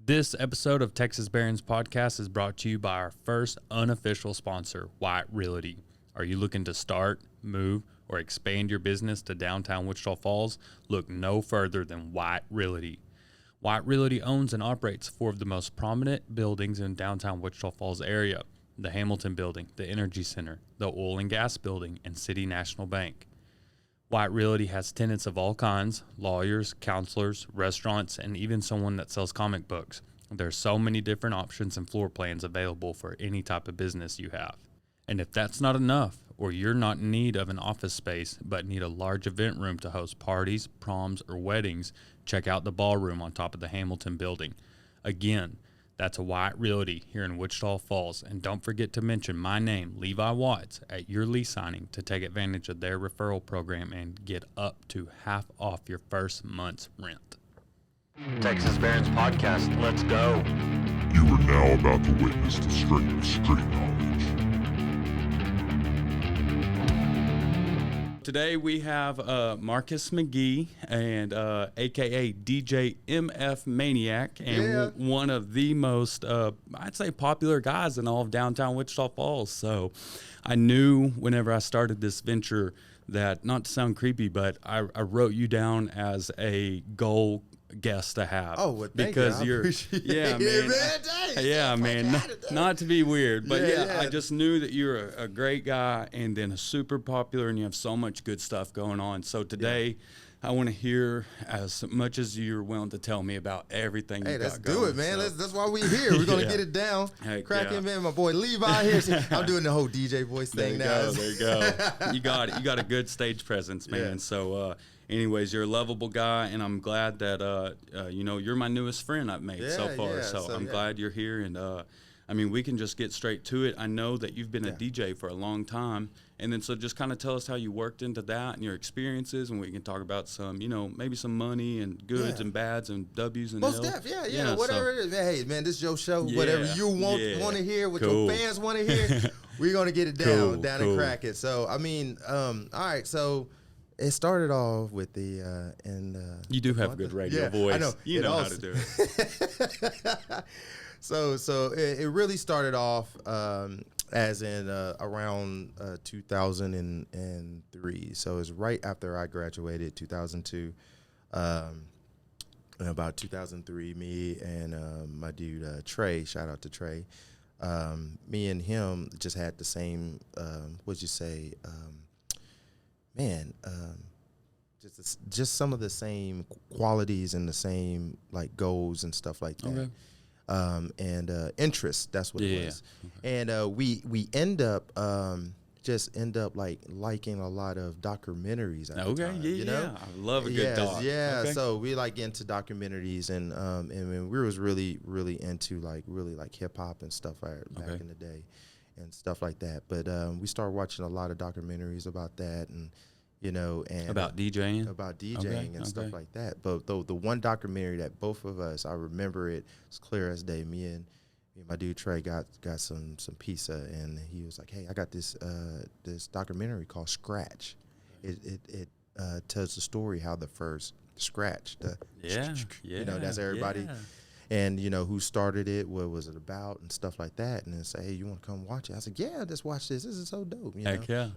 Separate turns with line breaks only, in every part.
This episode of Texas Barons Podcast is brought to you by our first unofficial sponsor, White Realty. Are you looking to start, move, or expand your business to downtown Wichita Falls? Look no further than White Realty. White Realty owns and operates four of the most prominent buildings in downtown Wichita Falls area: the Hamilton Building, the Energy Center, the Oil and Gas Building, and City National Bank. White Realty has tenants of all kinds: lawyers, counselors, restaurants, and even someone that sells comic books. There's so many different options and floor plans available for any type of business you have. And if that's not enough, or you're not in need of an office space but need a large event room to host parties, proms, or weddings, check out the ballroom on top of the Hamilton Building. Again, that's a White Realty here in Wichita Falls. And don't forget to mention my name, Levi Watts, at your lease signing to take advantage of their referral program and get up to half off your first month's rent.
Texas Barons Podcast, let's go.
You are now about to witness the strength of street knowledge.
Today we have Marcus McGee and aka DJ MF Maniac, and one of the most I'd say popular guys in all of downtown Wichita Falls. So I knew whenever I started this venture that, not to sound creepy, but I wrote you down as a goal guest to have.
Oh, well, thank
because
you.
you're yeah, man. Yeah, man. Not to be weird, but yeah, I just knew that you're a great guy and then a super popular, and you have so much good stuff going on. So today, I want to hear as much as you're willing to tell me about everything you got going.
Hey, let's do it, man. That's why we're here. We're going to get it down. Cracking, man. My boy Levi here. See, I'm doing the whole DJ voice thing now.
There you go. You got it. You got a good stage presence, man.
Yeah.
So, anyways, you're a lovable guy, and I'm glad that, you're my newest friend I've made so far. So I'm glad you're here. And, we can just get straight to it. I know that you've been a DJ for a long time. And then so just kind of tell us how you worked into that and your experiences, and we can talk about some, maybe some money and goods and bads and W's and
Most
L's.
def, whatever it is. Hey, man, this is your show. Whatever you want to hear, what your fans want to hear, we're going to get it down and crack it. So, all right, so it started off with the
you do have a good radio voice.
I know.
You know how to do it.
So it really started off as in around 2003. So it's right after I graduated, 2002. About 2003, me and my dude Trey, shout out to Trey, me and him just had the same, just some of the same qualities and the same like goals and stuff like that.
Okay.
And interest, that's what it was. Okay. And we end up like liking a lot of documentaries at the time,
I love a good doc.
Okay. So we like into documentaries, and we was really into like hip hop and stuff back in the day and stuff like that. But we started watching a lot of documentaries about that, and and
about DJing,
and stuff like that. But the one documentary that both of us, I remember it as clear as day. Me and my dude Trey got some pizza, and he was like, "Hey, I got this documentary called Scratch. It tells the story how the first scratch, that's everybody."
Yeah.
And who started it, what was it about, and stuff like that. And then say, "Hey, you want to come watch it?" I said, "Yeah, just watch this. This is so dope."
Heck yeah.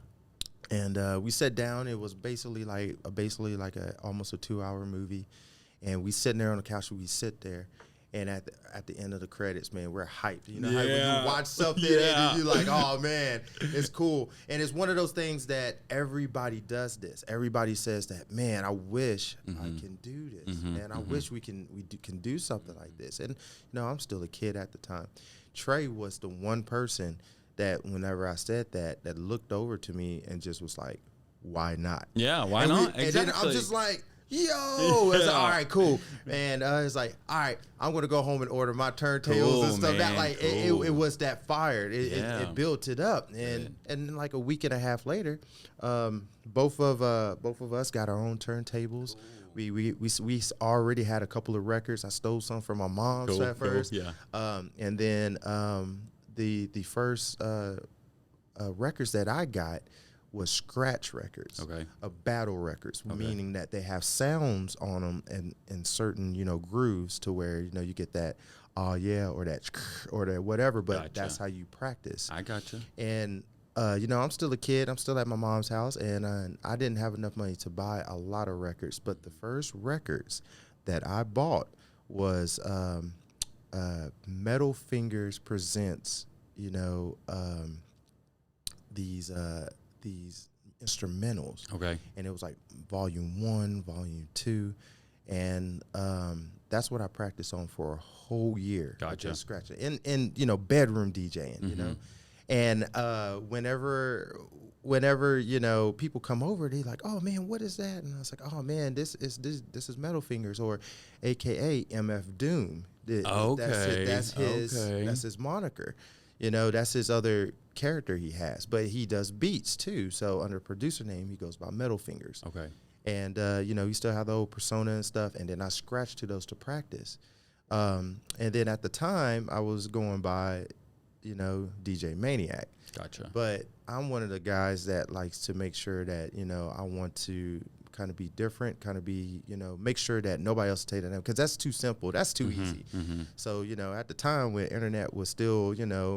And we sat down. It was basically like almost a 2-hour movie, and we sitting there on the couch. We sit there, and at the end of the credits, man, we're hyped. You know how when you watch something and you're like, "Oh man, it's cool." And it's one of those things that everybody does this. Everybody says that, "Man, I wish I can do this. Man, I wish we can do something like this." And I'm still a kid at the time. Trey was the one person that whenever I said that looked over to me and just was like, "Why not?"
Yeah, why not? Exactly.
And then I'm just like, "Yo," it's like, "All right, cool." And it's like, "All right, I'm gonna go home and order my turntables and stuff."
Man,
that like it was that fired. It built it up, and like a week and a half later, both of us got our own turntables. We already had a couple of records. I stole some from my mom's at first. And then the first records that I got was scratch records,
Okay.
battle records, meaning that they have sounds on them and in certain, grooves to where, you get that, oh yeah, or that whatever, but
Gotcha.
that's how you practice.
I gotcha.
And, I'm still a kid. I'm still at my mom's house, and I didn't have enough money to buy a lot of records. But the first records that I bought was Metal Fingers presents, these instrumentals.
Okay.
And it was like volume 1, volume 2, and that's what I practiced on for a whole year.
Gotcha.
Just scratching in bedroom DJing, and whenever people come over, they like, oh man, what is that? And I was like, oh man, this is Metal Fingers, or AKA MF Doom.
Okay.
That's his moniker. That's his other character he has, but he does beats too. So under producer name, he goes by Metal Fingers.
Okay.
And you still have the old persona and stuff. And then I scratched to those to practice. And then at the time, I was going by, DJ Maniac.
Gotcha.
But I'm one of the guys that likes to make sure that I want to kind of be different, kind of be, make sure that nobody else take that name, because that's too simple, that's too easy. So at the time when internet was still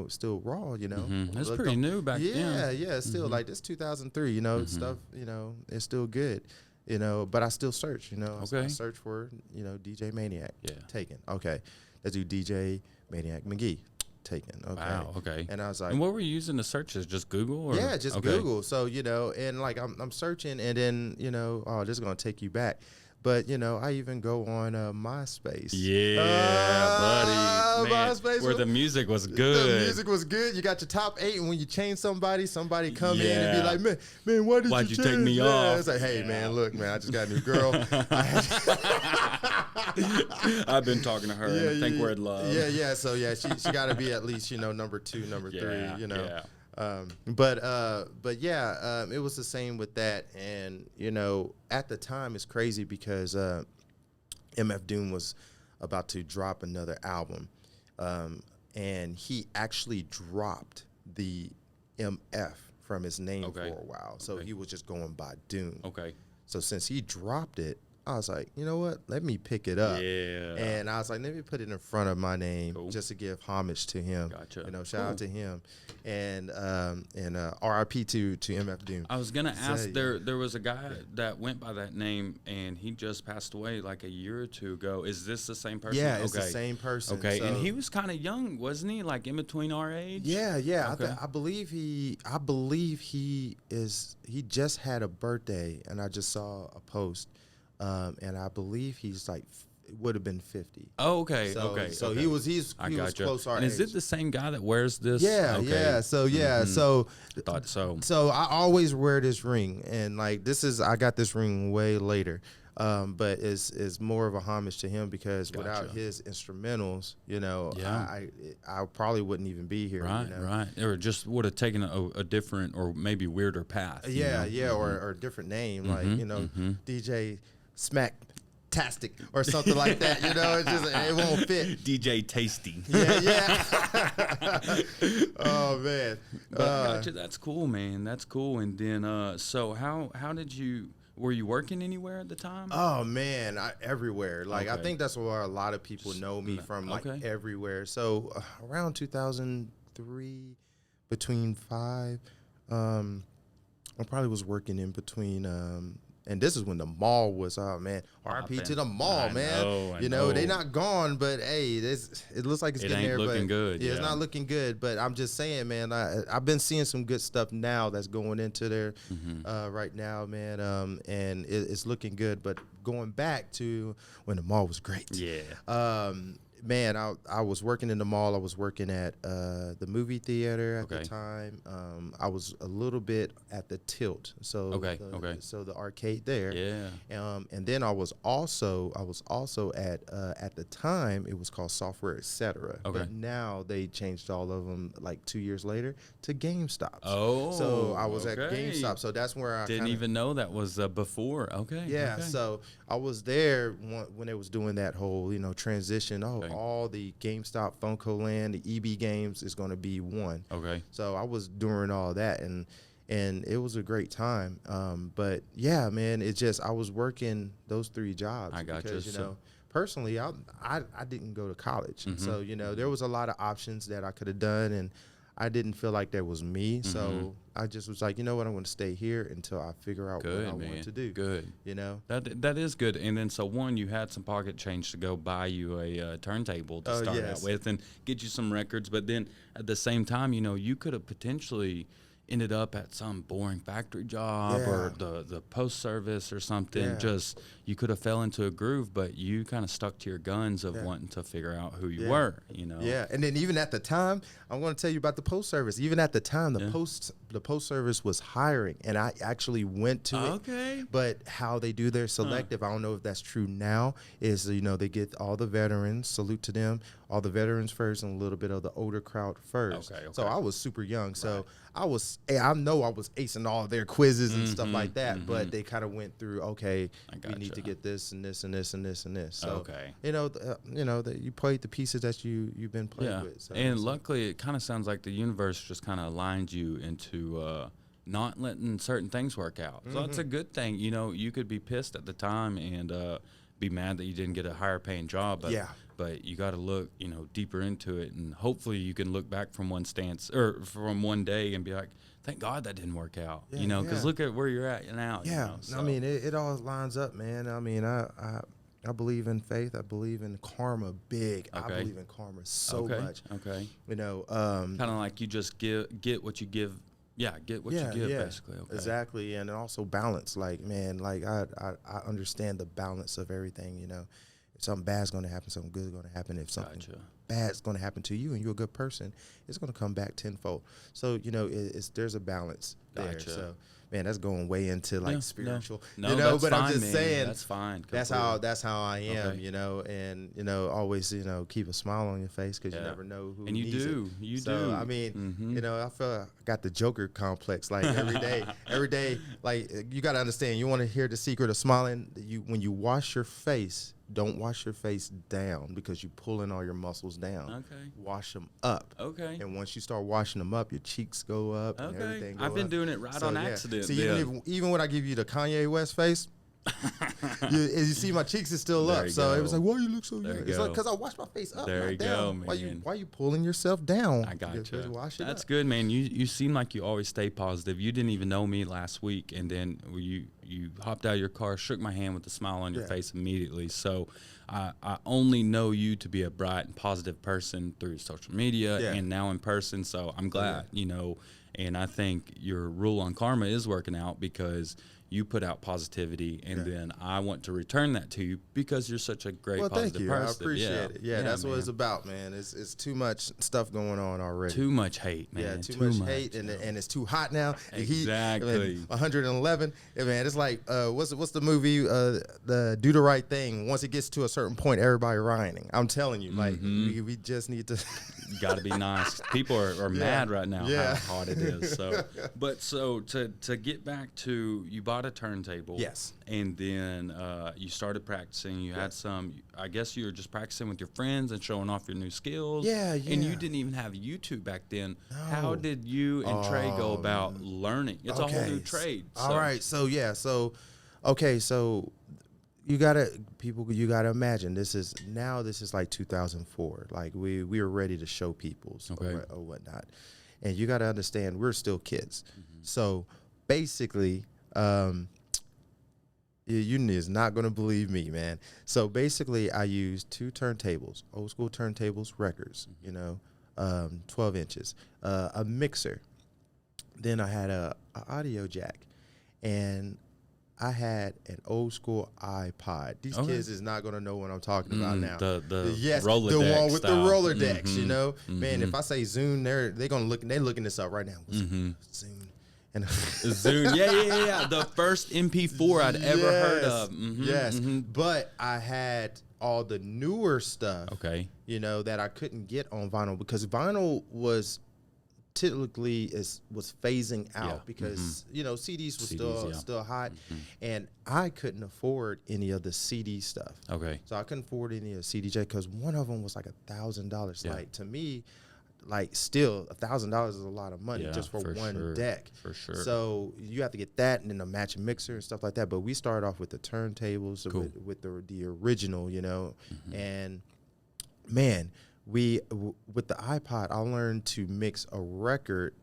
still raw,
That's pretty new back then.
Yeah, still like this 2003, stuff, it's still good, but I still search, I search for DJ Maniac.
Yeah.
Taken. Okay, let's do DJ Maniac McGee. Taken. Okay.
Wow. Okay.
And I was like,
and what were you using to search this? Just Google? Or?
Yeah, just Google. So, and like I'm searching, and then, this is going to take you back. But, I even go on MySpace.
Yeah, buddy. Man,
MySpace,
where the music was good.
The music was good. You got your top 8, and when you change somebody come in and be like, man, why'd you
take me
yeah.
off?
It's like, hey, man, look, man, I just got a new girl.
I've been talking to her, and I think we're in love.
Yeah. So, yeah, she got to be at least, number 2, number 3,
Yeah.
But yeah, it was the same with that. And, at the time it's crazy because MF Doom was about to drop another album. And he actually dropped the MF from his name for a while. So he was just going by Doom.
Okay.
So since he dropped it, I was like, you know what? Let me pick it up.
Yeah.
And I was like, let me put it in front of my name just to give homage to him.
Gotcha.
Shout out to him. And RIP to MF Doom.
I was gonna ask. There was a guy that went by that name, and he just passed away like a year or two ago. Is this the same person?
Yeah, it's the same person.
Okay,
so,
and he was kind of young, wasn't he? Like in between our age.
Yeah.
Okay.
I believe he just had a birthday, and I just saw a post, and I believe he's like would have been 50.
Oh, okay.
So,
okay.
So
okay.
he was close our
And
age.
is it the same guy that wears this?
Yeah,
okay.
yeah. So so
I thought so.
So I always wear this ring, and like I got this ring way later, but it's more of a homage to him because without his instrumentals, I probably wouldn't even be here.
Right. Or just would have taken a different or maybe weirder path.
Or a different name, like DJ Smack-tastic or something like that. It's just it won't fit.
DJ Tasty.
Yeah. Oh man.
But gotcha, that's cool, man. That's cool. And then, so how did you? Were you working anywhere at the time?
Oh man, everywhere. Like I think that's where a lot of people know me from. Like everywhere. So around 2003, between 5, I probably was working in between. And this is when the mall was, RP to the mall, man.
I know.
They not gone, but hey, it looks like it's getting there.
It ain't looking good.
Yeah, it's not looking good. But I'm just saying, man, I've been seeing some good stuff now that's going into there right now, man. And it's looking good. But going back to when the mall was great.
Yeah.
Man, I was working in the mall. I was working at the movie theater at the time. I was a little bit at the Tilt, so so the arcade there.
Yeah.
And then I was also at the time it was called Software Etc. But now they changed all of them like 2 years later to GameStop.
Oh.
So I was at GameStop. So that's where I
didn't even know that was before. Okay.
Yeah. So I was there when they was doing that whole transition. All the GameStop, Funko Land, the EB games is going to be one.
Okay.
So I was doing all that, and and it was a great time. But yeah, man, it's just I was working those 3 jobs.
I got
because,
you.
you know, personally, I didn't go to college, so you know there was a lot of options that I could have done, and I didn't feel like that was me. So I just was like, you know what, I'm going to stay here until I figure out what I want to do.
Good.
You know,
That is good. And then so one, you had some pocket change to go buy you a turntable to start out with and get you some records. But then at the same time, you know, you could have potentially ended up at some boring factory job or the post service or something.
Yeah.
Just you could have fell into a groove, but you kind of stuck to your guns of wanting to figure out who you were, you know.
Yeah, and then even at the time, I'm going to tell you about the post service. Even at the time, the post service was hiring, and I actually went to it.
Okay.
But how they do their selective, I don't know if that's true now, is, you know, they get all the veterans, salute to them, all the veterans first and a little bit of the older crowd first.
Okay.
So I was super young. So I know I was acing all their quizzes and stuff like that, but they kind of went through, okay, we need to get this and this and this and this and this. So, you know, you played the pieces that you've been playing with. So,
and luckily, it kind of sounds like the universe just kind of aligned you into not letting certain things work out. So that's a good thing. You know, you could be pissed at the time and be mad that you didn't get a higher paying job. But you got to look, you know, deeper into it, and hopefully you can look back from one stance or from one day and be like, thank God that didn't work out, you know, because look at where you're at now.
Yeah,
you know, so.
I mean, it all lines up, man. I mean, I believe in faith. I believe in karma big. I believe in karma so much.
Okay.
You know,
kind of like you just get what you give. Yeah, get what you give, basically. Okay.
Exactly, and also balance. Like, man, like I understand the balance of everything, you know. If something bad's going to happen, something good's going to happen. If something bad's going to happen to you and you're a good person, it's going to come back tenfold. So, you know, there's a balance there. So, man, that's going way into like spiritual,
no,
you know,
that's
but
fine,
I'm just
man.
saying
That's fine.
That's how I am, you know, and, you know, always, you know, keep a smile on your face because you never know who needs it.
You
so,
do.
I mean, you know, I feel I got the Joker complex like every day, like you got to understand, you want to hear the secret of smiling. When you wash your face, don't wash your face down because you're pulling all your muscles down. Okay. Wash them up. Okay. And once you start washing them up, your cheeks go up and everything goes up.
I've been doing it on accident.
See, even when I give you the Kanye West face, you see my cheeks is still up. So it was like, why you look so young? It's like, because I washed my face up.
There you go, man.
Why you pulling yourself down?
I got you.
Wash it
That's
up.
good, man. You seem like you always stay positive. You didn't even know me last week, and then you hopped out of your car, shook my hand with a smile on your face immediately. So I only know you to be a bright and positive person through social media and now in person. So I'm glad, you know, and I think your rule on karma is working out because you put out positivity, and then I want to return that to you because you're such a great positive person.
I appreciate it. Yeah, that's what it's about, man. It's too much stuff going on already.
Too much hate, man.
Yeah, too much hate, and it's too hot now.
Exactly.
The heat, 111. Man, it's like what's the movie? The Do the Right Thing. Once it gets to a certain point, everybody rioting. I'm telling you, like we just need to.
Got to be nice. People are mad right now how hot it is. So, but to get back to, you bought a turntable.
Yes.
And then you started practicing. You had some. I guess you were just practicing with your friends and showing off your new skills. Yeah. And you didn't even have YouTube back then. No. How did you and Trey go about learning? It's a whole new trade. So.
All right. So So you gotta imagine this is like 2004. Like we were ready to show people or whatnot, and you gotta understand we're still kids. So basically, you is not gonna believe me, man. So basically, I used 2 turntables, old school turntables, records, 12 inches, a mixer. Then I had a audio jack, and I had an old school iPod. These kids is not gonna know what I'm talking about now.
The
Rolodex the one with
style.
The Rolodex, you know. Man, if I say Zune, they're gonna look. They're looking this up right now. Zune. And
Zune, yeah. The first MP4 I'd ever heard of.
But I had all the newer stuff. That I couldn't get on vinyl because vinyl was typically was phasing out because CDs was still hot, and I couldn't afford any of the CD stuff. So I couldn't afford any of the CDJ because one of them was like $1,000. Like to me, like still $1,000 is a lot of money just for one deck.
For sure.
So you have to get that and then a matching mixer and stuff like that. But we started off with the turntables with the original, you know, and man, with the iPod, I learned to mix a record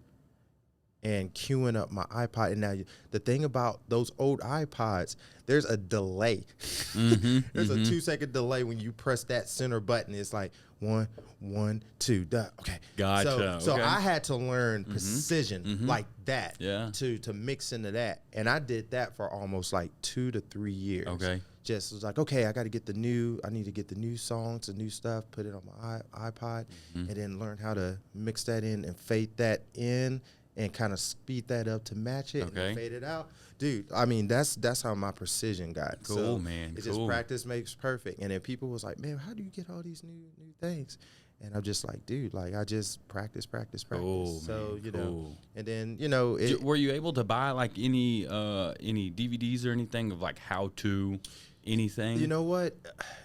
and queuing up my iPod. And now the thing about those old iPods, there's a delay. There's a 2-second delay when you press that center button. It's like 1, 1, 2, okay.
Gotcha.
So I had to learn precision like that
Yeah.
to mix into that. And I did that for almost like 2 to 3 years.
Okay.
Just was like, okay, I need to get the new songs, the new stuff, put it on my iPod, and then learn how to mix that in and fade that in and kind of speed that up to match it and fade it out. Dude, I mean, that's how my precision got.
Cool,
so
man.
It's just practice makes perfect. And then people was like, man, how do you get all these new things? And I'm just like, dude, like I just practice.
Cool,
So,
man,
you
cool.
know, and then, you know.
Were you able to buy like any DVDs or anything of like how to anything?
You know what?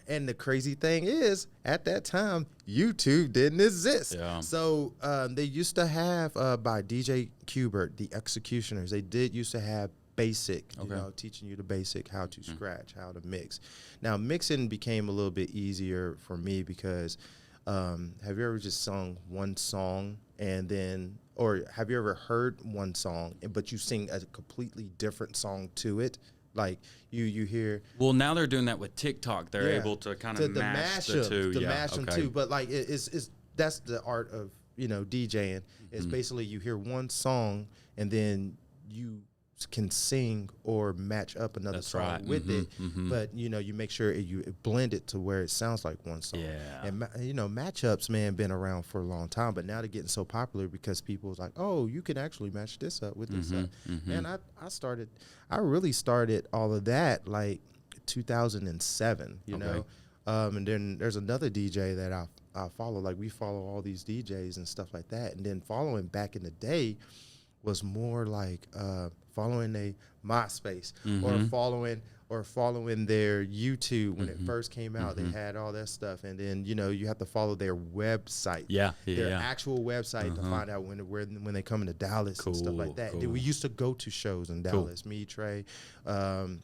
And the crazy thing is, at that time, YouTube didn't exist.
Yeah.
So they used to have, by DJ Qbert, the Executioners, they did used to have basic, you know, teaching you the basic, how to scratch, how to mix. Now, mixing became a little bit easier for me because have you ever just sung one song and then, or have you ever heard one song, but you sing a completely different song to it? Like you hear.
Well, now they're doing that with TikTok. They're able to kind of mash the two.
Mash them too. But like it's that's the art of, you know, DJing. It's basically you hear one song and then you can sing or match up another song with it. But you know, you make sure you blend it to where it sounds like one song.
Yeah.
And you know, matchups, man, been around for a long time, but now they're getting so popular because people was like, oh, you can actually match this up with this up. And I really started all of that like 2007, you know. And then there's another DJ that I follow. Like we follow all these DJs and stuff like that. And then following back in the day was more like following a MySpace or following their YouTube when it first came out. They had all that stuff, and then you know you have to follow their website, their actual website to find out when they come into Dallas and stuff like that. We used to go to shows in Dallas, me, Trey, and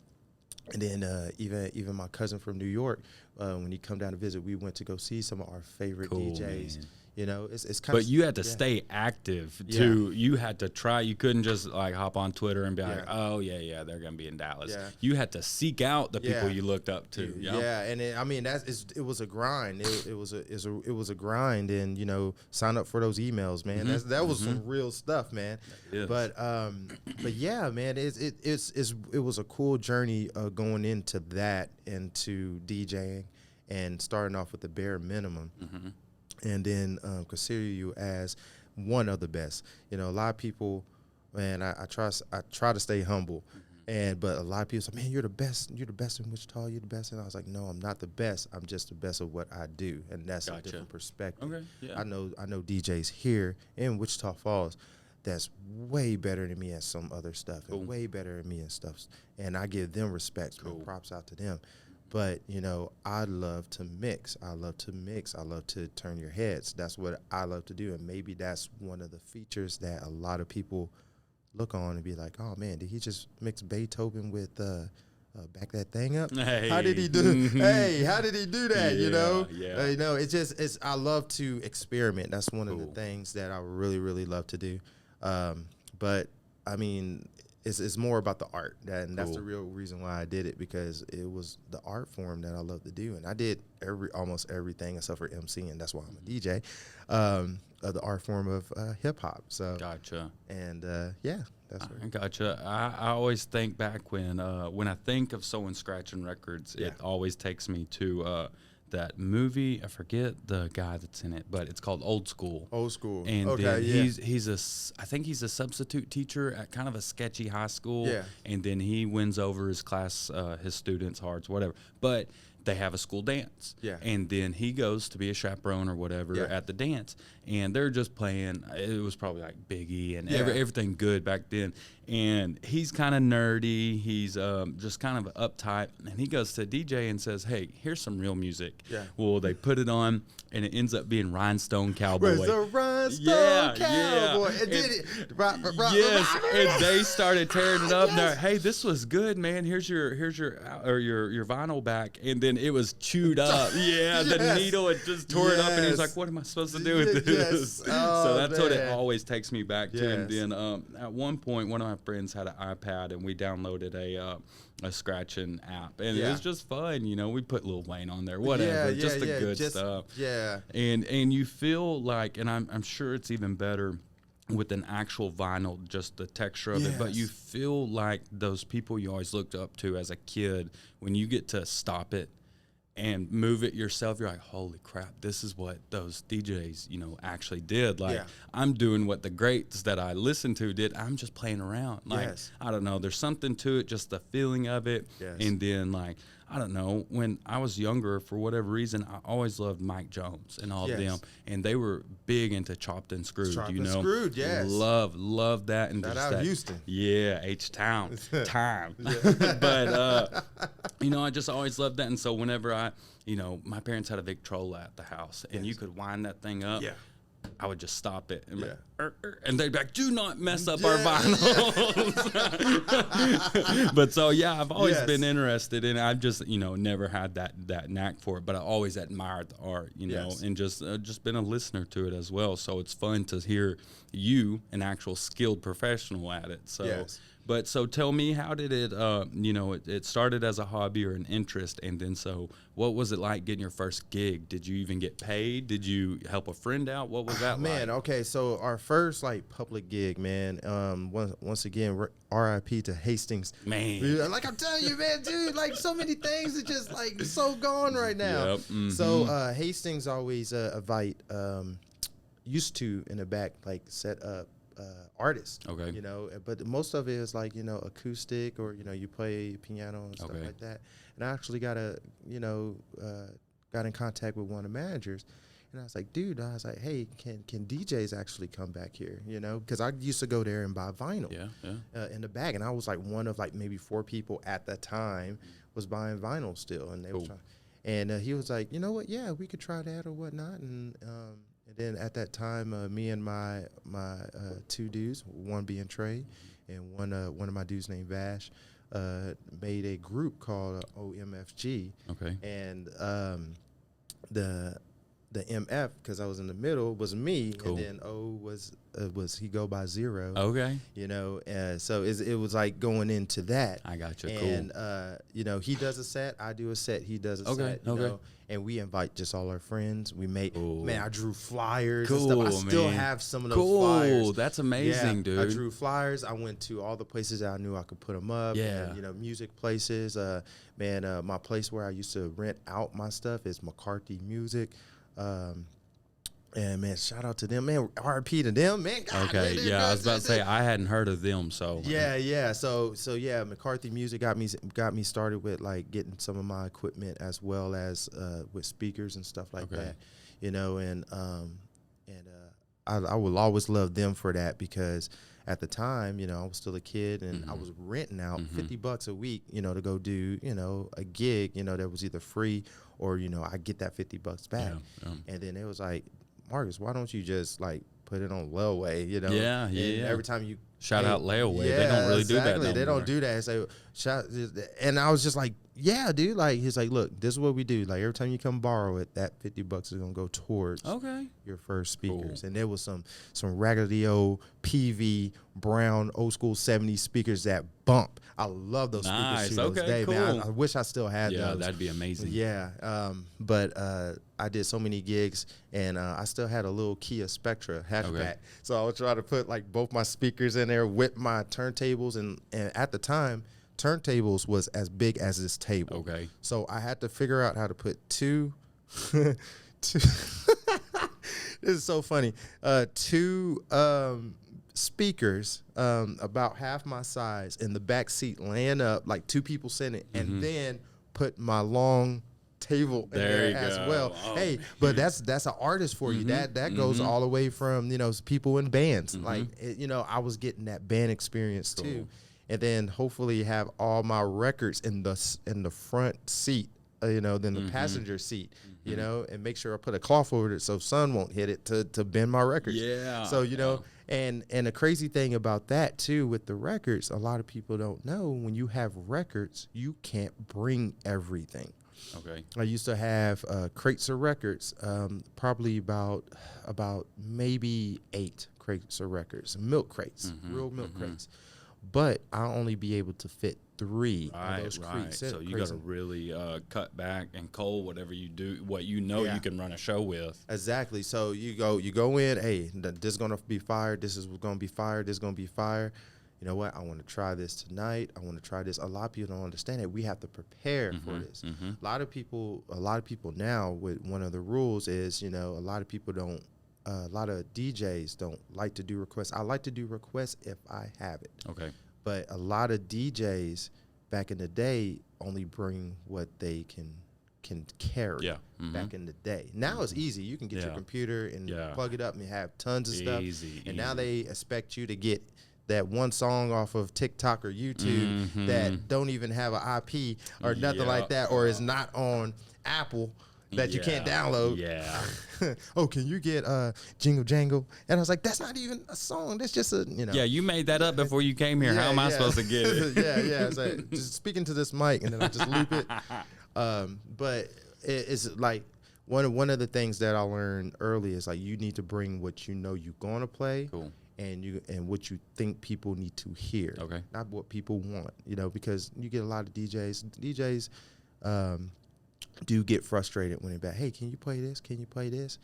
then even my cousin from New York. When he come down to visit, we went to go see some of our favorite DJs. Man. You know, it's kind of.
But you had to stay active too. You had to try. You couldn't just like hop on Twitter and be like, "Oh yeah, they're gonna be in Dallas."
Yeah.
You had to seek out the people you looked up to.
Yeah, and I mean it was a grind. It was a grind, and you know, sign up for those emails, man. That was some real stuff, man. But yeah, man, it was a cool journey going into that, into DJing, and starting off with the bare minimum. And then consider you as one of the best. You know, a lot of people, man, I try to stay humble, but a lot of people say, man, you're the best in Wichita, you're the best. And I was like, no, I'm not the best. I'm just the best of what I do, and that's a different perspective.
Okay. Yeah.
I know DJs here in Wichita Falls that's way better than me at some other stuff, and way better than me and stuff, and I give them respect. And props out to them. But, you know, I love to mix. I love to turn your heads. That's what I love to do. And maybe that's one of the features that a lot of people look on and be like, oh, man, did he just mix Beethoven with Back That Thing Up?
Hey.
How did he do how did he do that, you know?
Yeah.
You know, I love to experiment. That's one of the things that I really, really love to do. But, I mean, it's more about the art, and that's the real reason why I did it, because it was the art form that I love to do, and I did almost everything except for MC, and that's why I'm a DJ. The art form of hip hop. So
Gotcha.
And that's right.
Gotcha. I always think back when I think of someone scratching records, it always takes me to that movie. I forget the guy that's in it, but it's called Old School.
Old School.
And then I think he's a substitute teacher at kind of a sketchy high school.
Yeah.
And then he wins over his class, his students' hearts, whatever. But they have a school dance.
Yeah.
And then he goes to be a chaperone or whatever at the dance. And they're just playing, it was probably like Biggie and everything good back then. And he's kind of nerdy. He's just kind of uptight. And he goes to DJ and says, hey, here's some real music.
Yeah.
Well, they put it on, and it ends up being Rhinestone Cowboy.
Where's the one stone cowboy. And then
yes, and they started tearing it up. And they're, hey, this was good, man. Here's your vinyl back. And then it was chewed up. Yeah, the needle had just tore it up, and he was like, "What am I supposed to do with this?" So that's what it always takes me back to. And then at one point, one of my friends had an iPad, and we downloaded a scratching app, and it was just fun. You know, we put Lil Wayne on there, whatever, just the good stuff.
Yeah,
and you feel like, and I'm sure it's even better with an actual vinyl, just the texture of it, but you feel like those people you always looked up to as a kid, when you get to stop it and move it yourself, you're like, holy crap, this is what those DJs, you know, actually did. Like, I'm doing what the greats that I listened to did. I'm just playing around. Like, I don't know, there's something to it, just the feeling of it. And then, like, I don't know, when I was younger, for whatever reason, I always loved Mike Jones and all of them. And they were big into Chopped and Screwed,
Chopped
you know.
and Screwed, yes.
Love that. And
that
just
out
that,
of Houston.
Yeah, H-Town, time. But, you know, I just always loved that. And so whenever you know, my parents had a Victrola at the house, and you could wind that thing up. I would just stop it and, and they'd be like, do not mess up our vinyls. But so, I've always been interested, and I've just, you know, never had that knack for it, but I always admired the art, you know, and just been a listener to it as well. So it's fun to hear you, an actual skilled professional at it. So but so tell me, how did it, you know, it started as a hobby or an interest, and then so what was it like getting your first gig? Did you even get paid? Did you help a friend out? What was that like?
Man, okay, so our first, like, public gig, man, once again, RIP to Hastings.
Man.
Like I'm telling you, man, dude, like, so many things are just, like, so gone right now. So Hastings always used to, in the back, like, set up artists, you know, but most of it is like, you know, acoustic, or, you know, you play piano and stuff like that. And I actually got in contact with one of the managers, and I was like, dude, hey, can DJs actually come back here, you know, because I used to go there and buy vinyl in the back, and I was like one of like maybe 4 people at that time was buying vinyl still, and they were trying, and he was like, you know what, we could try that or whatnot. And then at that time, me and my 2 dudes, one being Trey, and one of my dudes named Vash, made a group called OMFG. And the MF, because I was in the middle, was me, and then O was he go by Zero. You know, so it was like going into that.
I got you.
And you know, he does a set, I do a set, he does a set. You know, and we invite just all our friends. We made, man, I drew flyers and stuff. I still have some of those flyers.
That's amazing, dude.
I drew flyers. I went to all the places that I knew I could put them up. And, you know, music places. Man, my place where I used to rent out my stuff is McCarthy Music. And man, shout out to them, man. RP to them, man. God, man,
I was about to say I hadn't heard of them, so
So McCarthy Music got me started with like getting some of my equipment, as well as with speakers and stuff like that, you know. And I will always love them for that, because at the time, you know, I was still a kid, and I was renting out $50 a week, you know, to go do, you know, a gig, you know, that was either free or, you know, I get that $50 back. And then it was like, Marcus, why don't you just like put it on layaway, you know? And every time you
shout out layaway, they don't really do that.
They don't do that. And I was just like, yeah, dude. Like, he's like, look, this is what we do. Like, every time you come borrow it, that $50 is gonna go towards your first speakers. And there was some raggedy old PV brown old school 70s speakers that bump. I love those speakers to this day, man. I wish I still had those.
That'd be amazing.
But I did so many gigs, and I still had a little Kia Spectra hatchback. So I would try to put like both my speakers in there with my turntables, and at the time, turntables was as big as this table. So I had to figure out how to put two this is so funny. 2 speakers about half my size in the back seat, laying up like 2 people sitting, and then put my long table in there as well. But that's an artist for you. That goes all the way from, you know, people in bands. Like, you know, I was getting that band experience too. And then hopefully have all my records in the front seat, you know, then the passenger seat. you know, and make sure I put a cloth over it so sun won't hit it to bend my records.
Yeah.
So, you know, and the crazy thing about that too with the records, a lot of people don't know when you have records, you can't bring everything.
Okay.
I used to have crates of records, probably about maybe 8 crates of records, milk crates, real milk crates. But I'll only be able to fit 3 of those crates.
So you got to really cut back and cull whatever you do, what you know you can run a show with.
Exactly. So you go in, hey, this is going to be fire. This is going to be fire. This is going to be fire. You know what? I want to try this tonight. I want to try this. A lot of people don't understand it. We have to prepare for this. A lot of people now, with one of the rules is, you know, a lot of people don't. A lot of DJs don't like to do requests. I like to do requests if I have it.
Okay.
But a lot of DJs back in the day only bring what they can carry.
Yeah.
Back in the day. Now it's easy. You can get your computer and plug it up and have tons of stuff. And now they expect you to get that one song off of TikTok or YouTube that don't even have an IP or nothing like that, or is not on Apple that you can't download.
Yeah.
Oh, can you get Jingle Jangle? And I was like, that's not even a song. That's just a, you know.
Yeah, you made that up before you came here. How am I supposed to get it?
yeah. It's like, just speaking to this mic, and then I just loop it. But it's like one of the things that I learned early is like you need to bring what you know you're gonna play.
Cool.
And what you think people need to hear.
Okay.
Not what people want, you know, because you get a lot of DJs. DJs do get frustrated when they're back. Hey, can you play this? Can you play this?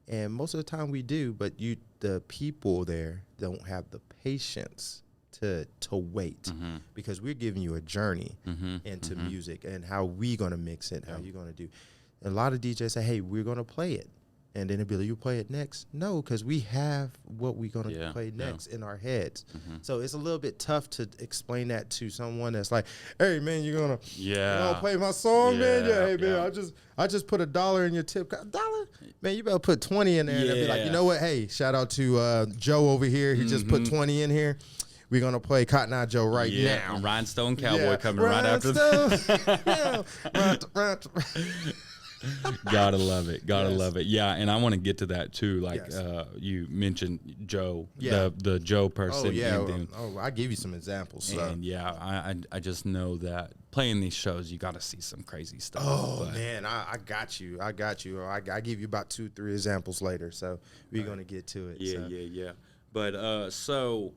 And most of the time we do, but the people there don't have the patience to wait because we're giving you a journey into music and how we gonna mix it, how you gonna do. A lot of DJs say, hey, we're gonna play it. And then it'd be like, you play it next? No, because we have what we're going to play next in our heads. So it's a little bit tough to explain that to someone that's like, hey, man, you're going to play my song, man? Yeah, hey, man, I just put $1 in your tip. $1? Man, you better put 20 in there. And be like, you know what? Hey, shout out to Joe over here. He just put 20 in here. We're going to play Cotton Eye Joe right now.
Rhinestone Cowboy coming right after that. Gotta love it. Love it. Yeah, and I want to get to that too. Like you mentioned Joe, the Joe person.
Oh, yeah. I'll give you some examples.
And I just know that playing these shows, you got to see some crazy stuff.
Oh, man, I got you. I give you about 2-3 examples later. So we're going to get to it.
Yeah. But so...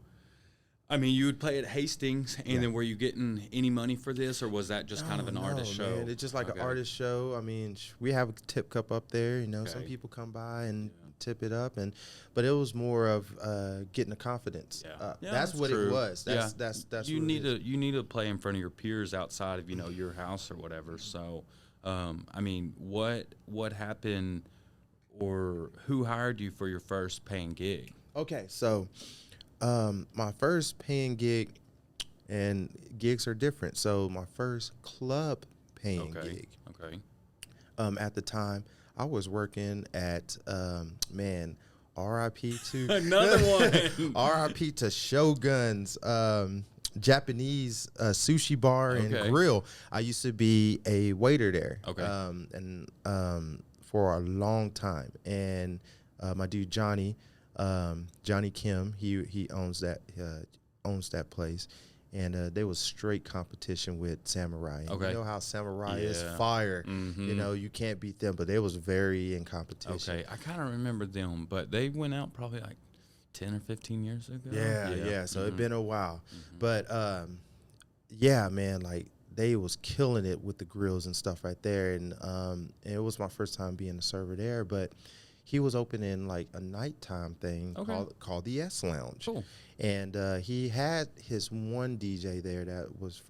I mean, you would play at Hastings, and then were you getting any money for this, or was that just kind of an artist show?
Man. It's just like an artist show. I mean, we have a tip cup up there. You know, some people come by and tip it up, but it was more of getting the confidence up. That's what it was. That's
you need to play in front of your peers outside of your house or whatever. So, I mean, what happened, or who hired you for your first paying gig?
Okay, so. My first paying gig, and gigs are different. So my first club paying gig.
Okay.
At the time, I was working at R.I.P. to
another one.
R.I.P. to Shogun's Japanese sushi bar and grill. I used to be a waiter there. Okay. And for a long time, and my dude Johnny Kim, he owns that place, and there was straight competition with Samurai. Okay. You know how Samurai is fire. You know, you can't beat them, but they was very in competition.
Okay, I kind of remember them, but they went out probably like 10 or 15 years ago.
Yeah. So it's been a while, but yeah, man, like they was killing it with the grills and stuff right there, and it was my first time being a server there, but. He was opening like a nighttime thing called the S Lounge, and he had his one DJ there that was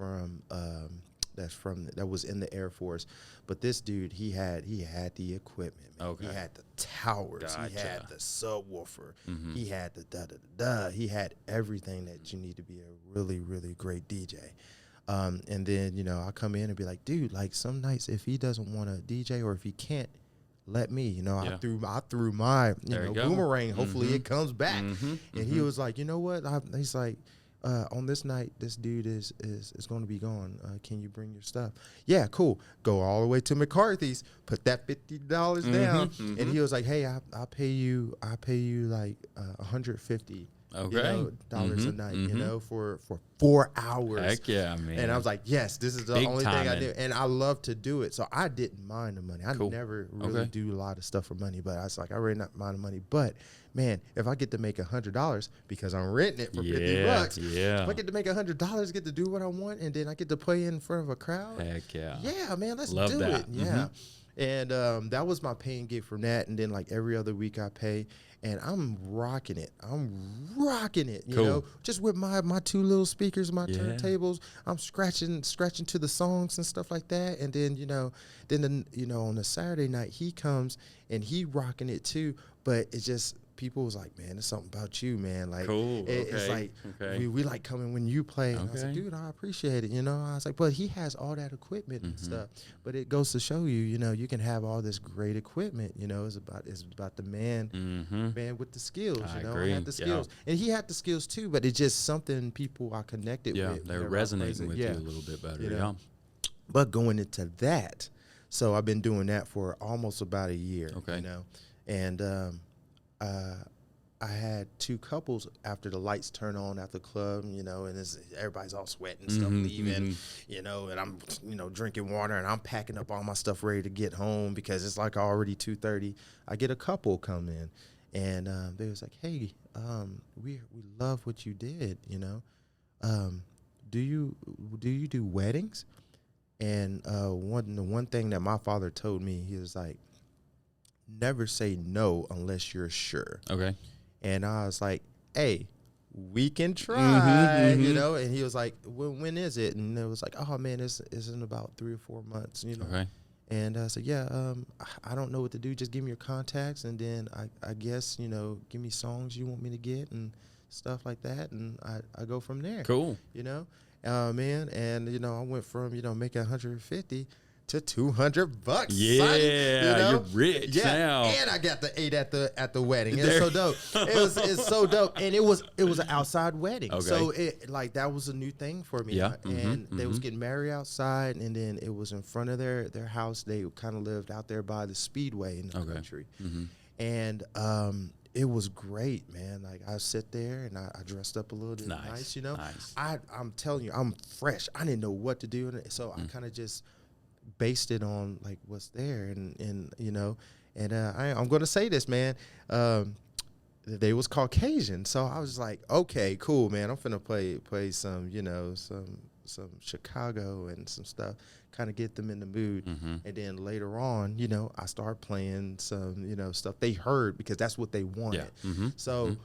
that was in the Air Force, but this dude he had the equipment. Man. He had the towers, he had the subwoofer, he had the he had everything that you need to be a really really great DJ. And then I come in and be like, dude, like some nights if he doesn't want to DJ or if he can't. Let me, I threw my, boomerang. Hopefully it comes back. And he was like, you know what? He's like, on this night, this dude is going to be gone. Can you bring your stuff? Yeah, cool. Go all the way to McCarthy's, put that $50 down, and he was like, hey, I'll pay you like $150.
Okay.
You know, dollars a night, you know, for 4 hours.
Heck yeah, man.
And I was like, yes, this is the
Big
only thing I
timing.
do. And I love to do it. So I didn't mind the money. I
Cool.
never really
Okay.
do a lot of stuff for money, but I was like, I really not mind the money. But man, if I get to make $100 because I'm renting it for $50,
Yeah.
if I get to make $100, get to do what I want, and then I get to play in front of a crowd.
Heck yeah.
Yeah, man, let's
Love
do
that.
it. Yeah. And that was my paying gig from that. And then like every other week I pay, and I'm rocking it. You
Cool.
know, just with my two little speakers, my
Yeah.
turntables. I'm scratching to the songs and stuff like that. And then, on a Saturday night, he comes and he rocking it too. But it's just, people was like, man, there's something about you, man. Like,
Cool.
it's
Okay.
like,
Okay.
we like coming when you play. And I was like,
Okay.
dude, I appreciate it. You know, I was like, but he has all that equipment and stuff. But it goes to show you, you can have all this great equipment. You know, it's about the man with the skills.
I
I
agree.
had the
Yeah.
skills, and he had the skills too. But it's just something people are connected
Yeah,
with.
they're
whenever I
resonating
play
with
it.
you
Yeah.
a little bit better.
You
Yeah.
know? But going into that, so I've been doing that for almost about a year.
Okay.
You know, and I had two couples after the lights turn on at the club, and everybody's all sweating, stuff leaving, and I'm, drinking water, and I'm packing up all my stuff ready to get home because it's like already 2:30. I get a couple come in, and they was like, hey, we love what you did, do you do weddings? And the one thing that my father told me, he was like, never say no unless you're sure.
Okay.
And I was like, hey, we can try, and he was like, when is it? And it was like, oh man, it's in about 3 or 4 months,
Okay.
And I said, yeah, I don't know what to do. Just give me your contacts, and then I guess, give me songs you want me to get and stuff like that, and I go from there.
Cool.
Man, and I went from making 150 to $200.
Yeah,
son,
you're rich now.
And I got the 8 at the wedding. It's so dope. It's so dope, and it was an outside wedding.
Okay.
So that was a new thing for me.
Yeah.
And they was getting married outside, and then it was in front of their house. They kind of lived out there by the speedway in the country, and it was great, man. Like I sit there and I dressed up a little bit nice,
Nice.
I'm telling you, I'm fresh. I didn't know what to do, and so I kind of just based it on like what's there, and I'm gonna say this, man. They was Caucasian, so I was like, okay, cool, man. I'm finna play some, some Chicago and some stuff, kind of get them in the mood. And then later on, I start playing some, stuff they heard because that's what they wanted.
Yeah.
So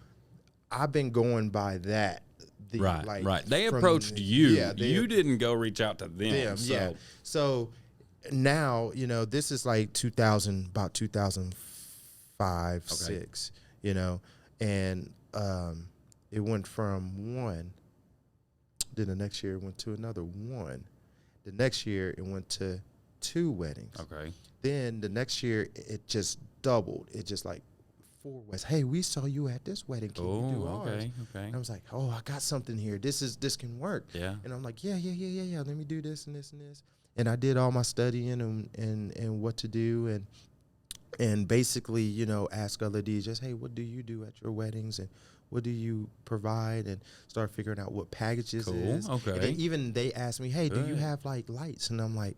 I've been going by that.
Right. They approached you.
Yeah,
you didn't go reach out to them.
Yeah. So now, this is like 2005, 6, and it went from 1. Then the next year it went to another 1. The next year it went to 2 weddings.
Okay.
Then the next year it just doubled. It just like 4 was, hey, we saw you at this wedding. Can you do ours?
Okay.
And I was like, oh, I got something here. This can work.
Yeah.
And I'm like, yeah. Let me do this and this and this. And I did all my studying and what to do and basically, ask other DJs, hey, what do you do at your weddings and what do you provide, and start figuring out what packages is.
Okay.
And then even they asked me, hey, do you have like lights? And I'm like,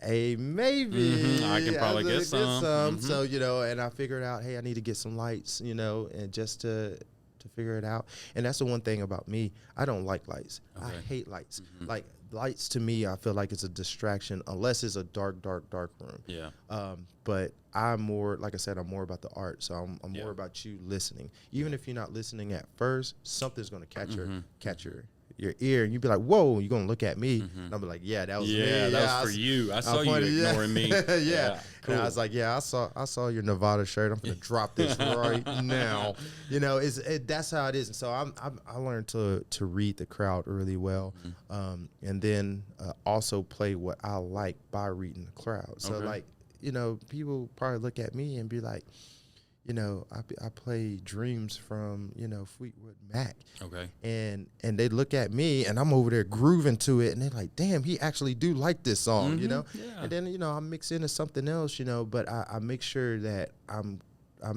hey, maybe
I can probably get some.
So, and I figured out, hey, I need to get some lights, and just to figure it out. And that's the one thing about me. I don't like lights.
Okay.
I hate lights. Like lights to me, I feel like it's a distraction unless it's a dark room.
Yeah.
But I'm more, like I said, I'm more about the art. So I'm
Yeah.
more about you listening. Even if you're not listening at first, something's going to catch your ear, and you'd be like, whoa, you're going to look at me. And I'll be like, yeah, that was me.
Yeah, that was for you. I saw you ignoring me.
Yeah.
Cool.
And I was like, yeah, I saw your Nevada shirt. I'm going to drop this right now. That's how it is. And so I learned to read the crowd really well. And then also play what I like by reading the crowd. So
Okay.
like, people probably look at me and be like, I play Dreams from, Fleetwood Mac.
Okay.
And they look at me, and I'm over there grooving to it, and they're like, damn, he actually do like this song,
Yeah.
And then, I mix into something else, but I make sure that I'm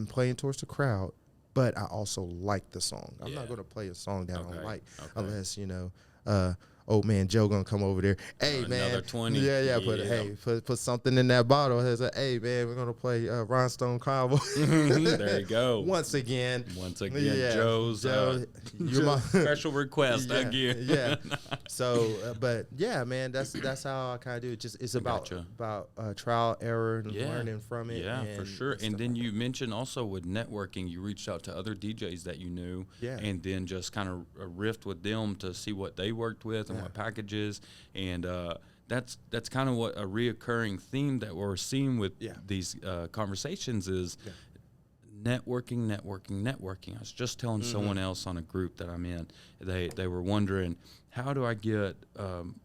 playing towards the crowd, but I also like the song. I'm not going to play a song that I don't like unless, old man Joe gonna come over there. Hey, man.
Another 20.
Yeah. Put something in that bottle. It's like, hey, man, we're gonna play Rhinestone Cowboy.
There you go.
Once again,
Joe's special request again.
Yeah. So, but yeah, man, that's how I kind of do it. Just it's about trial, error, and learning from it.
Yeah, for sure. And then you mentioned also with networking, you reached out to other DJs that you knew, and then just kind of riffed with them to see what they worked with and what packages. And that's kind of what a reoccurring theme that we're seeing with these conversations is networking. I was just telling someone else on a group that I'm in, they were wondering, how do I get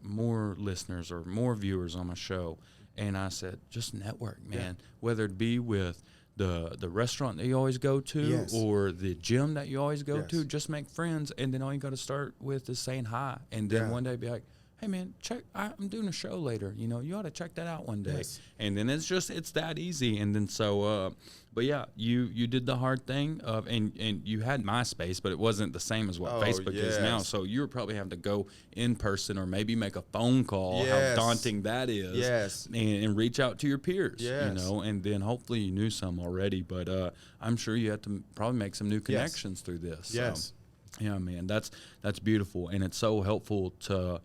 more listeners or more viewers on my show? And I said, just network, man. Whether it be with the restaurant that you always go to or the gym that you always go to, just make friends. And then all you got to start with is saying hi. And then one day be like, hey, man, I'm doing a show later. You ought to check that out one day. And then it's that easy. And then so, but yeah, you did the hard thing of, and you had MySpace, but it wasn't the same as what Facebook is now. So you were probably having to go in person or maybe make a phone call, how daunting that is. And reach out to your peers, and then hopefully you knew some already, but I'm sure you had to probably make some new connections through this. So, yeah, man, that's beautiful. And it's so helpful to,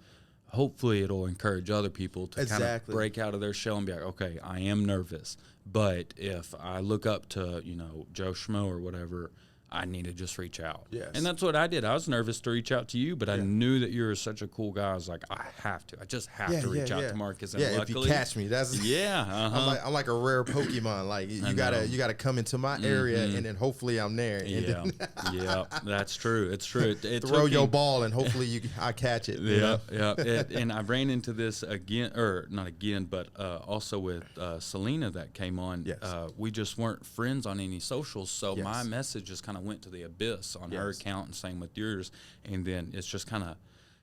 hopefully it'll encourage other people to kind of break out of their shell and be like, okay, I am nervous, but if I look up to, Joe Schmo or whatever, I need to just reach out. And that's what I did. I was nervous to reach out to you, but I knew that you were such a cool guy. I was like, I just have to reach out to Marcus. And luckily,
if you catch me, that's I'm like a rare Pokemon. Like you gotta come into my area, and then hopefully I'm there. And
that's true. It's true. It
throw your ball, and hopefully I catch it.
And I ran into this again, or not again, but also with Selena that came on. We just weren't friends on any socials, so my message just kind of went to the abyss on her account, and same with yours. And then it's just kind of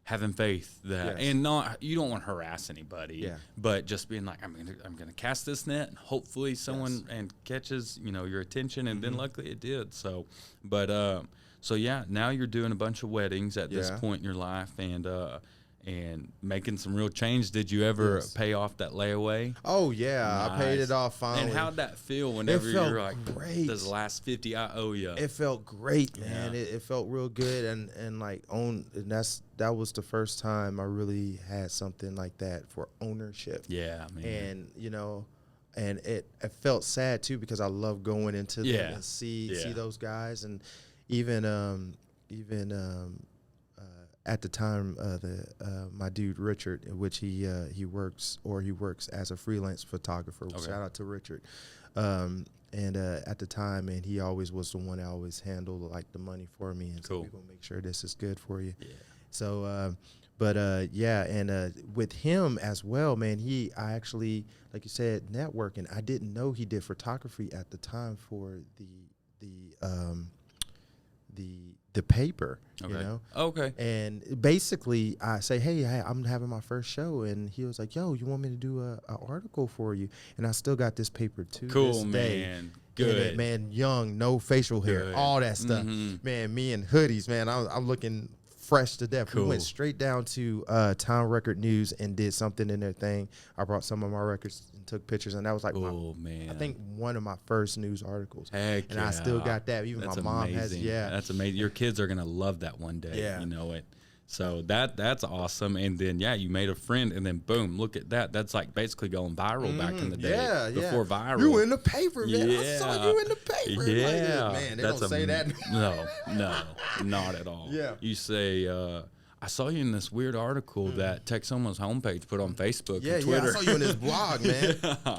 having faith that, and you don't want to harass anybody, but just being like, I'm gonna cast this net, and hopefully someone and catches your attention, and then luckily it did. So, but so yeah, now you're doing a bunch of weddings at this point in your life, and making some real change. Did you ever pay off that layaway?
Oh, yeah. Nice. I paid it off finally.
And how'd that feel whenever you're like,
great.
This last 50 I owe you?
It felt great, man. It felt real good. And that was the first time I really had something like that for ownership.
Yeah, man.
And, and it felt sad, too, because I love going into them and see those guys. And even at the time, my dude Richard, in which he works as a freelance photographer. Okay. Shout out to Richard. And at the time, and he always was the one that always handled like the money for me, and so we're gonna make sure this is good for you. Yeah. So, with him as well, man. I actually, like you said, networking. I didn't know he did photography at the time for the paper,
Okay.
And basically I say, hey, I'm having my first show, and he was like, yo, you want me to do a article for you? And I still got this paper too.
Cool,
this
man.
Day.
Good.
Man, young, no facial hair, all that stuff. Man, me in hoodies, man, I'm looking fresh to death. Cool. We went straight down to Town Record News and did something in their thing. I brought some of my records and took pictures, and that was like I think one of my first news articles.
Heck,
and I still got that. Even
that's
my mom
amazing.
has it. Yeah,
that's amazing. Your kids are gonna love that one day.
Yeah,
you know it. So that's awesome. And then you made a friend, and then boom, look at that. That's like basically going viral back in the day. Before viral.
You in the paper, man. I saw you in the paper.
Yeah,
man, they don't say that.
No, not at all. Yeah, you say. I saw you in this weird article that Texoma's homepage put on Facebook and Twitter.
Yeah, I saw you in this blog, man.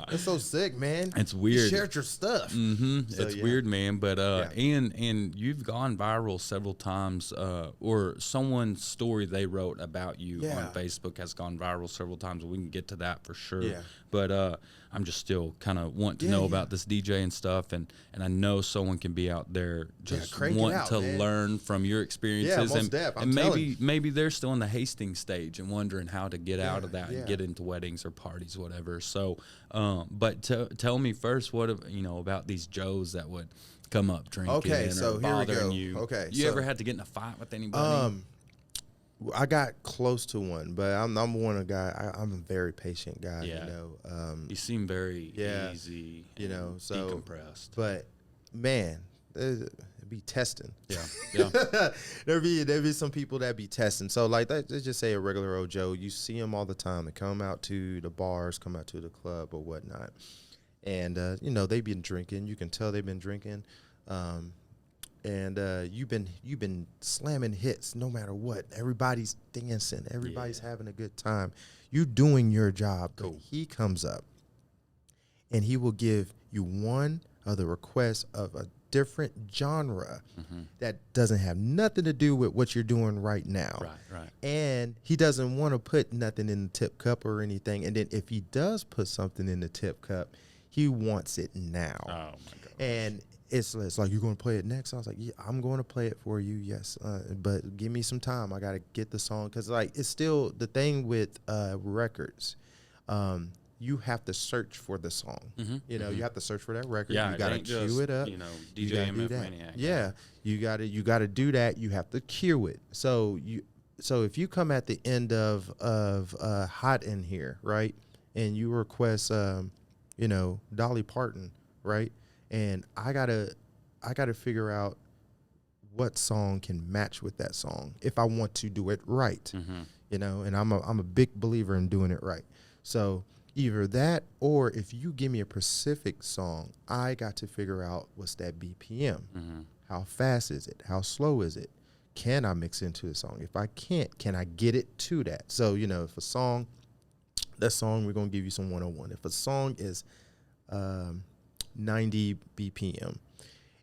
It's so sick, man.
It's weird.
You shared your stuff.
So, it's weird, man. But and you've gone viral several times, or someone's story they wrote about you on Facebook has gone viral several times. We can get to that for sure. Yeah. but I'm just still kind of wanting to know about this DJ and stuff, and I know someone can be out there just wanting to learn from your experiences, and maybe they're still in the Hastings stage and wondering how to get out of that and get into weddings or parties, whatever. So, but tell me first, what about these Joes that would come up drinking or bothering you? Okay, you ever had to get in a fight with anybody?
I got close to one, but I'm one of the guy. I'm a very patient guy.
Yeah.
You know,
you seem very easy.
You know, so
decompressed.
But man, it'd be testing.
Yeah.
there'd be some people that be testing. So like, let's just say a regular old Joe. You see them all the time. They come out to the bars, come out to the club or whatnot, and they've been drinking. You can tell they've been drinking. And you've been slamming hits no matter what. Everybody's dancing. Everybody's having a good time. You doing your job. Cool. But he comes up, and he will give you one of the requests of a different genre that doesn't have nothing to do with what you're doing right now.
Right.
And he doesn't want to put nothing in the tip cup or anything. And then if he does put something in the tip cup, he wants it now.
Oh, my God.
And it's like, you're going to play it next? I was like, yeah, I'm going to play it for you, yes. But give me some time. I got to get the song. Because, like, it's still the thing with records. You have to search for the song. You know, you have to search for that record.
Yeah,
you got to cue it up.
DJ MF Maniac.
Yeah, you got to do that. You have to cue it. So if you come at the end of Hot in Here, right, and you request, Dolly Parton, right, and I gotta figure out what song can match with that song if I want to do it right, and I'm a big believer in doing it right. So either that, or if you give me a specific song, I got to figure out what's that BPM, how fast is it, how slow is it, can I mix into the song? If I can't, can I get it to that? So if that song, we're gonna give you some 101. If a song is 90 BPM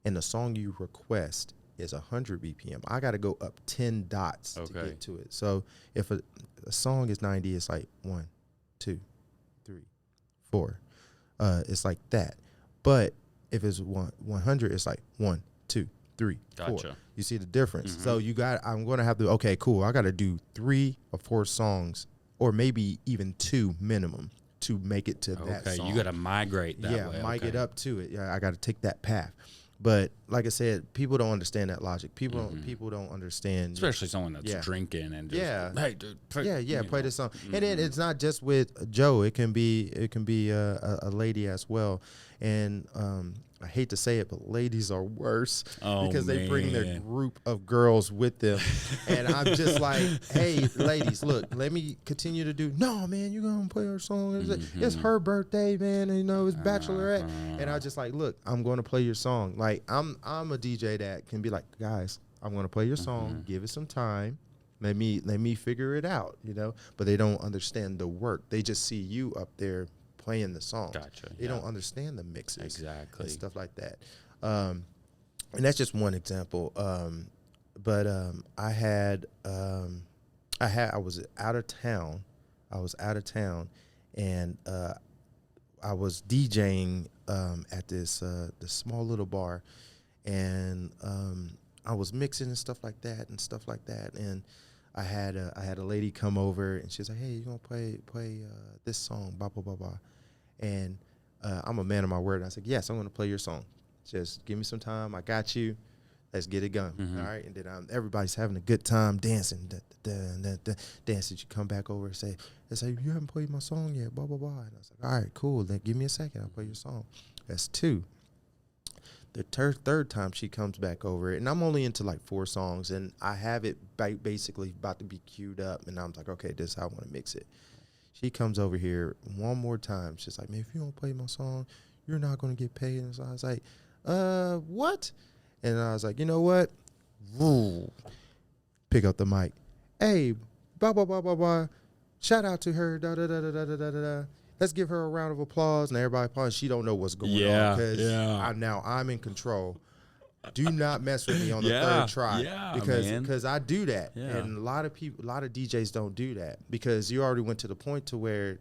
and the song you request is 100 BPM, I got to go up 10 dots to get to it. So if a song is 90, it's like 1, 2, 3, 4. It's like that. But if it's 100, it's like 1, 2, 3, 4.
Gotcha. You
see the difference? So I'm going to have to, okay, cool. I got to do 3 or 4 songs, or maybe even 2 minimum, to make it to that song.
You got to migrate that way.
Yeah, migrate up to it. Yeah, I got to take that path. But like I said, people don't understand that logic. People don't understand.
Especially someone that's drinking and just, hey, dude,
play this song. And then it's not just with Joe. It can be a lady as well. And I hate to say it, but ladies are worse because they bring their group of girls with them. And I'm just like, hey, ladies, look, let me continue to do. No, man, you're going to play her song. It's her birthday, man. And, it's bachelorette. And I was just like, look, I'm going to play your song. Like, I'm a DJ that can be like, guys, I'm going to play your song. Give it some time. Let me figure it out, But they don't understand the work. They just see you up there playing the song.
Gotcha.
They don't understand the mixes.
Exactly.
And stuff like that. And that's just one example. But I was out of town. And I was DJing at this small little bar, and I was mixing and stuff like that. And I had a lady come over, and she was like, "Hey, you gonna play this song, blah blah blah blah." And I'm a man of my word. And I said, "Yes, I'm gonna play your song. Just give me some time. I got you. Let's get it going." All right. And then everybody's having a good time dancing. Dancing. You come back over and say, "You haven't played my song yet." Blah blah blah. And I was like, "All right, cool. Then give me a second. I'll play your song." That's 2. The third time she comes back over, and I'm only into like 4 songs, and I have it basically about to be queued up, and I'm like, okay, this is how I want to mix it. She comes over here one more time. She's like, "Man, if you don't play my song, you're not going to get paid." And so I was like, what? And I was like, you know what? Woo. Pick up the mic. Hey, blah, blah, blah, blah, blah. Shout out to her. Da, da, da, da, da, da, da, da. Let's give her a round of applause. And everybody applause. She don't know what's going on because now I'm in control. Do not mess with me on the third try because I do that. And a lot of DJs don't do that because you already went to the point to where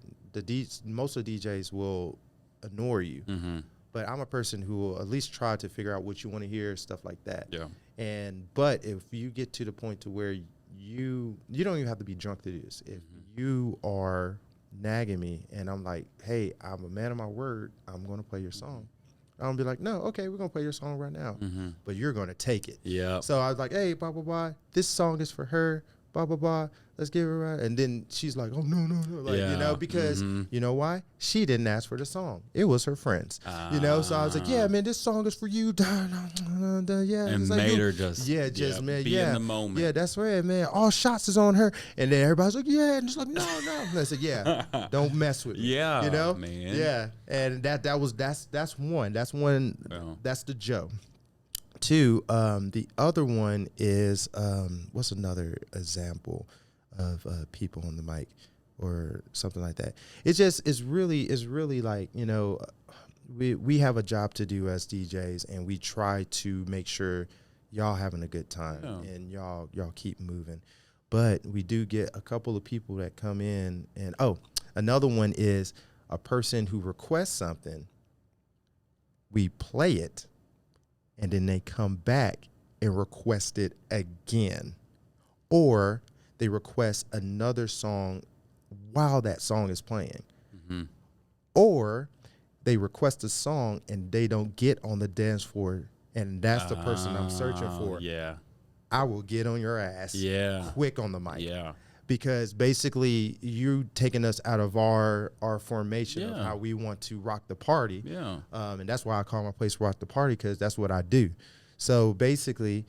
most of the DJs will ignore you.
Mm-hmm.
But I'm a person who will at least try to figure out what you want to hear, stuff like that.
Yeah.
But if you get to the point to where you don't even have to be drunk to do this. If you are nagging me and I'm like, hey, I'm a man of my word, I'm going to play your song. I'm be like, no, okay, we're going to play your song right now. But you're going to take it.
Yeah.
So I was like, hey, blah, blah, blah. This song is for her, blah, blah, blah. Let's give her right. And then she's like, oh, no. Like, you know, because you know why? She didn't ask for the song. It was her friends. You know, so I was like, yeah, man, this song is for you. Yeah.
And
like,
made her just,
man,
be in the moment.
Yeah, that's right, man. All shots is on her. And then everybody's like, yeah. And just like, no. And I said, yeah, don't mess with me.
Yeah,
you know?
man.
Yeah. And that's one. That's one.
Oh.
That's the Joe. Two, the other one is, what's another example of people on the mic or something like that? It's really like, you know, we have a job to do as DJs, and we try to make sure y'all having a good time and y'all keep moving. But we do get a couple of people that come in, and another one is a person who requests something, we play it, and then they come back and request it again. Or they request another song while that song is playing. Or they request a song and they don't get on the dance floor, and that's the person I'm searching for.
Yeah.
I will get on your ass quick on the mic.
Yeah.
Because basically you taking us out of our formation of how we want to rock the party.
Yeah.
And that's why I call my place Rock the Party, because that's what I do. So basically,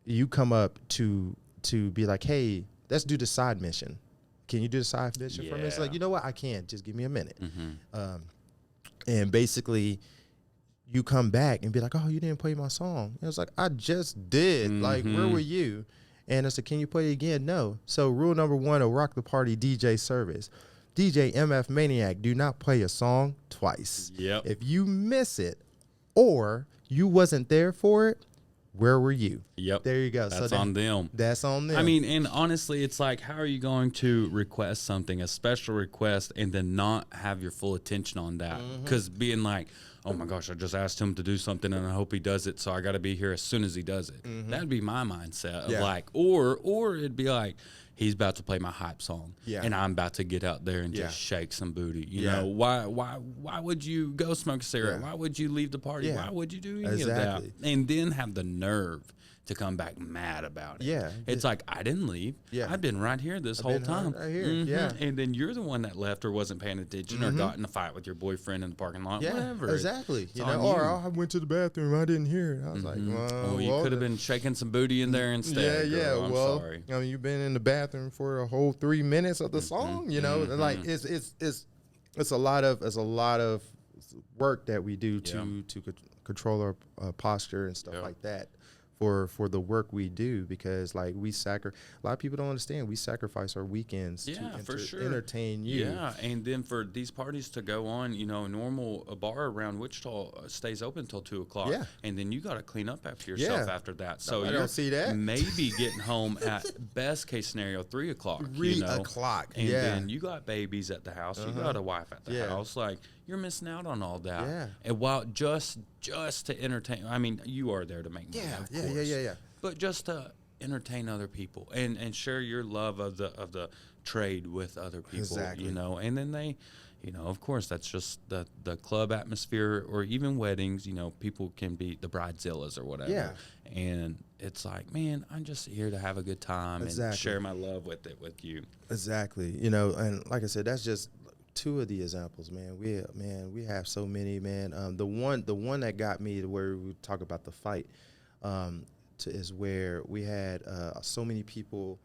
you come up to be like, hey, let's do the side mission. Can you do the side mission for me? It's like, you know what? I can. Just give me a minute. And basically, you come back and be like, oh, you didn't play my song. And it's like, I just did. Like, where were you? And I said, can you play it again? No. So rule number one of Rock the Party DJ service. DJ MF Maniac, do not play a song twice.
Yep.
If you miss it or you wasn't there for it, where were you?
Yep.
There you go.
That's on them.
That's on them.
I mean, and honestly, it's like, how are you going to request something, a special request, and then not have your full attention on that? Because being like, oh my gosh, I just asked him to do something and I hope he does it, so I got to be here as soon as he does it. That'd be my mindset of like, or it'd be like, he's about to play my hype song, and I'm about to get out there and just shake some booty. You know, why would you go smoke a cigarette? Why would you leave the party? Why would you do any of that? And then have the nerve to come back mad about it.
Yeah.
It's like, I didn't leave.
Yeah.
I've been right here this whole time.
Right here. Yeah.
And then you're the one that left or wasn't paying attention or got in a fight with your boyfriend in the parking lot.
Yeah,
Whatever.
exactly.
It's
you
on
know, or
you.
I went to the bathroom, I didn't hear it. I was like,
Well, you could have been shaking some booty in there instead. Girl. I'm sorry.
I mean, you've been in the bathroom for a whole 3 minutes of the song. You know, like it's a lot of work that we do to control our posture and stuff like that. For the work we do, because like a lot of people don't understand, we sacrifice our weekends to
for sure.
entertain you.
Yeah, and then for these parties to go on, you know, a bar around Wichita stays open till 2:00.
Yeah.
And then you got to clean up after yourself after that. So
I
you're
don't see that.
maybe getting home at best case scenario 3:00.
3
you know?
o'clock.
And then you got babies at the house. You got a wife at the
Yeah.
house. Like, you're missing out on all that.
Yeah.
And while just to entertain, I mean, you are there to make money. Of course.
Yeah.
But just to entertain other people and share your love of the trade with other people,
Exactly.
you know, and then they, you know, of course, that's just the club atmosphere, or even weddings, you know, people can be the bridezillas or whatever.
Yeah.
And it's like, man, I'm just here to have a good time and share my love with you.
Exactly. You know, and like I said, that's just two of the examples, man. We have so many, man. The one that got me to where we talk about the fight, is where we had so many people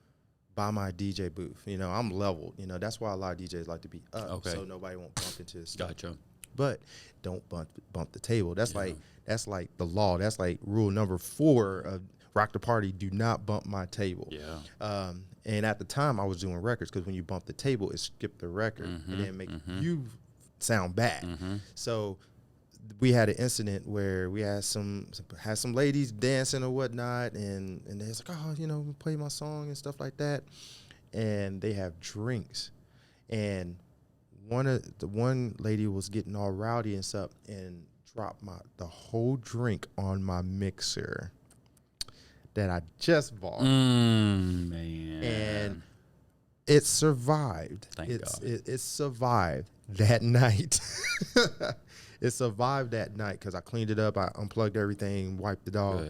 by my DJ booth. You know, I'm leveled. You know, that's why a lot of DJs like to be up, so nobody won't bump into stuff.
Gotcha.
But don't bump the table. That's like the law. That's like rule number 4 of Rock the Party. Do not bump my table.
Yeah.
And at the time, I was doing records, because when you bump the table, it skipped the record and then make you sound bad. So we had an incident where we had some ladies dancing or whatnot, and they was like, oh, you know, play my song and stuff like that, and they have drinks, and one lady was getting all rowdy and stuff and dropped the whole drink on my mixer that I just bought.
Man.
And it survived.
Thank God.
It survived that night. It survived that night because I cleaned it up. I unplugged everything, wiped it off,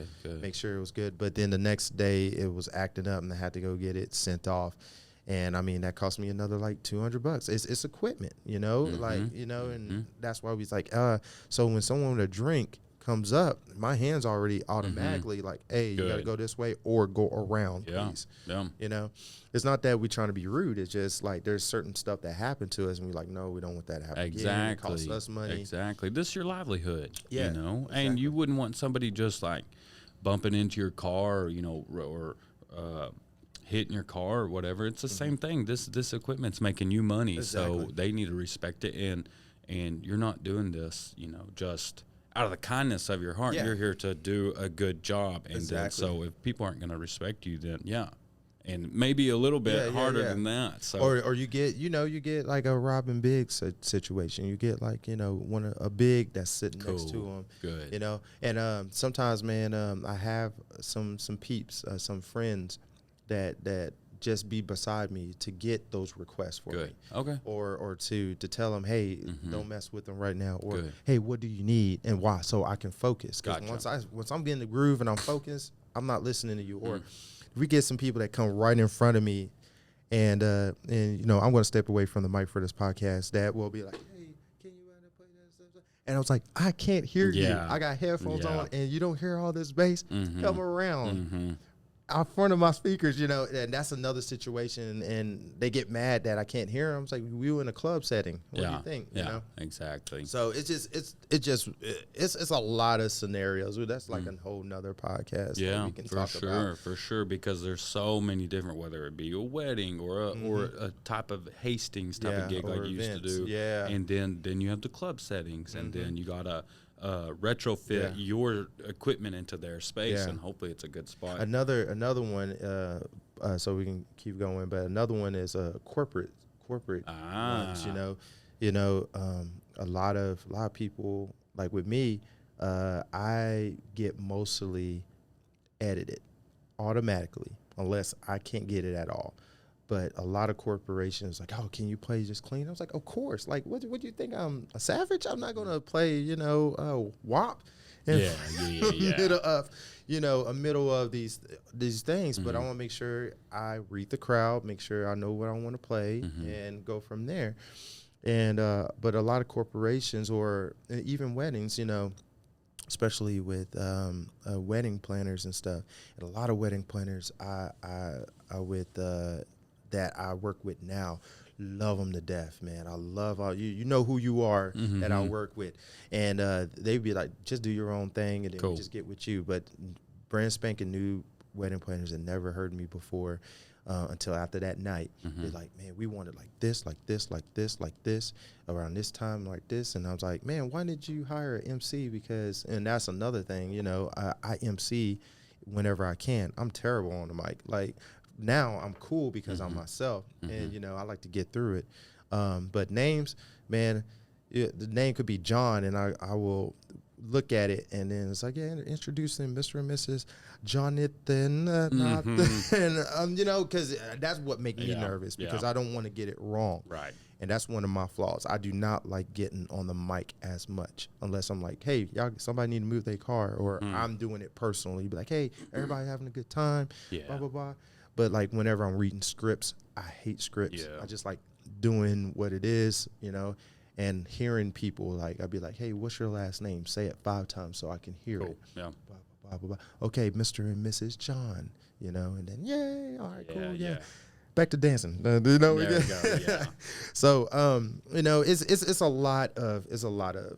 make sure it was good. But then the next day it was acting up and I had to go get it sent off. And I mean, that cost me another like $200. It's equipment, and that's why we was like, so when someone with a drink comes up, my hand's already automatically like, hey, you got to go this way or go around, please. Yeah. It's not that we're trying to be rude. It's just like there's certain stuff that happened to us and we're like, no, we don't want that to happen.
Exactly.
It costs us money.
Exactly. This is your livelihood,
exactly.
And you wouldn't want somebody just like bumping into your car, or hitting your car or whatever. It's the same thing. This equipment's making you money, so they need to respect it. And you're not doing this, just out of the kindness of your heart. You're here to do a good job, and then, so if people aren't going to respect you, then and maybe a little bit harder than that. So
or you get you get like a Robin Biggs situation. You get like a big that's sitting next to him.
Good.
And sometimes, man, I have some peeps, some friends that just be beside me to get those requests for me.
Okay.
Or to tell them, hey, don't mess with them right now. Or hey, what do you need and why? So I can focus. Because once I'm getting the groove and I'm focused, I'm not listening to you. Or we get some people that come right in front of me, and I'm going to step away from the mic for this podcast. That will be like, hey, can you play this? And I was like, I can't hear you. I got headphones on, and you don't hear all this bass. Come around. Out front of my speakers, and that's another situation, and they get mad that I can't hear them. It's like, we were in a club setting. What do you think?
Exactly.
So it's a lot of scenarios. That's like a whole nother podcast.
Yeah,
we can talk about.
For sure, because there's so many different, whether it be a wedding or a type of Hastings type of gig like you used to do.
Yeah,
and then you have the club settings, and then you gotta retrofit your equipment into their space, and hopefully it's a good spot. Another
one, so we can keep going, but another one is corporate ones, a lot of people, like with me, I get mostly edited automatically unless I can't get it at all. But a lot of corporations like, oh, can you play just clean? I was like, of course. Like, what do you think? I'm a savage? I'm not gonna play, WAP in the middle of these things. But I want to make sure I read the crowd, make sure I know what I want to play, and go from there. And but a lot of corporations or even weddings, especially with wedding planners and stuff, and a lot of wedding planners that I work with now, love them to death, man. I love all you know who you are that I work with, and they'd be like, just do your own thing, and then we just get with you. But brand spanking new wedding planners that never heard me before until after that night, they're like, man, we wanted like this, like this, like this, like this, around this time, like this. And I was like, man, why did you hire an MC? Because, and that's another thing, I MC whenever I can. I'm terrible on the mic. Like, now I'm cool because I'm myself, and I like to get through it. But names, man, the name could be John, and I will look at it, and then it's like, introducing Mr. and Mrs. Jonathan, because that's what makes me nervous, because I don't want to get it wrong.
Right.
And that's one of my flaws. I do not like getting on the mic as much unless I'm like, hey, y'all, somebody need to move their car, or I'm doing it personally. Be like, hey, everybody having a good time, blah, blah, blah. But like whenever I'm reading scripts, I hate scripts. I just like doing what it is, and hearing people. Like, I'd be like, hey, what's your last name? Say it 5 times so I can hear it. Yeah. Blah, blah, blah, blah, blah. Okay, Mr. and Mrs. John, and then, yay, all right, cool, yeah. Back to dancing. There we go. Yeah. So, it's a lot of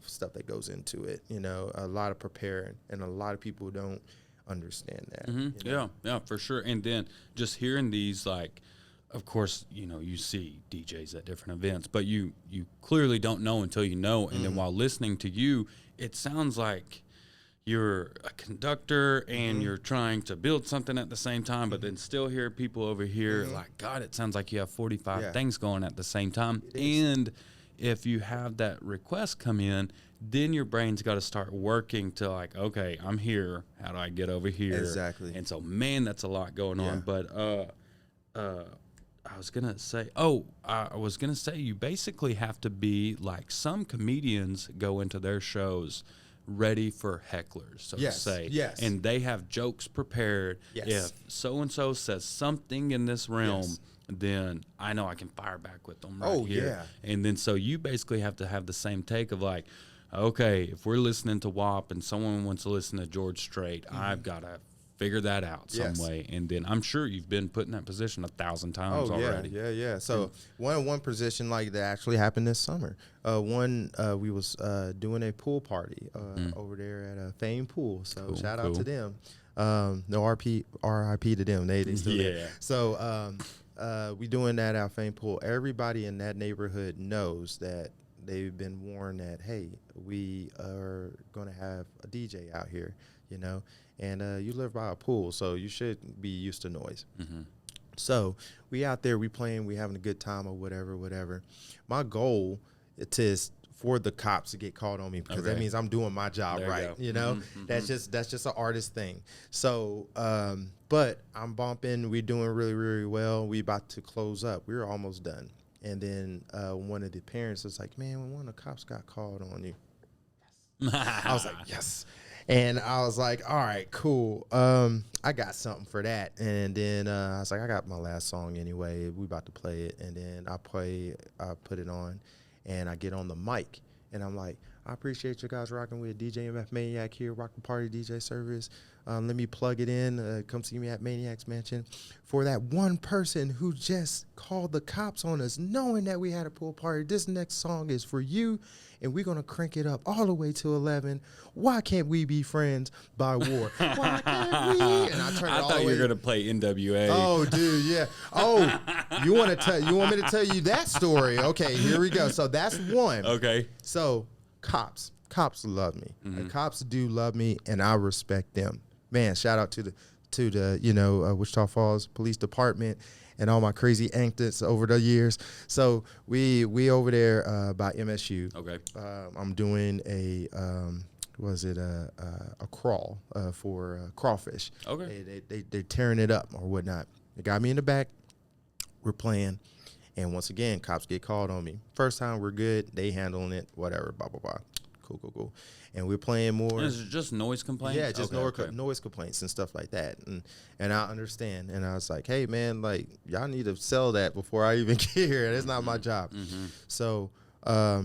stuff that goes into it, a lot of preparing, and a lot of people don't understand that.
Yeah, for sure. And then just hearing these, like, of course, you see DJs at different events, but you clearly don't know until you know. And then while listening to you, it sounds like, you're a conductor and you're trying to build something at the same time, but then still hear people over here like, God, it sounds like you have 45 things going at the same time. And if you have that request come in, then your brain's got to start working to like, okay, I'm here. How do I get over here?
Exactly.
And so, man, that's a lot going on. But I was going to say you basically have to be like some comedians go into their shows ready for hecklers, so to say.
Yes.
And they have jokes prepared.
Yes.
If so-and-so says something in this realm, then I know I can fire back with them here.
Yeah.
And then so you basically have to have the same take of like, okay, if we're listening to WAP and someone wants to listen to George Strait, I've got to figure that out some way. And then I'm sure you've been put in that position 1,000 times already.
Yeah. So one position like that actually happened this summer. We was doing a pool party over there at Fame Pool. So shout out to them. No RIP to them. They still there. So we doing that at Fame Pool. Everybody in that neighborhood knows that they've been warned that, hey, we are going to have a DJ out here, and you live by a pool, so you should be used to noise. So we out there, we playing, we having a good time or whatever. My goal is for the cops to get called on me because that means I'm doing my job right. That's just an artist thing. So, but I'm bumping, we're doing really, really well. We about to close up. We were almost done. And then one of the parents was like, man, when one of the cops got called on you. Yes. I was like, yes. And I was like, all right, cool. I got something for that. And then I was like, I got my last song anyway. We about to play it. And then I put it on, and I get on the mic. And I'm like, I appreciate you guys rocking with DJ MF Maniac here, Rock the Party DJ service. Let me plug it in. Come see me at Maniac's Mansion. For that one person who just called the cops on us, knowing that we had a pool party, this next song is for you, and we're going to crank it up all the way to 11. Why can't we be friends by war? Why can't we? And I
thought you were going to play NWA.
Oh, dude, yeah. Oh, you want me to tell you that story? Okay, here we go. So that's one.
Okay.
So cops love me. The cops do love me, and I respect them. Man, shout out to the Wichita Falls Police Department and all my crazy antics over the years. So we over there by MSU. Okay. I'm doing a crawl for crawfish. Okay. They're tearing it up or whatnot. They got me in the back. We're playing. And once again, cops get called on me. First time we're good. They handling it. Whatever. Blah, blah, blah. Cool. And we're playing more.
Is it just noise complaints?
Yeah, just noise complaints and stuff like that. And I understand. And I was like, hey, man, like, y'all need to sell that before I even get here. That's not my job. So, all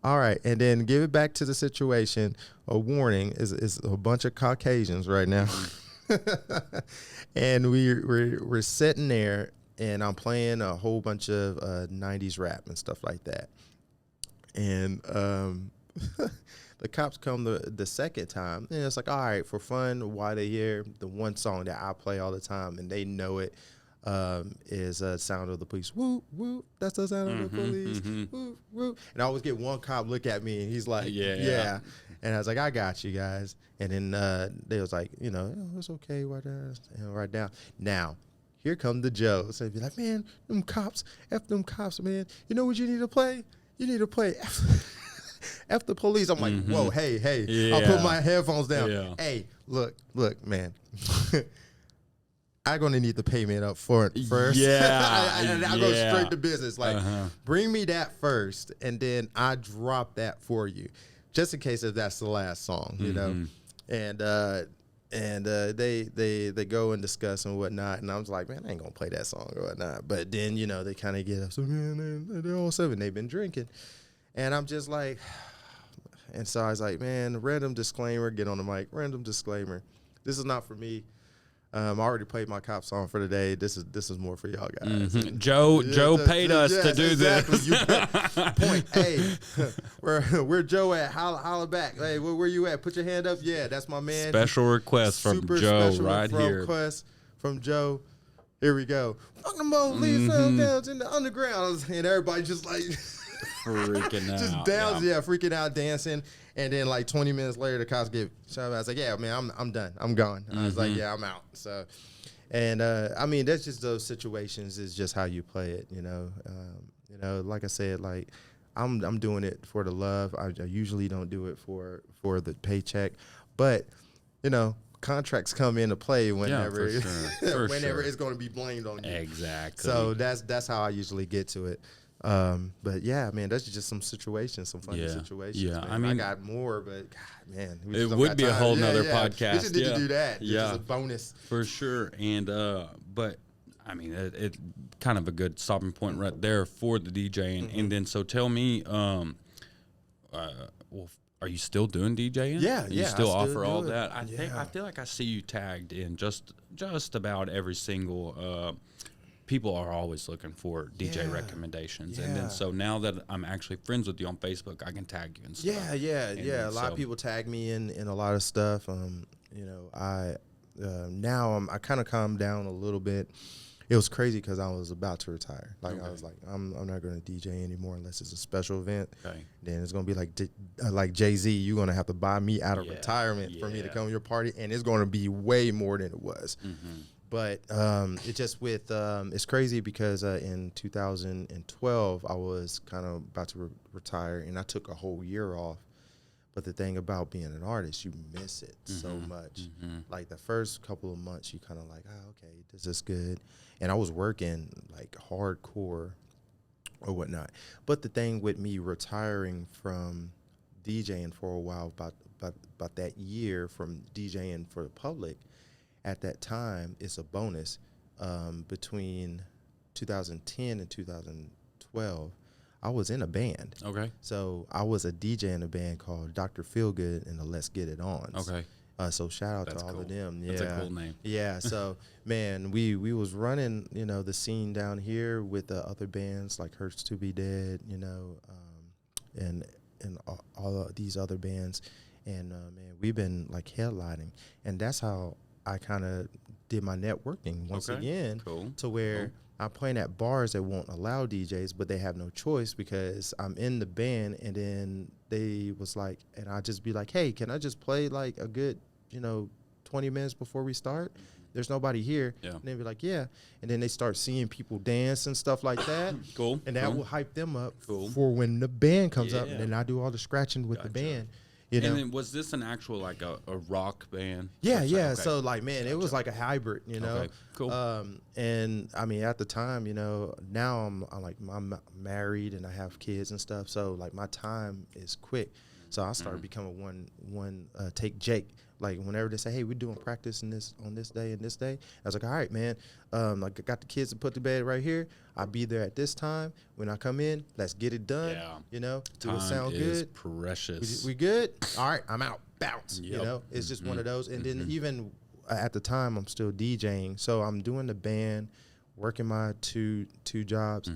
right. And then give it back to the situation. A warning is a bunch of Caucasians right now. And we're sitting there, and I'm playing a whole bunch of 90s rap and stuff like that. And the cops come the second time, and it's like, all right, for fun, while they hear the one song that I play all the time, and they know it is Sound of the Police. Whoop, whoop, that's the sound of the police. Whoop, whoop. And I always get one cop look at me, and he's like, yeah. And I was like, I got you guys. And then they was like, it's okay, right down. Now, here come the Joes. They'd be like, man, them cops, F them cops, man. You know what you need to play? You need to play F the police. I'm like, whoa, hey. Yeah. I'll put my headphones down. Yeah. Hey, look, man. I'm going to need the payment up front first.
Yeah.
I'll go straight to business. Like, bring me that first, and then I drop that for you, just in case if that's the last song, And they go and discuss and whatnot, and I was like, man, I ain't gonna play that song or whatnot. But then they kind of get up, so man, they're all 7, they've been drinking, and I'm just like, and so I was like, man, random disclaimer, get on the mic, random disclaimer, this is not for me. I already played my cop song for the day. This is more for y'all guys.
Joe paid us to do this.
Point. Hey, where Joe at? Holla back. Hey, where you at? Put your hand up. Yeah, that's my man.
Special request from Joe right here.
Request from Joe. Here we go. Fuck them old leave down in the underground, and everybody just like.
freaking out.
Just down, freaking out, dancing. And then like 20 minutes later, the cops get shot. I was like, yeah, man, I'm done. I'm gone. I was like, yeah, I'm out. So, and I mean, that's just those situations is just how you play it, you know. Like I said, like I'm doing it for the love. I usually don't do it for the paycheck, but you know, contracts come into play whenever whenever it's going to be blamed on you.
Exactly.
So that's how I usually get to it. But yeah, man, that's just some situations, some funny situations.
Yeah,
man.
I mean,
I got more, but God, man,
it would be a whole nother podcast.
We just need to do that.
Yeah,
just a bonus
for sure. And but I mean, it kind of a good stopping point right there for the DJing. And then, so tell me, well, are you still doing DJing?
Yeah,
you still offer all
it.
that? I feel like I see you tagged in just about every single. People are always looking for DJ recommendations, and then so now that I'm actually friends with you on Facebook, I can tag you and stuff.
Yeah. A lot of people tag me in a lot of stuff. You know, now I kind of calmed down a little bit. It was crazy because I was about to retire. Like I was like, I'm not going to DJ anymore unless it's a special event. Okay. Then it's going to be like Jay-Z. You're going to have to buy me out of retirement for me to come to your party, and it's going to be way more than it was. But it's just with it's crazy because in 2012 I was kind of about to retire, and I took a whole year off. But the thing about being an artist, you miss it so much. Like the first couple of months, you kind of like, oh, okay, this is good. And I was working like hardcore or whatnot. But the thing with me retiring from DJing for a while, about that year from DJing for the public, at that time, it's a bonus. Between 2010 and 2012, I was in a band. Okay. So I was a DJ in a band called Dr. Feelgood and the Let's Get It Ons. Okay. So shout out to all of them. Yeah.
That's a cool name.
Yeah. So man, we was running, you know, the scene down here with other bands like Hurts to Be Dead, you know, and all of these other bands, and man, we've been like headlining, and that's how I kind of did my networking once again. Cool. To where. Cool. I'm playing at bars that won't allow DJs, but they have no choice because I'm in the band. And then they was like, and I just be like, hey, can I just play like a good, 20 minutes before we start? There's nobody here. Yeah. And they be like, yeah. And then they start seeing people dance and stuff like that. Cool. And that will hype them up for when the band comes up. And then I do all the scratching with the band. You know?
And then was this an actual like a rock band?
Yeah. Okay. So like, man, it was like a hybrid, you know. Okay. Cool. And I mean, at the time, now I'm married and I have kids and stuff. So like my time is quick. So I started becoming one take Jake. Like whenever they say, hey, we're doing practice on this day and this day, I was like, all right, man. Like I got the kids to put to bed right here. I'll be there at this time. When I come in, let's get it done. Yeah. Do it sound good?
Precious.
We good? All right, I'm out. Bounce. Yep. It's just one of those. And then even at the time, I'm still DJing, so I'm doing the band, working my two jobs,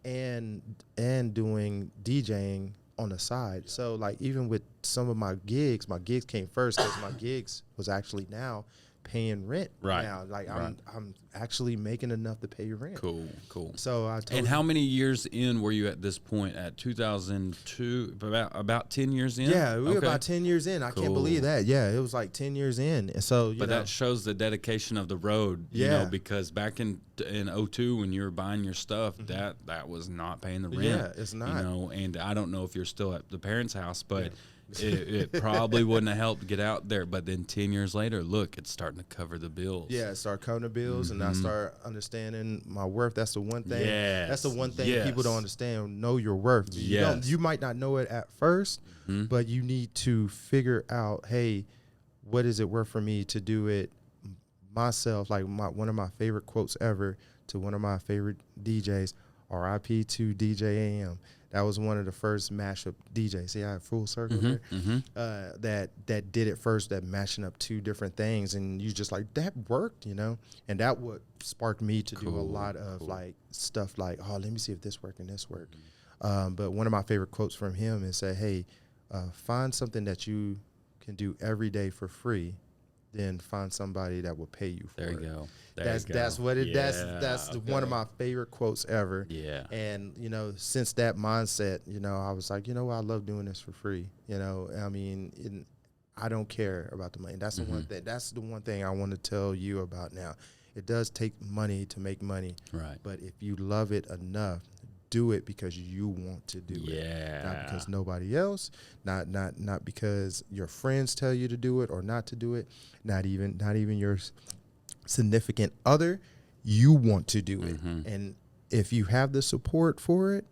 and doing DJing on the side. So like even with some of my gigs came first because my gigs was actually now paying rent now. Like I'm actually making enough to pay your rent.
Cool.
So I told
And how many years in were you at this point? At 2002, about 10 years in?
Yeah, we were about 10 years in. I can't believe that. Yeah, it was like 10 years in. And so,
but that shows the dedication of the road, you know, because back in 2002 when you were buying your stuff, that was not paying the rent.
Yeah, it's not.
And I don't know if you're still at the parents' house, but it probably wouldn't have helped get out there. But then 10 years later, look, it's starting to cover the bills.
Yeah, it started covering the bills, and I start understanding my worth. That's the one thing.
Yes.
That's the one thing people don't understand. Know your worth. You might not know it at first, but you need to figure out, hey, what is it worth for me to do it myself? Like one of my favorite quotes ever to one of my favorite DJs, RIP to DJ AM. That was one of the first mashup DJs. See, I have full circle there. That did it first. That mashing up two different things, and you just like that worked, and that what sparked me to do a lot of like stuff like, oh, let me see if this worked and this worked. But one of my favorite quotes from him is say, hey, find something that you can do every day for free then find somebody that will pay you for
There
it.
you go.
That's what it. That's one of my favorite quotes ever.
Yeah.
And since that mindset, I was like, I love doing this for free. I mean, I don't care about the money. That's the one thing. That's the one thing I want to tell you about now. It does take money to make money.
Right.
But if you love it enough, do it because you want to do it. Not because nobody else, not because your friends tell you to do it or not to do it, not even your significant other. You want to do it. And if you have the support for it,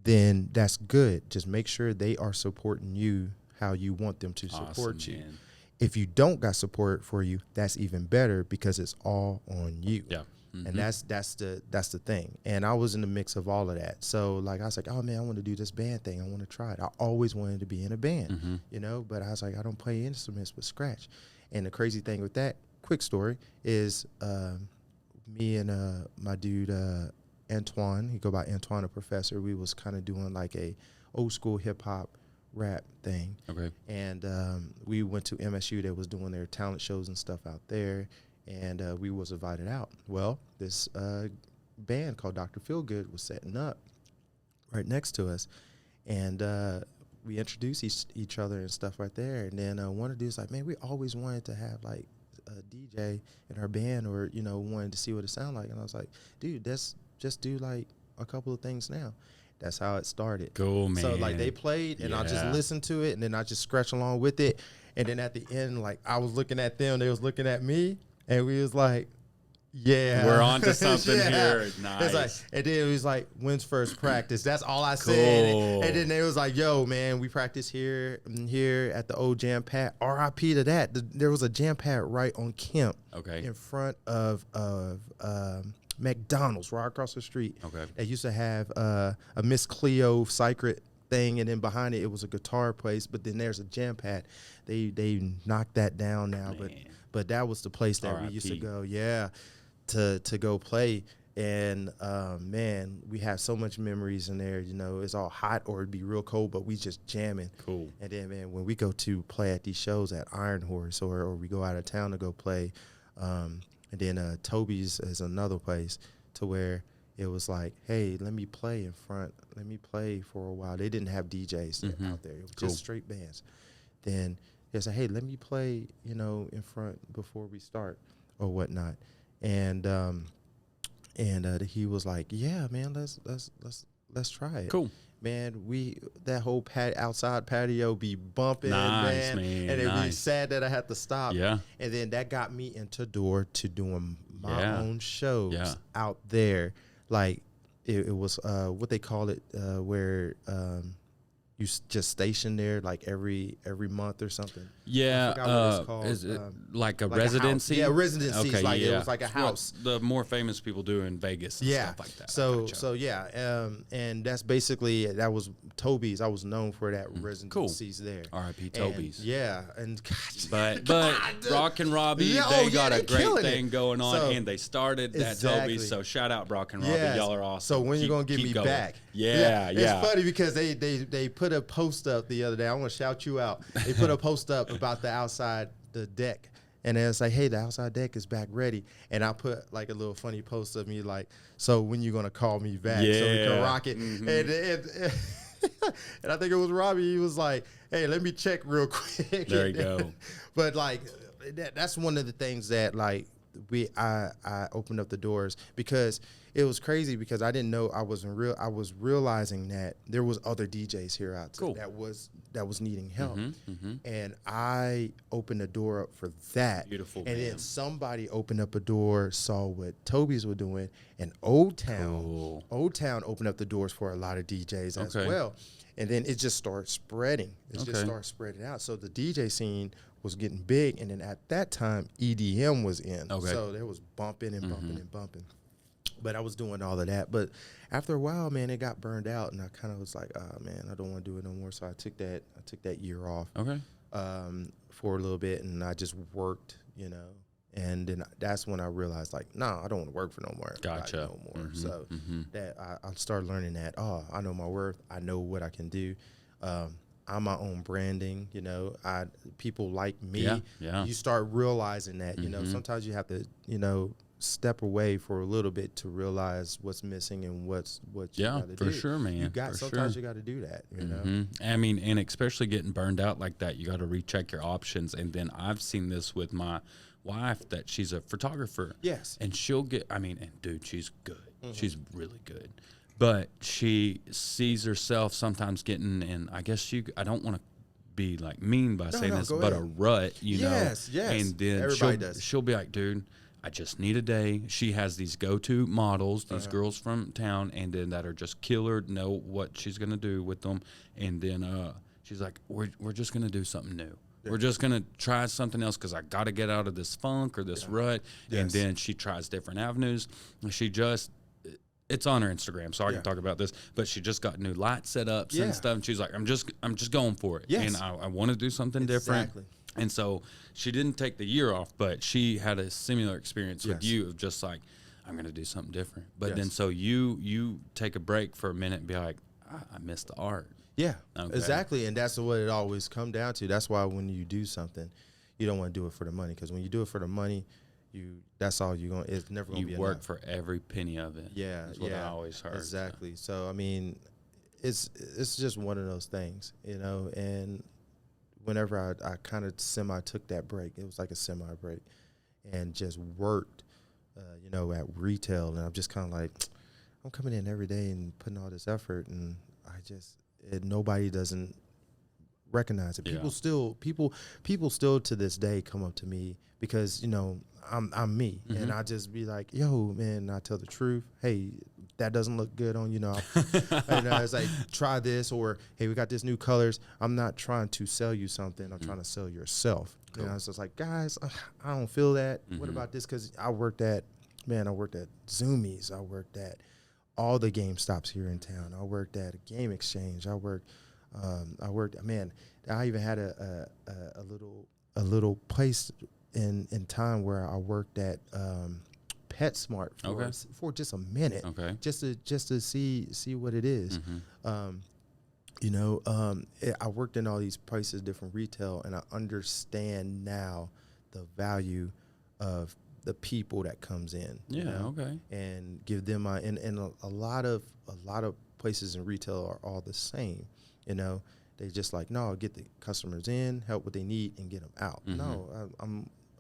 then that's good. Just make sure they are supporting you how you want them to support you.
Man.
If you don't got support for you, that's even better because it's all on you.
Yeah.
And that's the thing. And I was in the mix of all of that. So like I was like, oh man, I want to do this band thing. I want to try it. I always wanted to be in a band, but I was like, I don't play instruments but scratch. And the crazy thing with that, quick story, is me and my dude Antoine, he go by Antoine the Professor, we was kind of doing like a old school hip hop rap thing.
Okay.
And we went to MSU. They was doing their talent shows and stuff out there. And we was invited out. Well, this band called Dr. Feelgood was setting up right next to us. And we introduced each other and stuff right there. And then one of the dudes like, man, we always wanted to have like a DJ in our band or, wanted to see what it sounded like. And I was like, dude, let's just do like a couple of things now. That's how it started.
Cool, man.
So like they played and I just listened to it and then I just scratched along with it. And then at the end, like I was looking at them, they was looking at me. And we was like, yeah.
We're on to something here. Nice.
It's like, and then it was like, when's first practice? That's all I said.
Cool.
And then they was like, yo, man, we practice here at the old Jam Pad. R.I.P. to that. There was a Jam Pad right on Kemp.
Okay.
In front of McDonald's right across the street.
Okay.
They used to have a Miss Cleo Secret thing, and then behind it was a guitar place, but then there's a Jam Pad. They knocked that down now, but that was the place that we used to go, to go play. And man, we have so much memories in there. It's all hot or it'd be real cold, but we just jamming.
Cool.
And then, man, when we go to play at these shows at Iron Horse or we go out of town to go play, and then Toby's is another place to where it was like, hey, let me play in front. Let me play for a while. They didn't have DJs out there. It was just straight bands. Then they said, hey, let me play, in front before we start or whatnot. And he was like, yeah, man, let's try it.
Cool.
Man, that whole outside patio be bumping,
Nice, man.
And it'd be sad that I had to stop.
Yeah.
And then that got me into door to doing my own shows
Yeah.
out there. Like it was what they call it, where you just station there like every month or something.
Yeah.
I forgot what it's called.
Is it like a
like
residency?
Yeah, residency.
Okay,
Like
yeah.
it was like a
It's what
house.
the more famous people do in Vegas and stuff like that.
So yeah, and that's basically that was Toby's. I was known for that residencies there.
R.I.P. Toby's.
And
But Brock and Robbie, they got a great thing going on, and they started that Toby's. So shout out Brock and Robbie, y'all are awesome.
So when you gonna get me
going.
back?
Yeah.
It's funny because they put a post up the other day. I want to shout you out. They put a post up about the deck. And it's like, hey, the outside deck is back ready. And I put like a little funny post of me like, so when you gonna call me back so we can rock it? And I think it was Robbie. He was like, hey, let me check real quick.
There you go.
But like that's one of the things that like I opened up the doors because it was crazy because I didn't know I was realizing that there was other DJs here out there that was needing help. And I opened the door up for that.
Beautiful.
And then somebody opened up a door, saw what Toby's were doing, and Old Town opened up the doors for a lot of DJs as well. And then it just started spreading. Just started spreading out. So the DJ scene was getting big, and then at that time EDM was in. So there was bumping and bumping and bumping. But I was doing all of that. But after a while, man, it got burned out, and I kind of was like, oh man, I don't want to do it no more. So I took that year off. For a little bit, and I just worked, And then that's when I realized, like, I don't want to work for no more.
Gotcha.
No more. That I started learning that. Oh, I know my worth. I know what I can do. I'm my own branding. You know, people like me.
Yeah.
You start realizing that. You know, sometimes you have to, you know, step away for a little bit to realize what's missing and what you got to do.
For sure, man.
Sometimes you got to do that. You know.
I mean, and especially getting burned out like that, you got to recheck your options. And then I've seen this with my wife, that she's a photographer.
Yes.
And she'll get, I mean, and dude, she's good. She's really good. But she sees herself sometimes getting in, I guess I don't want to be like mean by saying this, but a rut, you know.
Yes.
And then she'll be like, dude, I just need a day. She has these go-to models, these girls from town, and then that are just killer, know what she's going to do with them. And then she's like, we're just going to do something new. We're just going to try something else because I got to get out of this funk or this rut. Yes. And then she tries different avenues. It's on her Instagram, so I can talk about this. But she just got new light setups and stuff. And she's like, I'm just going for it.
Yes.
And I want to do something different. And so she didn't take the year off, but she had a similar experience with you of just like, I'm going to do something different. But then so you take a break for a minute and be like, I missed the art.
Yeah, exactly. And that's what it always come down to. That's why when you do something, you don't want to do it for the money. Because when you do it for the money, that's all you're going to, it's never going to be enough.
You work for every penny of it.
Yeah.
That's what I always heard.
Exactly. So, I mean, it's just one of those things, you know, and whenever I kind of took that break, it was like a semi-break, and just worked, you know, at retail. And I'm just kind of like, I'm coming in every day and putting all this effort, and nobody doesn't recognize it. People still to this day come up to me because, you know, I'm me, and I just be like, yo, man, I tell the truth. Hey, that doesn't look good on, you know. And it's like, try this, or hey, we got this new colors. I'm not trying to sell you something. I'm trying to sell yourself. Cool. And I was just like, guys, I don't feel that. What about this? Because I worked at Zoomies. I worked at all the GameStops here in town. I worked at a Game Exchange. I even had a little place in time where I worked at PetSmart for just a minute, just to see what it is. You know, I worked in all these places, different retail, and I understand now the value of the people that comes in.
Yeah,
you know, and give them and a lot of places in retail are all the same. You know, they just like, no, get the customers in, help what they need, and get them out. No,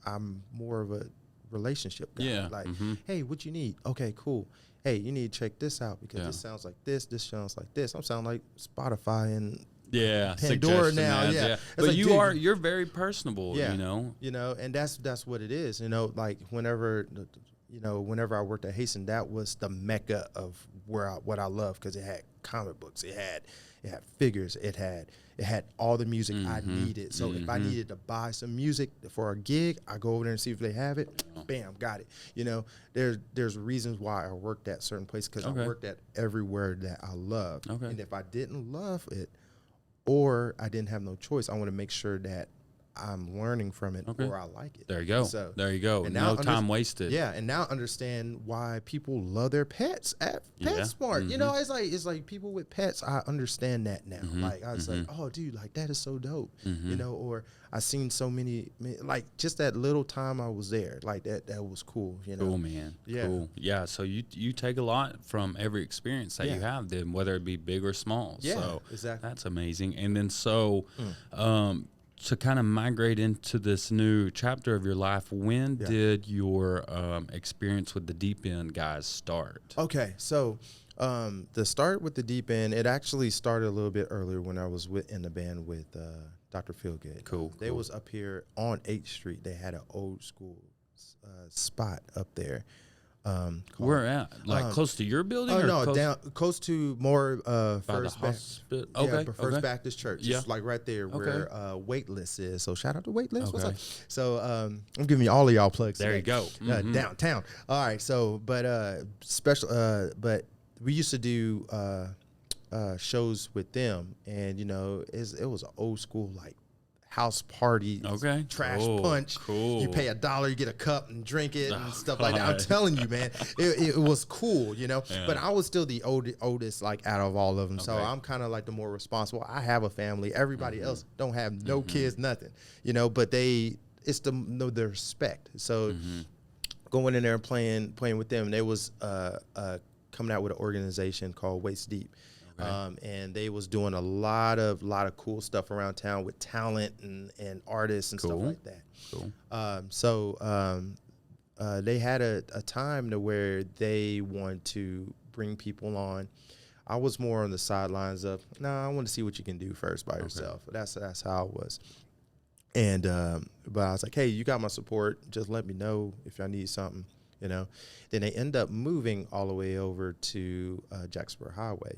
I'm more of a relationship guy.
Yeah.
Like, hey, what you need? Okay, cool. Hey, you need to check this out because this sounds like this sounds like this. I'm sounding like Spotify and Pandora now. Yeah.
But
like,
you're very personable, you know.
You know, and that's what it is. You know, like whenever I worked at Hasten, that was the mecca of what I love, because it had comic books, it had figures, it had all the music I needed. So if I needed to buy some music for a gig, I go over there and see if they have it. Bam, got it. You know, there's reasons why I worked at certain places, because I worked at everywhere that I loved. And if I didn't love it, or I didn't have no choice, I want to make sure that I'm learning from it, or I like it.
There you go.
So,
there you go. And no time wasted.
Yeah, and now understand why people love their pets at PetSmart. You know, it's like people with pets. I understand that now. Like I was like, oh, dude, like that is so dope. You know, or I seen so many, like just that little time I was there, like that was cool. You know,
cool, man.
Yeah,
cool. Yeah. So you take a lot from every experience that you have, then whether it be big or small.
Yeah,
so
exactly.
That's amazing. And then to kind of migrate into this new chapter of your life, when did your experience with the Deep End guys start? Okay,
so the start with the Deep End, it actually started a little bit earlier when I was in the band with Dr. Feelgood.
Cool.
They was up here on 8th Street. They had an old school spot up there.
Where at? Like close to your building?
Oh, no, close to more First Baptist Church.
Yeah.
It's like right there where Waitlist is. So shout out to Waitlist. What's up? So I'm giving you all of y'all plugs.
There
today.
You go.
Downtown. All right. So, but we used to do shows with them, and you know, it was an old school like house party, trash punch.
Cool.
You pay $1, you get a cup and drink it and stuff like that. I'm telling you, man, it was cool, you know. Yeah. But I was still the oldest, like out of all of them. So I'm kind of like the more responsible. I have a family. Everybody else don't have no kids, nothing, you know. But it's the respect. So going in there and playing with them, they was coming out with an organization called Waist Deep. And they was doing a lot of cool stuff around town with talent and artists and stuff like that. Cool. They had a time to where they wanted to bring people on. I was more on the sidelines of, I want to see what you can do first by yourself. That's how it was. And but I was like, hey, you got my support. Just let me know if y'all need something. You know, then they end up moving all the way over to Jacksboro Highway.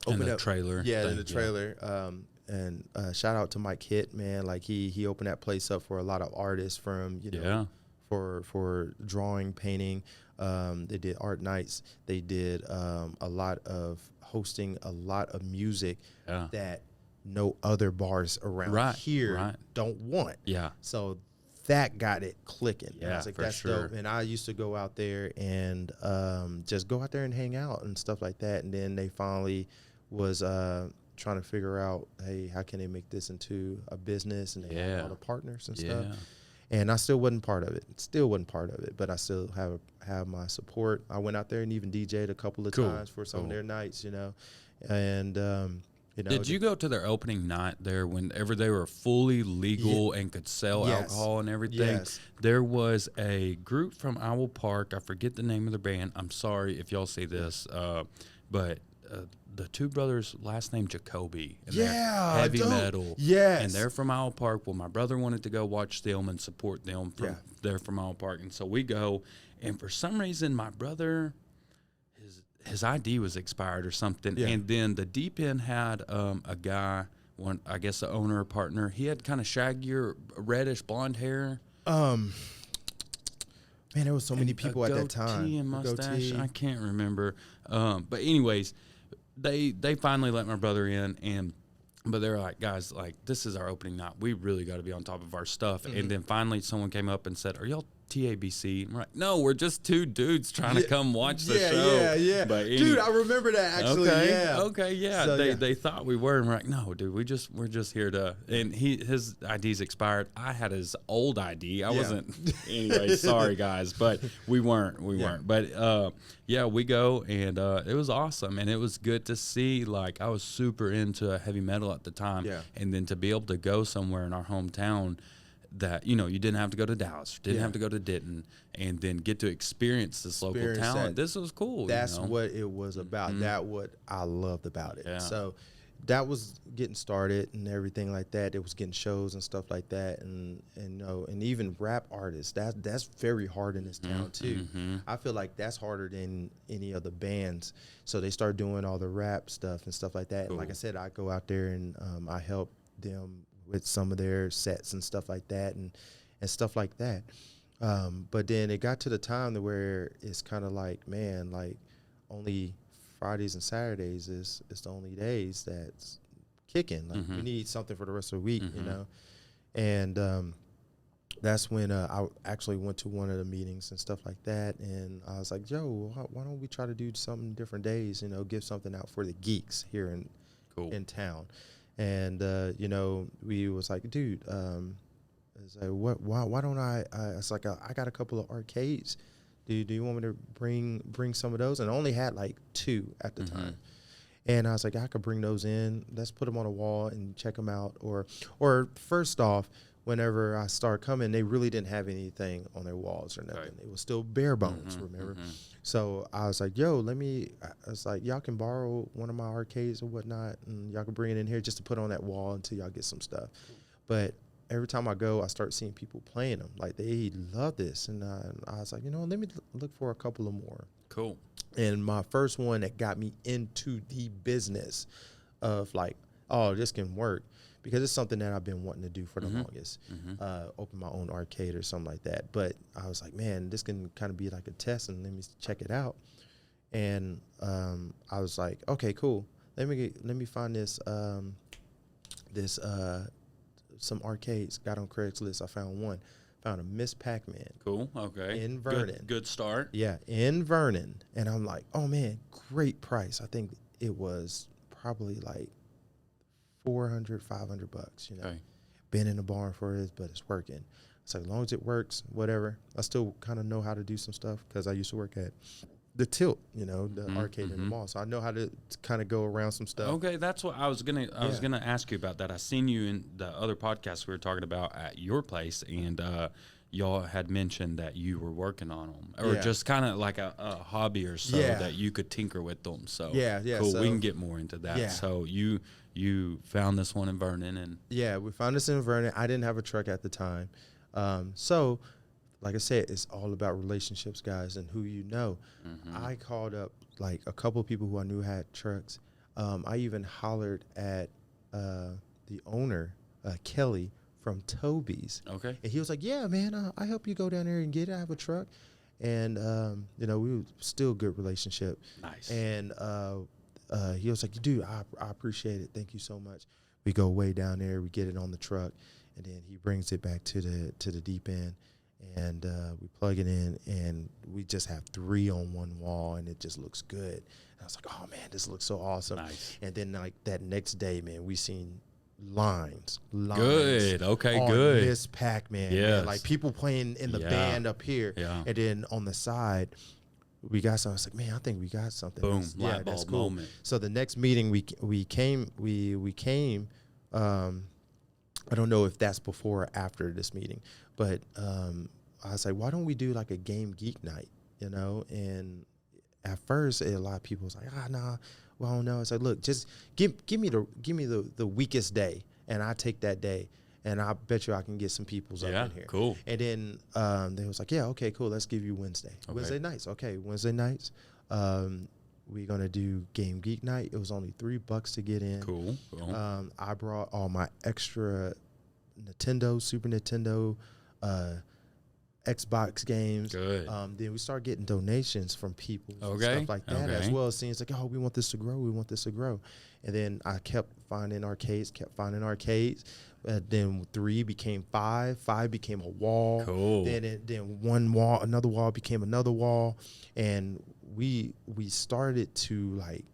Opened up trailer.
Yeah, in the trailer. Yeah. And shout out to Mike Hitt, man. Like he opened that place up for a lot of artists from, you know, for drawing, painting. They did art nights. They did a lot of hosting, a lot of music that no other bars around here don't want. Yeah. So that got it clicking. Yeah, I was like, that's dope. And I used to go out there and just go out there and hang out and stuff like that. And then they finally was trying to figure out, hey, how can they make this into a business? And they had all the partners and stuff. And I still wasn't part of it. But I still have my support. I went out there and even DJ'd a couple of times for some of their nights, you know. And you know,
did you go to their opening night there whenever they were fully legal and could sell alcohol and everything? Yes. There was a group from Owl Park. I forget the name of their band. I'm sorry if y'all see this, but the two brothers, last name Jacoby. And heavy metal. Yes. And they're from Owl Park. Well, my brother wanted to go watch them and support them. They're from Owl Park. And so we go. And for some reason, my brother, his ID was expired or something. Yeah. And then the Deep End had a guy, I guess the owner or partner, he had kind of shaggier, reddish blonde hair.
Man, there was so many people at that time.
And mustache, I can't remember. But anyways, they finally let my brother in, but they're like, guys, like, this is our opening night. We really got to be on top of our stuff. And then finally someone came up and said, are y'all TABC? And we're like, no, we're just two dudes trying to come watch the show. Yeah. But
dude, I remember that actually.
So, they thought we were, and we're like, no, dude, we're just here to. And his ID's expired. I had his old ID. I wasn't. Anyway, sorry guys, but we weren't. But we go, and it was awesome, and it was good to see. Like, I was super into heavy metal at the time, and then to be able to go somewhere in our hometown that, you know, you didn't have to go to Dallas, didn't have to go to Denton, and then get to experience this local talent. This was cool.
That's what it was about. That's what I loved about it. Yeah. So that was getting started and everything like that. It was getting shows and stuff like that, and you know, and even rap artists. That's very hard in this town too. I feel like that's harder than any of the bands. So they start doing all the rap stuff and stuff like that. Cool. And like I said, I go out there and I help them with some of their sets and stuff like that and stuff like that. But then it got to the time to where it's kind of like, man, like only Fridays and Saturdays is the only days that's kicking. Like we need something for the rest of the week, you know? And that's when I actually went to one of the meetings and stuff like that. And I was like, Joe, why don't we try to do something different days, you know, give something out for the geeks here in town. And, you know, we was like, dude, it's like, why don't it's like, I got a couple of arcades. Do you want me to bring some of those? And I only had like 2 at the time. And I was like, I could bring those in. Let's put them on a wall and check them out. Or first off, whenever I started coming, they really didn't have anything on their walls or nothing. Right. It was still bare bones, remember? So I was like, yo, I was like, y'all can borrow one of my arcades or whatnot, and y'all can bring it in here just to put on that wall until y'all get some stuff. But every time I go, I start seeing people playing them. Like, they love this. And I was like, you know, let me look for a couple of more.
Cool.
And my first one that got me into the business of like, oh, this can work, because it's something that I've been wanting to do for the longest, open my own arcade or something like that. But I was like, man, this can kind of be like a test, and let me check it out. And I was like, okay, cool. Let me find this this some arcades. Got on Craigslist. I found a Miss Pac-Man.
Cool. Okay.
In Vernon.
Good start.
Yeah, in Vernon. And I'm like, oh man, great price. I think it was probably like $400, $500. You know,
Okay.
been in the barn for it, but it's working. So as long as it works, whatever. I still kind of know how to do some stuff because I used to work at the Tilt, you know, the arcade in the mall. So I know how to kind of go around some stuff.
Okay, that's what I was gonna ask you about that. I seen you in the other podcast we were talking about at your place, and y'all had mentioned that you were working on them, or just kind of like a hobby or so that you could tinker with them. So cool.
So,
we can get more into that.
Yeah.
So you found this one in Vernon, and
we found this in Vernon. I didn't have a truck at the time, so. Like I said, it's all about relationships, guys, and who you know. I called up like a couple of people who I knew had trucks. I even hollered at the owner, Kelly from Toby's.
Okay.
And he was like, "Yeah, man, I help you go down there and get it. I have a truck." And you know, we were still good relationship.
Nice.
And he was like, "Dude, I appreciate it. Thank you so much." We go way down there. We get it on the truck, and then he brings it back to the deep end. And we plug it in, and we just have 3 on one wall, and it just looks good. And I was like, oh, man, this looks so awesome.
Nice.
And then, like, that next day, man, we seen lines.
Good. Okay,
on
good.
Miss Pac-Man.
Yes.
Man. Like, people playing in the band up here.
Yeah.
And then on the side, we got something. I was like, man, I think we got something.
Boom.
That's,
Light
that's
bulb
cool.
moment.
So the next meeting we came, I don't know if that's before or after this meeting, but I was like, why don't we do like a game geek night, you know? And at first, a lot of people was like, nah, well, I don't know. It's like, look, just give me the weakest day, and I take that day, and I bet you I can get some people's up in here.
Cool.
And then they was like, yeah, okay, cool. Let's give you Wednesday.
Okay.
Wednesday nights. Okay, Wednesday nights. We're going to do Game Geek Night. It was only $3 to get in.
Cool.
I brought all my extra Nintendo, Super Nintendo, Xbox games.
Good.
Then we start getting donations from people and
Okay.
stuff like that as well. Seems like, oh, we want this to grow. We want this to grow. And then I kept finding arcades. Then 3 became 5. 5 became a wall.
Cool.
Then one wall, another wall became another wall. And we started to like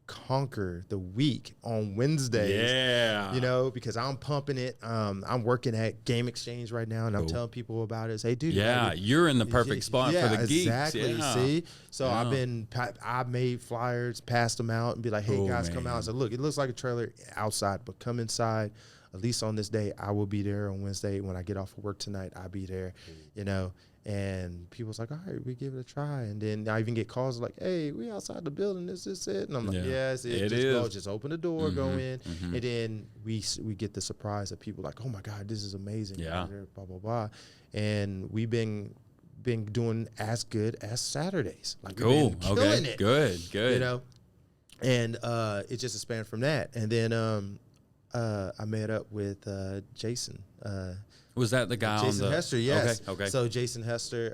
conquer the week on Wednesdays.
Yeah.
You know, because I'm pumping it. I'm working at Game Exchange right now, and I'm telling people about it. Say, dude,
yeah, you're in the perfect spot for the geeks.
Exactly.
Yeah.
See, so I made flyers, passed them out, and be like, hey guys, come out. I said, look, it looks like a trailer outside, but come inside. At least on this day, I will be there on Wednesday. When I get off of work tonight, I'll be there. You know. And people was like, all right, we give it a try. And then I even get calls like, hey, we outside the building. This is it. And I'm like, yes, it is. Go, just open the door, go in. And then we get the surprise of people like, oh, my God, this is amazing.
Yeah.
Blah, blah, blah. And we've been doing as good as Saturdays. Like,
cool.
We've been killing it.
Good.
You know? And it just expanded from that. And then I met up with Jason.
Was that the guy
Jason
on the
Hester? Yes.
Okay.
So Jason Hester,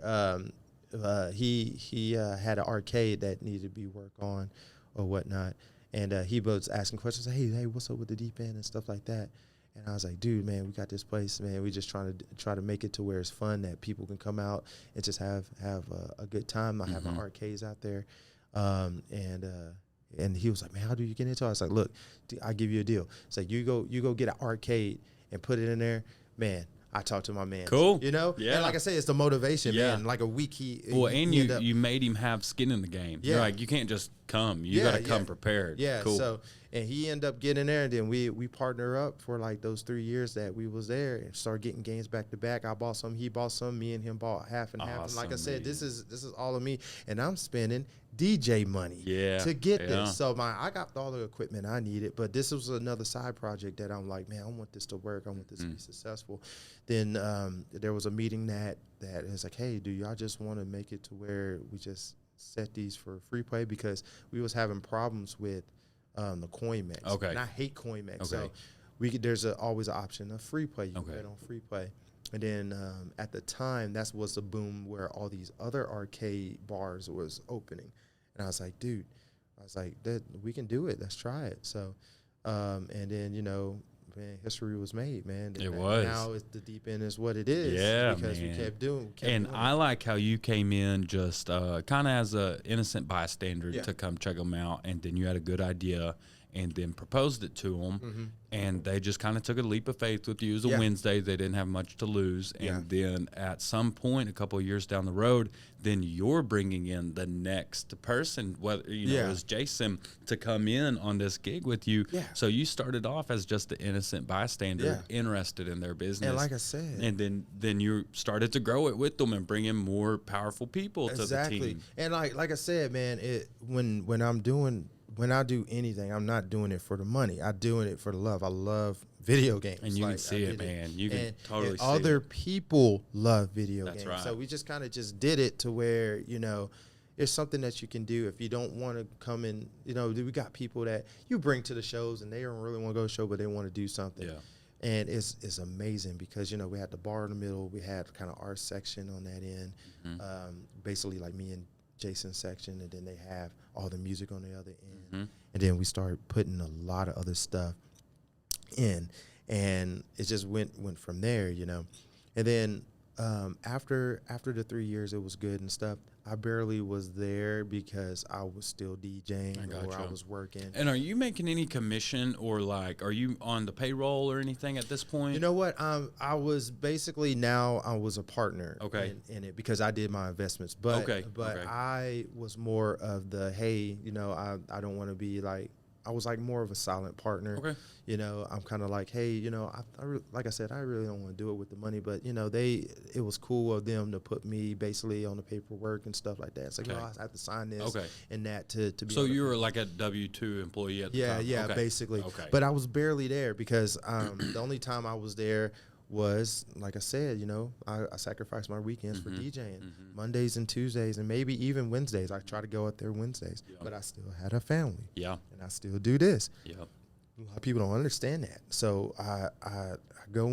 he had an arcade that needed to be worked on or whatnot, and he was asking questions. Hey, what's up with the deep end and stuff like that? And I was like, dude, man, we got this place, man. We just try to make it to where it's fun, that people can come out and just have a good time. I have my arcades out there, and he was like, man, how do you get into it? I was like, look, I'll give you a deal. It's like you go get an arcade and put it in there, man. I talked to my man.
Cool.
You know?
Yeah.
And like I said, it's the motivation,
Yeah.
man. Like a week
you made him have skin in the game.
Yeah.
You're like, you can't just come. You got to come prepared.
Yeah.
Cool.
So, and he ended up getting there, and then we partner up for like those 3 years that we was there and started getting games back to back. I bought some, he bought some, me and him bought half and half. And like I said, this is all of me, and I'm spending DJ money to get this. So I got all the equipment I needed, but this was another side project that I'm like, man, I want this to work. I want this to be successful. Then there was a meeting that is like, hey, do y'all just want to make it to where we just set these for free play? Because we was having problems with the CoinMex.
Okay.
And I hate CoinMex.
Okay.
So there's always an option of free play. You can bet on free play. And then at the time, that was the boom where all these other arcade bars was opening. And I was like, dude, we can do it. Let's try it. So, and then, you know, man, history was made, man.
It was.
Now it's the deep end is what it is.
Yeah,
because
man.
we kept doing.
And I like how you came in just kind of as a innocent bystander
Yeah.
to come check them out, and then you had a good idea, and then proposed it to them, and they just kind of took a leap of faith with you. It was a
Yeah.
Wednesday; they didn't have much to lose, and then at some point, a couple of years down the road, then you're bringing in the next person, whether it was Jason, to come in on this gig with you.
Yeah.
So you started off as just an innocent bystander, interested in their business,
And like I said,
and then you started to grow it with them and bring in more powerful people to the team.
And like I said, man, when I do anything, I'm not doing it for the money. I'm doing it for the love. I love video games.
And you can see it, man. You can totally see it.
Other people love video games.
right.
So we just kind of just did it to where, it's something that you can do if you don't want to come in. We got people that you bring to the shows and they don't really want to go to the show, but they want to do something.
Yeah.
And it's amazing because, we had the bar in the middle. We had kind of our section on that end, basically like me and Jason's section, and then they have all the music on the other end. And then we started putting a lot of other stuff in, and it just went from there, And then after the 3 years, it was good and stuff. I barely was there because I was still DJing or I was working.
And are you making any commission, or are you on the payroll or anything at this point?
You know what? I was basically I was a partner in it because I did my investments. But I was more of the, hey, I don't want to be like, I was like more of a silent partner.
Okay.
I'm kind of like, hey, like I said, I really don't want to do it with the money, but it was cool of them to put me basically on the paperwork and stuff like that. It's like, I have to sign this and that to be.
So you were like a W-2 employee at the time?
Yeah, basically.
Okay.
But I was barely there because the only time I was there was, like I said, I sacrificed my weekends for DJing, Mondays and Tuesdays, and maybe even Wednesdays. I try to go out there Wednesdays, but I still had a family.
Yeah.
And I still do this.
Yeah.
A lot of people don't understand that. So I go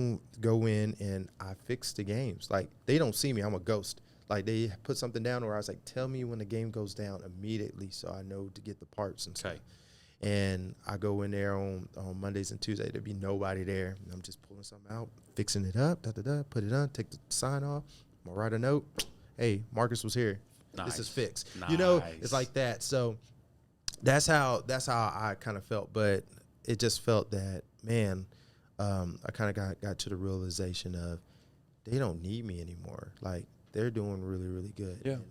in and I fix the games. Like, they don't see me. I'm a ghost. Like, they put something down where I was like, tell me when the game goes down immediately so I know to get the parts and stuff. And I go in there on Mondays and Tuesdays. There'd be nobody there. And I'm just pulling something out, fixing it up, put it on, take the sign off. I'm going to write a note. Hey, Marcus was here.
Nice.
This is fixed.
Nice.
It's like that. So that's how I kind of felt. But it just felt that, man, I kind of got to the realization of they don't need me anymore. Like, they're doing really, really good.
Yeah.
And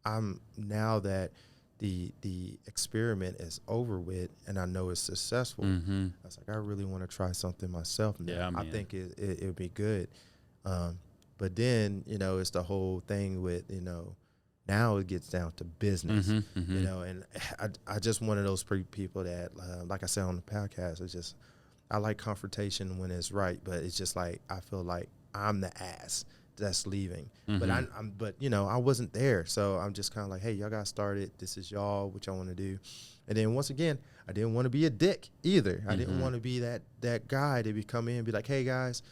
I'm now that the experiment is over with and I know it's successful. I was like, I really want to try something myself now.
Yeah,
I think it would be good. But then, it's the whole thing with, now it gets down to business, and I just one of those people that, like I said on the podcast, it's just, I like confrontation when it's right, but it's just like, I feel like I'm the ass that's leaving, but I wasn't there. So I'm just kind of like, hey, y'all got started. This is y'all, what y'all want to do. And then once again, I didn't want to be a dick either. I didn't want to be that guy that would come in and be like, hey guys,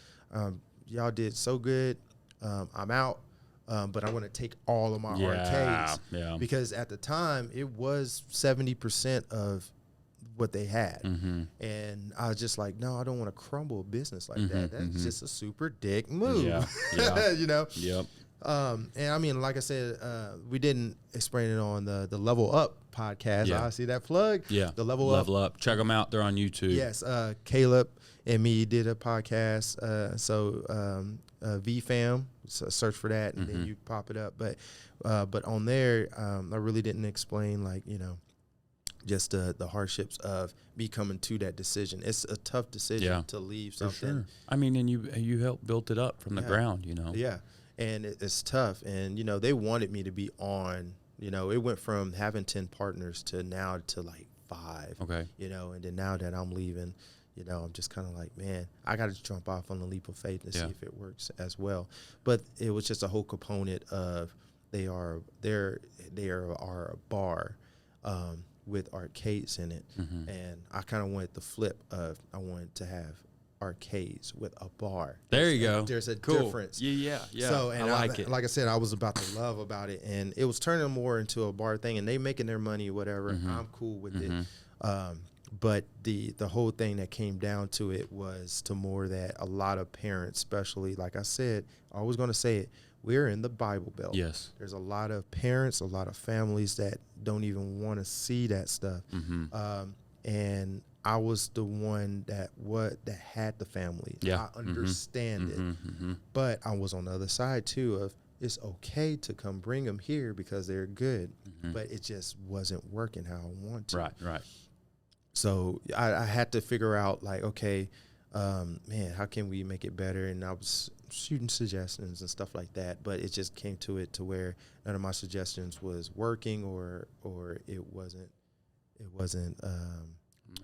y'all did so good. I'm out. But I want to take all of my arcades because at the time it was 70% of what they had. And I was just like, no, I don't want to crumble a business like that. That's just a super dick move.
Yep.
And I mean, like I said, we didn't explain it on the Level Up podcast.
Yeah.
I see that plug.
Yeah.
The Level
Up. Check them out. They're on YouTube.
Yes. Caleb and me did a podcast. VFam, so search for that and then you pop it up. But on there, I really didn't explain just the hardships of me coming to that decision. It's a tough decision to leave something.
For sure. I mean, and you helped build it up from the ground,
Yeah, and it's tough. And, they wanted me to be on, it went from having 10 partners to now to like 5.
Okay.
And then now that I'm leaving, I'm just kind of like, man, I got to jump off on the leap of faith and see if it works as well. But it was just a whole component of they are a bar with arcades in it, and I kind of wanted the flip of I wanted to have arcades with a bar.
There you go.
There's a
cool.
difference.
Yeah.
So, and
I like it.
Like I said, I was about to love about it, and it was turning more into a bar thing, and they making their money, whatever. I'm cool with it. But the whole thing that came down to it was to more that a lot of parents, especially, like I said, I was going to say it, we're in the Bible Belt.
Yes.
There's a lot of parents, a lot of families that don't even want to see that stuff. And I was the one that had the family.
Yeah.
I understand it. But I was on the other side, too, of it's okay to come bring them here because they're good. But it just wasn't working how I want to.
Right.
So I had to figure out, like, okay, man, how can we make it better? And I was shooting suggestions and stuff like that, but it just came to it to where none of my suggestions was working, or it wasn't.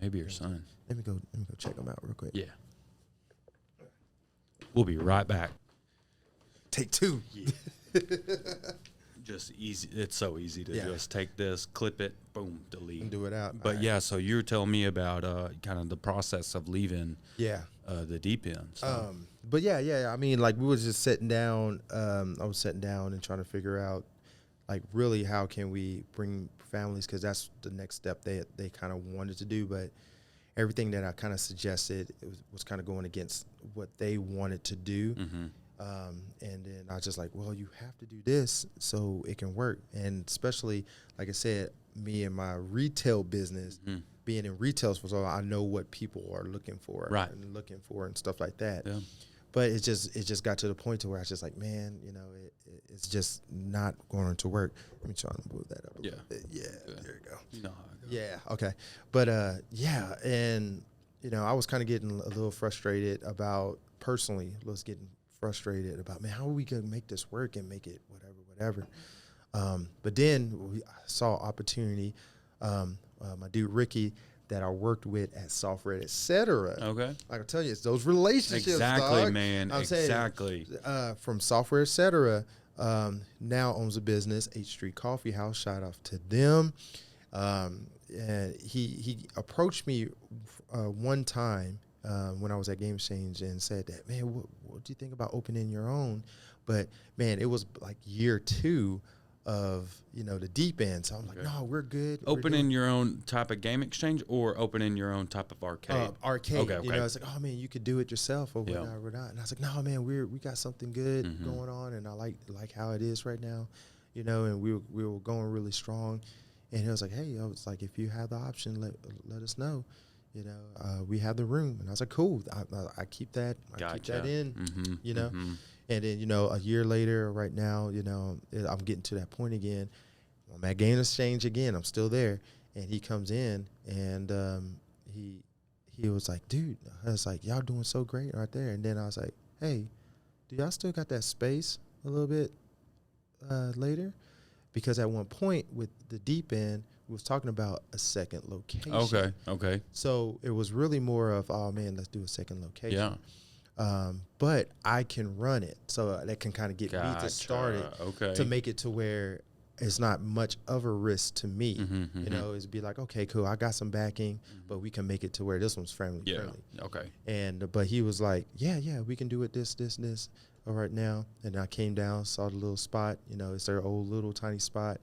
Maybe your son.
Let me go check him out real quick.
Yeah. We'll be right back.
Take two. Yeah.
Just easy. It's so easy to just take this, clip it, boom, delete,
And do it out.
But so you were telling me about kind of the process of leaving.
Yeah.
The deep end. So.
But yeah. I mean, like, we was just sitting down. I was sitting down and trying to figure out, like, really how can we bring families, because that's the next step they kind of wanted to do. But everything that I kind of suggested, it was kind of going against what they wanted to do. And then I was just like, well, you have to do this so it can work. And especially, like I said, me and my retail business, being in retail for so long, I know what people are looking for, and stuff like that. Yeah. But it just got to the point to where I was just like, man, it's just not going to work. Let me try and move that up a little bit. Yeah, there you go. You know how it goes. Yeah, okay. But and I was kind of getting a little frustrated about, personally, frustrated about, man, how are we gonna make this work and make it whatever. But then I saw opportunity. My dude Ricky, that I worked with at Software, etc.
Okay.
I can tell you, it's those relationships.
Exactly,
dog.
man. Exactly.
From Software, etc. Now owns a business, H Street Coffee House. Shout out to them. And he approached me one time when I was at Game Exchange and said that, man, what do you think about opening your own? But man, it was like year 2 of the deep end. So I'm like, no, we're good.
Opening your own type of game exchange, or opening your own type of arcade?
Arcade. Okay. It's like, oh man, you could do it yourself or whatnot. And I was like, no, man, we got something good going on, and I like how it is right now, and we were going really strong. And he was like, hey, I was like, if you have the option, let us know. We have the room. And I was like, cool. I keep that. Keep that in. And then, a year later, right now, I'm getting to that point again. I'm at Game Exchange again. I'm still there. And he comes in, and he was like, dude, I was like, y'all doing so great right there. And then I was like, hey, do y'all still got that space a little bit later? Because at one point with the deep end, we was talking about a second location.
Okay.
So it was really more of, oh man, let's do a second location. Yeah. But I can run it, so that can kind of get me to start it, to make it to where it's not much of a risk to me. It's be like, okay, cool, I got some backing, but we can make it to where this one's family friendly.
Okay.
And but he was like, yeah, we can do it this right now. And I came down, saw the little spot. It's their old little tiny spot.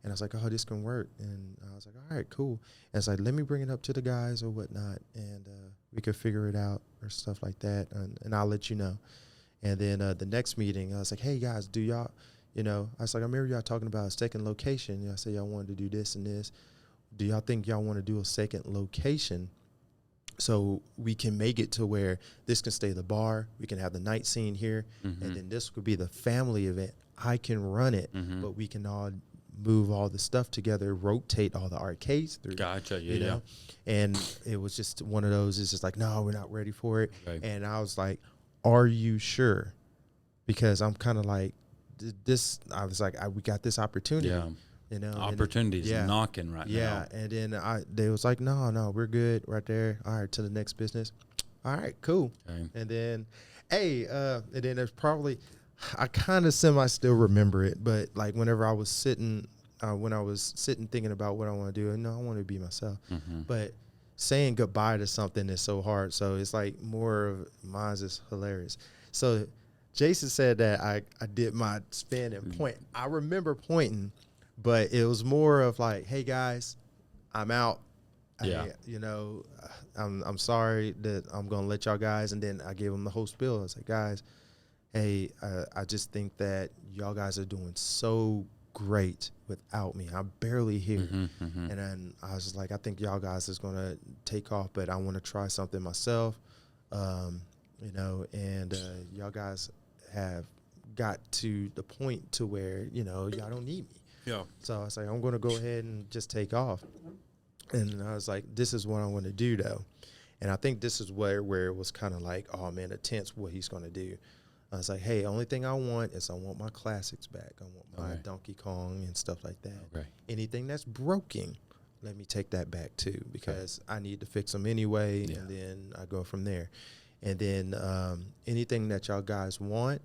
And I was like, oh, this can work. And I was like, all right, cool. And it's like, let me bring it up to the guys or whatnot, and we could figure it out or stuff like that. And I'll let you know. And then the next meeting, I was like, hey, guys, do y'all, I was like, I remember y'all talking about a second location. I said y'all wanted to do this and this. Do y'all think y'all want to do a second location so we can make it to where this can stay the bar, we can have the night scene here, and then this could be the family event. I can run it, but we can all move all the stuff together, rotate all the arcades through.
Gotcha,
yeah. And it was just one of those, it's just like, no, we're not ready for it. Okay. And I was like, are you sure? Because I'm kind of like, this, I was like, we got this opportunity. Yeah.
Opportunities knocking right now.
Yeah, and then they was like, no, we're good right there. All right, to the next business. All right, cool. Okay. And then, and then there's probably, I kind of still remember it, but like whenever I was sitting, thinking about what I want to do, I want to be myself. But saying goodbye to something is so hard. So it's like more of mine's is hilarious. So Jason said that I did my spin and point. I remember pointing, but it was more of like, hey guys, I'm out.
Yeah.
I'm sorry that I'm going to let y'all guys. And then I gave them the whole spiel. I was like, guys, hey, I just think that y'all guys are doing so great without me. I'm barely here. And then I was just like, I think y'all guys is going to take off, but I want to try something myself. And y'all guys have got to the point to where, y'all don't need me.
Yeah.
So I was like, I'm going to go ahead and just take off. And I was like, this is what I want to do, though. And I think this is where it was kind of like, oh, man, intense what he's going to do. I was like, hey, only thing I want is I want my classics back. I want my Donkey Kong and stuff like that.
Okay.
Anything that's broken, let me take that back, too, because I need to fix them anyway, and then I go from there. And then anything that y'all guys want,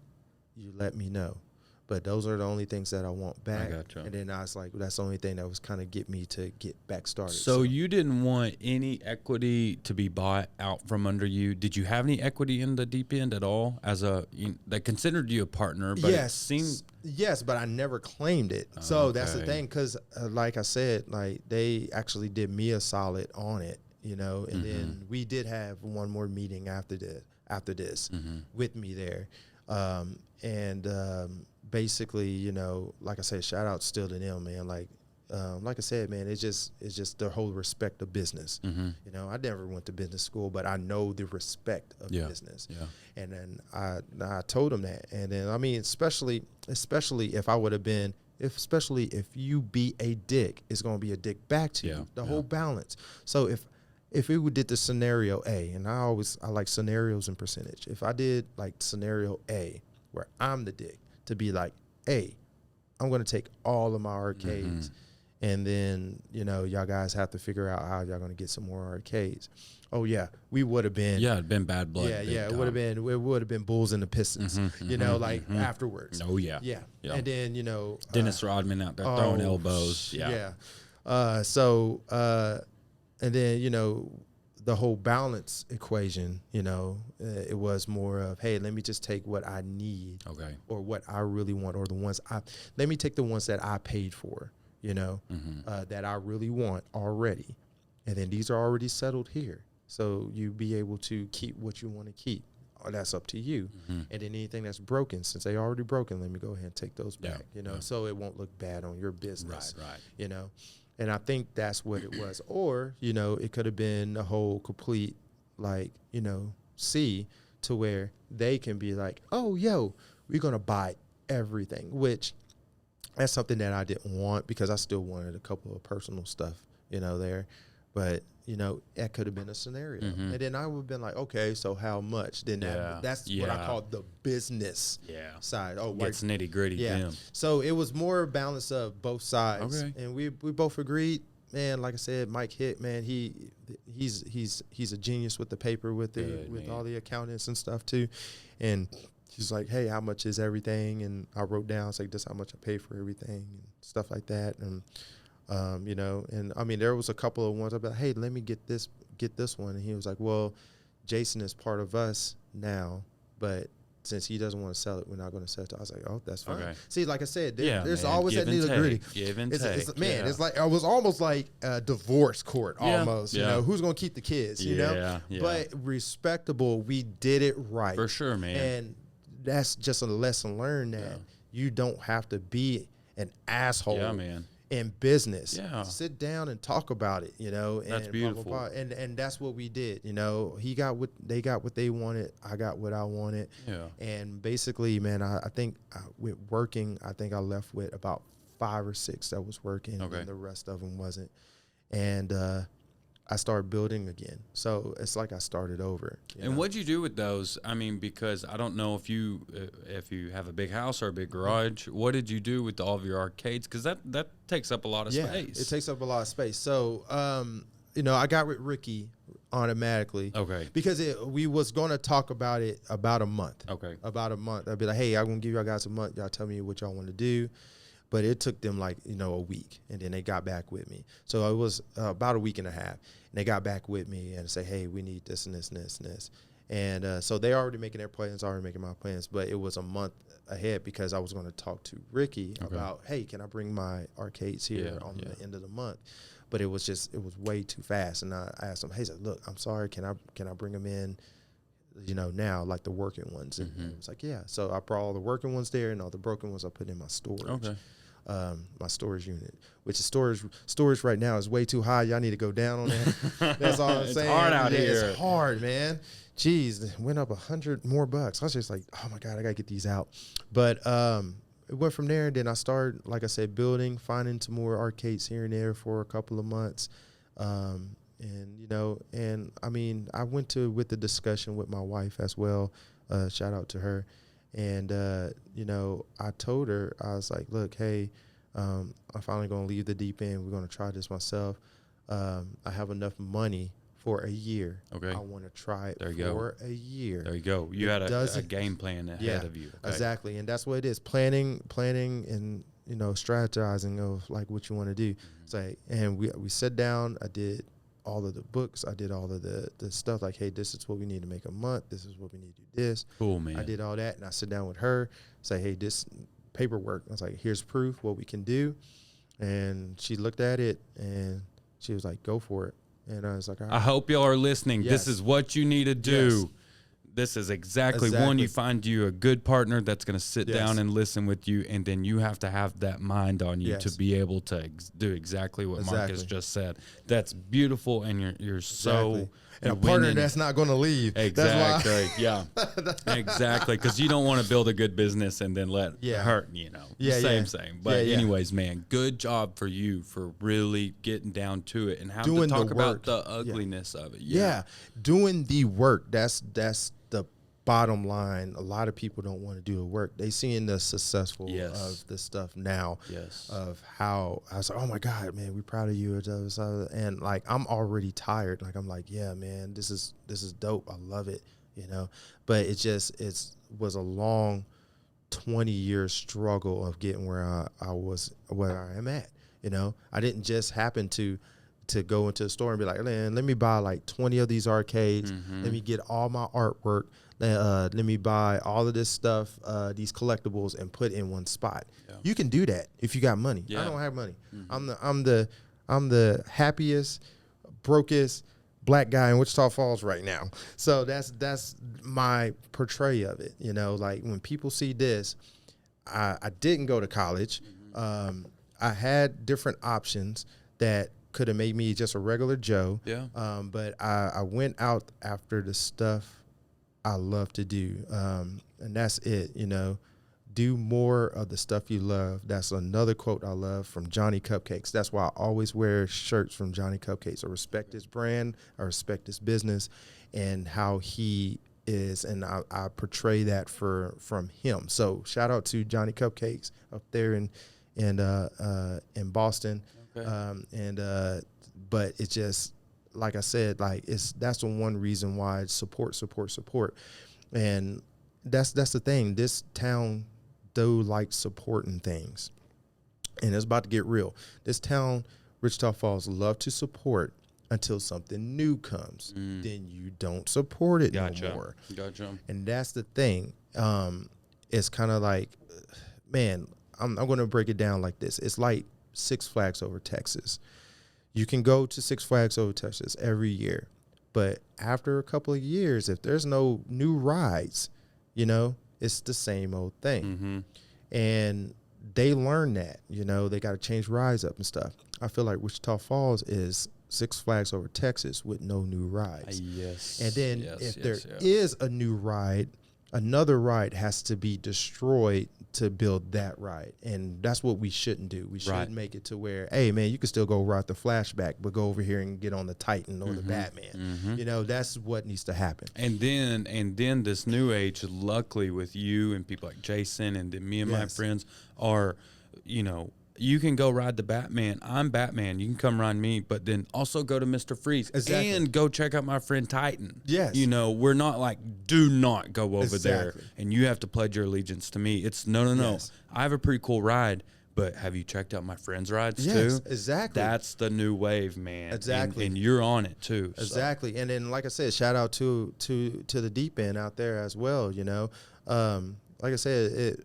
you let me know. But those are the only things that I want back.
I gotcha.
And then I was like, that's the only thing that was kind of get me to get back started.
So you didn't want any equity to be bought out from under you. Did you have any equity in the deep end at all? They considered you a partner, but it seemed...
Yes, but I never claimed it. So that's the thing, because like I said, like they actually did me a solid on it, and then we did have one more meeting after this with me there. Basically, like I said, shout out still to them, man. Like I said, man, it's just the whole respect of business. I never went to business school, but I know the respect of business. Yeah. And then I told them that. And then, I mean, especially if I would have been, especially if you be a dick, it's going to be a dick back to you. The whole balance. So if we did the scenario A, and I like scenarios and percentage. If I did like scenario A, where I'm the dick, to be like, hey, I'm going to take all of my arcades, and then, y'all guys have to figure out how y'all going to get some more arcades. Oh, yeah, we would have been.
Yeah, it'd been bad blood.
Yeah, it would have been Bulls and the Pistons, afterwards.
Oh, yeah.
Yeah. And then,
Dennis Rodman out there throwing elbows.
And then, the whole balance equation, it was more of, hey, let me just take what I need, or what I really want, or let me take the ones that I paid for, that I really want already. And then these are already settled here. So you be able to keep what you want to keep. Or that's up to you. And then anything that's broken, since they already broken, let me go ahead and take those back, so it won't look bad on your business, right. And I think that's what it was. Or, it could have been a whole complete, C, to where they can be like, oh, we're going to buy everything, which that's something that I didn't want, because I still wanted a couple of personal stuff, there. But, that could have been a scenario. And then I would have been like, okay, so how much? Then that's what I call the business side. Oh,
gets nitty gritty. Yeah.
So it was more a balance of both sides. And we both agreed, man. Like I said, Mike Hick, man, he's a genius with the paper, with all the accountants and stuff too. And he's like, hey, how much is everything? And I wrote down, it's like, this is how much I pay for everything and stuff like that. And and I mean, there was a couple of ones I'd be like, hey, let me get this one. And he was like, well, Jason is part of us now, but since he doesn't want to sell it, we're not going to sell it. I was like, oh, that's fine. Okay. See, like I said, there's always that nitty gritty.
Give and take.
It's like, I was almost like a divorce court almost, who's going to keep the kids, But respectable, we did it right.
For sure, man.
And that's just a lesson learned that you don't have to be an asshole.
Yeah, man.
In business, sit down and talk about it, and
that's beautiful.
Blah, blah, blah. And that's what we did. They got what they wanted. I got what I wanted. Yeah. And basically, man, I think with working, I think I left with about 5 or 6 that was working, and the rest of them wasn't. And I started building again. So it's like I started over.
And what'd you do with those? I mean, because I don't know if you have a big house or a big garage. What did you do with all of your arcades? Because that takes up a lot of space.
It takes up a lot of space. So, I got with Ricky automatically.
Okay.
Because we was going to talk about it about a month.
Okay.
About a month. I'd be like, hey, I'm going to give y'all guys a month. Y'all tell me what y'all want to do. But it took them a week, and then they got back with me. So it was about a week and a half, and they got back with me and say, hey, we need this and this and this and this. And so they already making their plans, already making my plans, but it was a month ahead because I was going to talk to Ricky about, hey, can I bring my arcades here on the end of the month? but it was way too fast. And I asked him, hey, look, I'm sorry, can I bring them in, now, like the working ones? And it was like, yeah. So I brought all the working ones there, and all the broken ones I put in my storage.
Okay.
My storage unit, which is storage right now is way too high. Y'all need to go down on that. That's all I'm saying.
It's hard out here.
It's hard, man. Jeez, it went up $100 more. I was just like, oh my God, I gotta get these out. But it went from there. And then I started, like I said, finding some more arcades here and there for a couple of months. And I mean, I went with the discussion with my wife as well. Shout out to her. And, I told her, I was like, look, hey, I'm finally going to leave the deep end. We're going to try this myself. I have enough money for a year. Okay. I want to try it for a year.
There you go. You had a game plan ahead of you. Okay.
Exactly. And that's what it is. Planning and, strategizing of like what you want to do. So, and we sat down. I did all of the books. I did all of the stuff like, hey, this is what we need to make a month. This is what we need to do this.
Cool, man.
I did all that, and I sit down with her, say, hey, this paperwork. I was like, here's proof what we can do. And she looked at it, and she was like, go for it. And I was like, all right.
I hope y'all are listening. Yes. This is what you need to do. Yes. This is exactly one. You find you a good partner that's going to sit down and listen with you, and then you have to have that mind on you to be able to do exactly what Marcus just said. That's beautiful, and you're so
and a partner that's not going to leave.
Exactly. That's why. Exactly, because you don't want to build a good business and then let it hurt. Same. But anyways, man, good job for you for really getting down to it and having to talk about the ugliness of it.
Yeah, doing the work. That's the bottom line. A lot of people don't want to do the work. They seeing the successful of the stuff now. Of how I was like, oh my God, man, we proud of you. And like, I'm already tired. Like, I'm like, yeah, man, this is dope. I love it, But it was a long 20-year struggle of getting where I am at. I didn't just happen to go into the store and be like, man, let me buy like 20 of these arcades. Let me get all my artwork. Let me buy all of this stuff, these collectibles, and put in one spot. Yeah. You can do that if you got money. Yeah. I don't have money. I'm the happiest, brokest black guy in Wichita Falls right now. So that's my portray of it. Like when people see this, I didn't go to college. I had different options that could have made me just a regular Joe. Yeah. But I went out after the stuff I love to do. And that's it, do more of the stuff you love. That's another quote I love from Johnny Cupcakes. That's why I always wear shirts from Johnny Cupcakes. I respect his brand. I respect his business and how he is. And I portray that from him. So shout out to Johnny Cupcakes up there in Boston. Okay. But it's just, like I said, like that's the one reason why it's support. And that's the thing. This town likes supporting things. And it's about to get real. This town, Wichita Falls, love to support until something new comes. Then you don't support it no more. Gotcha. And that's the thing. It's kind of like, man, I'm going to break it down like this. It's like Six Flags Over Texas. You can go to Six Flags Over Texas every year, but after a couple of years, if there's no new rides, it's the same old thing. And they learn that, they got to change rides up and stuff. I feel like Wichita Falls is Six Flags Over Texas with no new rides. Yes. And then if there is a new ride, another ride has to be destroyed to build that ride. And that's what we shouldn't do. We shouldn't make it to where, hey, man, you can still go ride the Flashback, but go over here and get on the Titan or the Batman. That's what needs to happen.
And then this new age, luckily with you and people like Jason and then me and my friends are, you can go ride the Batman. I'm Batman. You can come ride me, but then also go to Mr. Freeze and go check out my friend Titan. Yes. We're not like, do not go over there and you have to pledge your allegiance to me. It's no. Yes. I have a pretty cool ride, but have you checked out my friend's rides too? Exactly. That's the new wave, man. Exactly. And you're on it too.
Exactly. So. And then, like I said, shout out to the deep end out there as well. Like I said,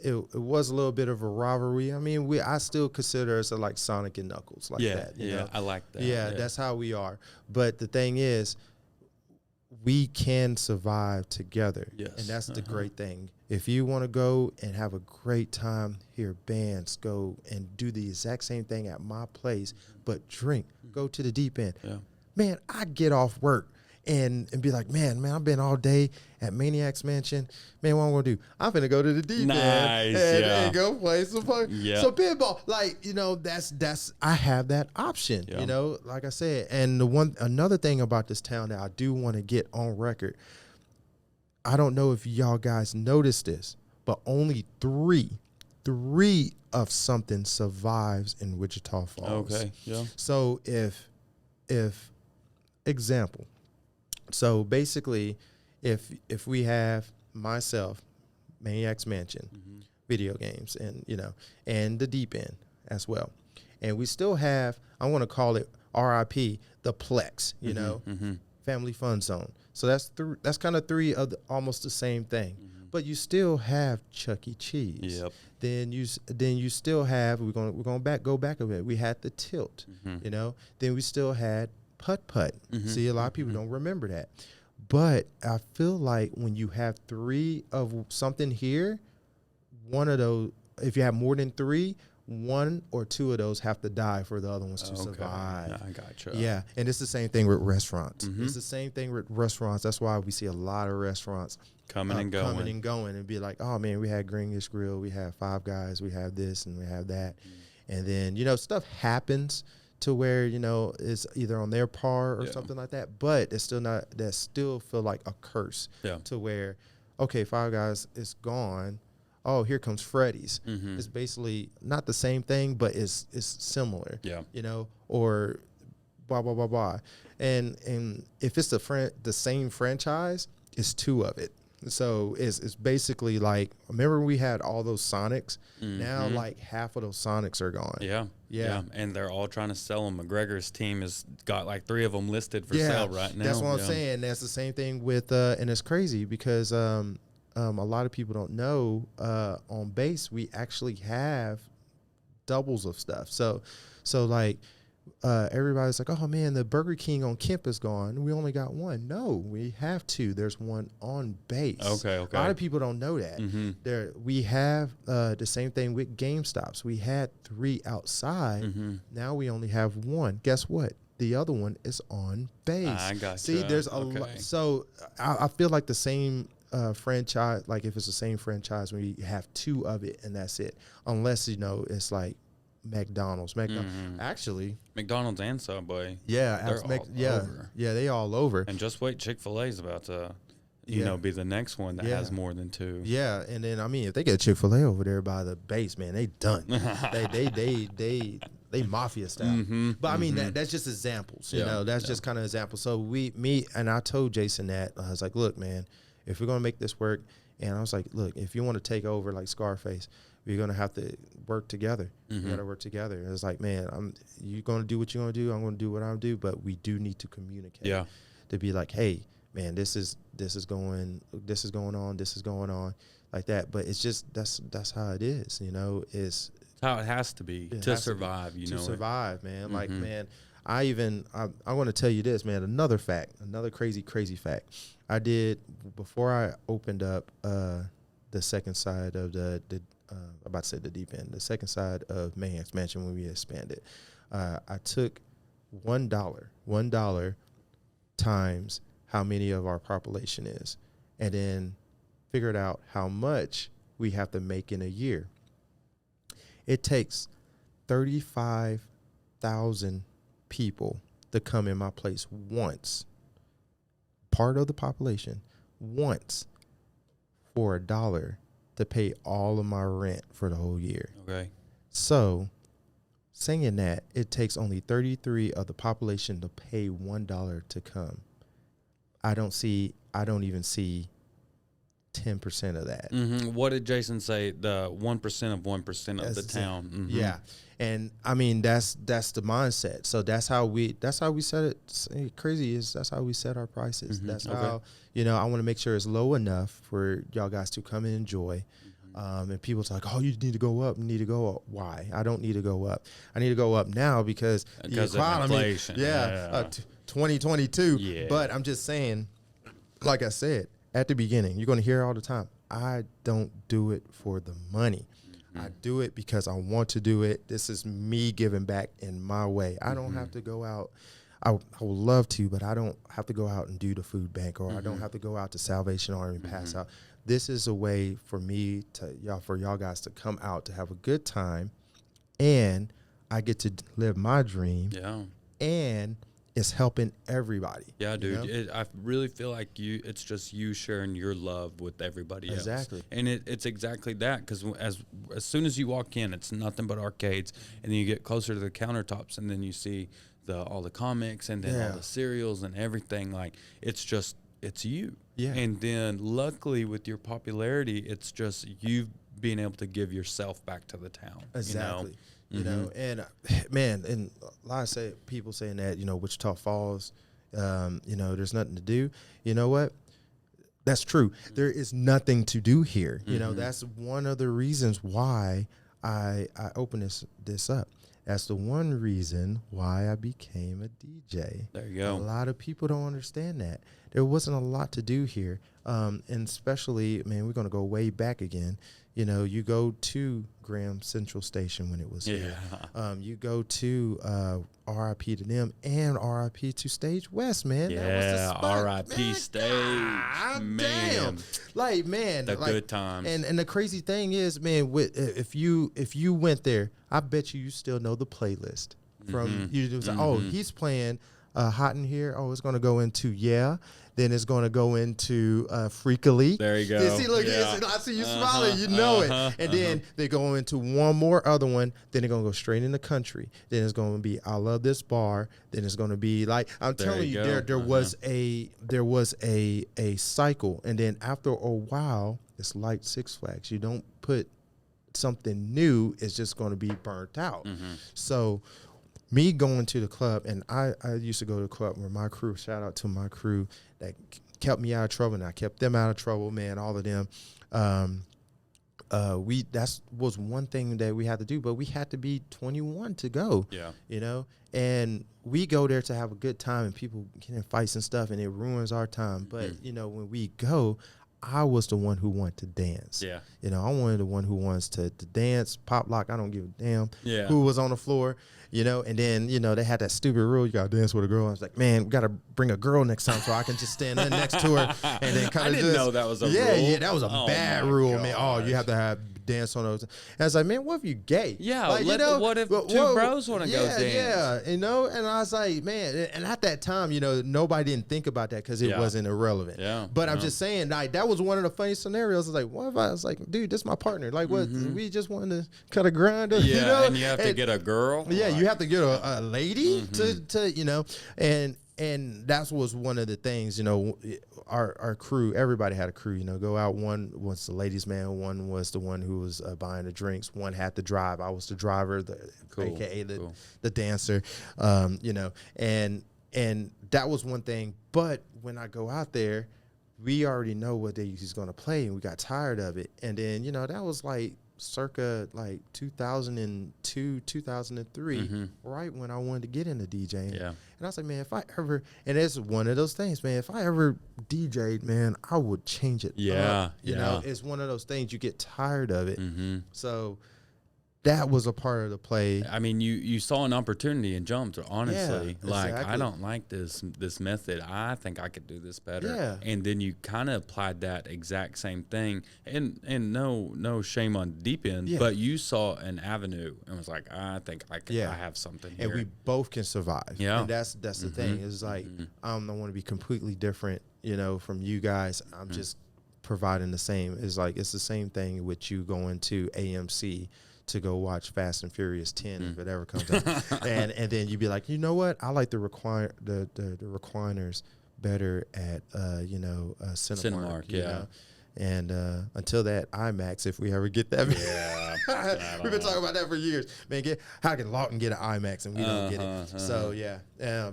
it was a little bit of a rivalry. I mean, I still consider us like Sonic and Knuckles like that. You know?
I like that.
Yeah, that's how we are. But the thing is, we can survive together.
Yes.
And that's the great thing. If you want to go and have a great time, hear bands, go and do the exact same thing at my place, but drink, go to the deep end.
Yeah.
Man, I get off work and be like, man, I've been all day at Maniac's Mansion. Man, what I'm going to do? I'm going to go to the deep end and go play some fun.
Yeah.
So pinball, like, you know, that's I have that option, you know, like I said. And another thing about this town that I do want to get on record, I don't know if y'all guys noticed this, but only three of something survives in Wichita Falls.
Okay. Yeah.
So if example, so basically, if we have myself, Maniac's Mansion, video games, and you know, and the deep end as well, and we still have, I want to call it RIP, the Plex, you know, Family Fun Zone. So that's kind of three of almost the same thing, but you still have Chuck E. Cheese.
Yep.
Then you still have, we're gonna go back a bit. We had the Tilt, you know. Then we still had Putt. See, a lot of people don't remember that. But I feel like when you have three of something here, one of those, if you have more than three, one or two of those have to die for the other ones to survive.
I gotcha.
Yeah, and it's the same thing with restaurants. It's the same thing with restaurants. That's why we see a lot of restaurants
coming and going
and be like, oh man, we had Gringish Grill, we have Five Guys, we have this and we have that, and then you know stuff happens to where, you know, it's either on their par or something like that, but it's still not, that still feel like a curse to where, okay, Five Guys is gone. Oh, here comes Freddy's. It's basically not the same thing, but it's similar. Yeah. You know, or blah, blah, blah, blah. And if it's the same franchise, it's two of it. So it's basically like, remember we had all those Sonics? Now like half of those Sonics are gone. Yeah. And they're all trying to sell them. McGregor's team has got like 3 of them listed for sale right now. That's what I'm saying. That's the same thing with, and it's crazy because a lot of people don't know on base we actually have doubles of stuff. So like everybody's like, oh man, the Burger King on Kemp is gone. We only got one. No, we have 2. There's one on base. Okay. A lot of people don't know that. We have the same thing with GameStops. We had 3 outside. Now we only have 1. Guess what? The other one is on base. I gotcha. See, there's a lot. So I feel like the same franchise, like if it's the same franchise, when you have 2 of it and that's it, unless, you know, it's like McDonald's. Actually, McDonald's and Subway. Yeah, they're all over. Yeah, they all over. And just wait, Chick-fil-A's about to, you know, be the next one that has more than 2. Yeah, and then I mean, if they get Chick-fil-A over there by the base, man, they done. they mafia style. But I mean, that's just examples. You know, that's just kind of examples. So me and I told Jason that I was like, look, man, if we're gonna make this work, and I was like, look, if you want to take over like Scarface, we're going to have to work together. We got to work together. It's like, man, you're going to do what you're going to do. I'm going to do what I'm do. But we do need to communicate. Yeah. To be like, hey, man, this is going on like that. But it's just, that's how it is. You know, it's how it has to be to survive, to survive, man. Like, man, I'm going to tell you this, man, another crazy fact. I did, before I opened up the second side of the about to say the deep end, the second side of Maniac's Mansion when we expanded, I took $1 times how many of our population is, and then figured out how much we have to make in a year. It takes 35,000 people to come in my place once, part of the population, once, for $1 to pay all of my rent for the whole year. Okay. So, saying that, it takes only 33 of the population to pay $1 to come. I don't even see 10% of that. What did Jason say? The 1% of 1% of the town. Yeah. And I mean, that's the mindset. So that's how we set it. Crazy is that's how we set our prices. That's how, you know, I want to make sure it's low enough for y'all guys to come and enjoy. And people's like, oh, you need to go up. You need to go up. Why? I don't need to go up. I need to go up now because the economy,
of inflation.
2022.
Yeah.
But I'm just saying, like I said at the beginning, you're going to hear all the time, I don't do it for the money. I do it because I want to do it. This is me giving back in my way. I don't have to go out. I would love to, but I don't have to go out and do the food bank, or I don't have to go out to Salvation Army and pass out. This is a way for me for y'all guys to come out to have a good time, and I get to live my dream.
Yeah.
And it's helping everybody.
Yeah, dude. I really feel like it's just you sharing your love with everybody else.
Exactly.
And it's exactly that, because as soon as you walk in, it's nothing but arcades, and then you get closer to the countertops, and then you see all the comics, and then all the cereals and everything. Like, it's you.
Yeah.
And then luckily with your popularity, it's just you being able to give yourself back to the town.
Exactly. You know, and man, and a lot of people saying that, Wichita Falls, there's nothing to do. You know what? That's true. There is nothing to do here. You know, that's one of the reasons why I opened this up. That's the one reason why I became a DJ.
There you go.
A lot of people don't understand that. There wasn't a lot to do here. And especially, man, we're going to go way back again. You go to Graham Central Station when it was here. You go to RIP to them and RIP to Stage West, man.
Yeah,
that was the spot.
RIP
man,
Stage.
God,
Man.
damn. Like, man.
The good times.
And the crazy thing is, man, if you went there, I bet you still know the playlist. From you was like, oh, he's playing Hot in Here. Oh, it's going to go into Then it's going to go into Freakily.
There you go.
You see, look, I see you smiling. You know it. And then they go into one more other one. Then they're going to go straight into country. Then it's going to be I Love This Bar. Then it's going to be like I'm telling you, there was a cycle. And then after a while, it's like Six Flags. You don't put something new, it's just going to be burnt out. So me going to the club, and I used to go to the club where my crew, shout out to my crew that kept me out of trouble, and I kept them out of trouble, man, all of them. That was one thing that we had to do, but we had to be 21 to go. Yeah. And we go there to have a good time, and people get in fights and stuff, and it ruins our time. But, when we go, I was the one who wanted to dance. Yeah. I wanted the one who wants to dance, pop lock. I don't give a damn who was on the floor, and then, they had that stupid rule. You got to dance with a girl. I was like, man, we got to bring a girl next time so I can just stand in next to her. And then kind of
I didn't know that was a rule.
Yeah, that was a bad rule, man. Oh, you have to have dance on those. And I was like, man, what if you gay?
Yeah, like, what if two bros want to go dance?
Yeah, and I was like, man, and at that time, nobody didn't think about that because it wasn't irrelevant. Yeah. But I'm just saying, like, that was one of the funny scenarios. I was like, what if I was like, dude, this is my partner. Like, what? We just wanted to cut a grind.
Yeah, and you have to get a girl.
Yeah, you have to get a lady to and that was one of the things, our crew, everybody had a crew, go out. One was the ladies' man. One was the one who was buying the drinks. One had to drive. I was the driver, AKA the dancer, and that was one thing. But when I go out there, we already know what day he's going to play, and we got tired of it. And then, that was like circa like 2002, 2003, right when I wanted to get into DJing. Yeah. And I was like, man, if I ever, and it's one of those things, man, if I ever DJ'd, man, I would change it up. You know, it's one of those things, you get tired of it. So that was a part of the play.
I mean, you saw an opportunity and jumped, honestly.
Yeah,
like,
exactly.
I don't like this method. I think I could do this better.
Yeah.
And then you kind of applied that exact same thing. And no shame on deep end, but you saw an avenue and was like, I think I have something here.
And we both can survive. Yeah. And that's the thing. It's like, I don't want to be completely different, from you guys. I'm just providing the same. It's like, it's the same thing with you going to AMC to go watch Fast and Furious 10 if it ever comes out, and then you'd be like, you know what? I like the recliners better at Cinemark,
yeah.
And until that IMAX, if we ever get that, we've been talking about that for years, man. How can Lawton get an IMAX and we don't get it? So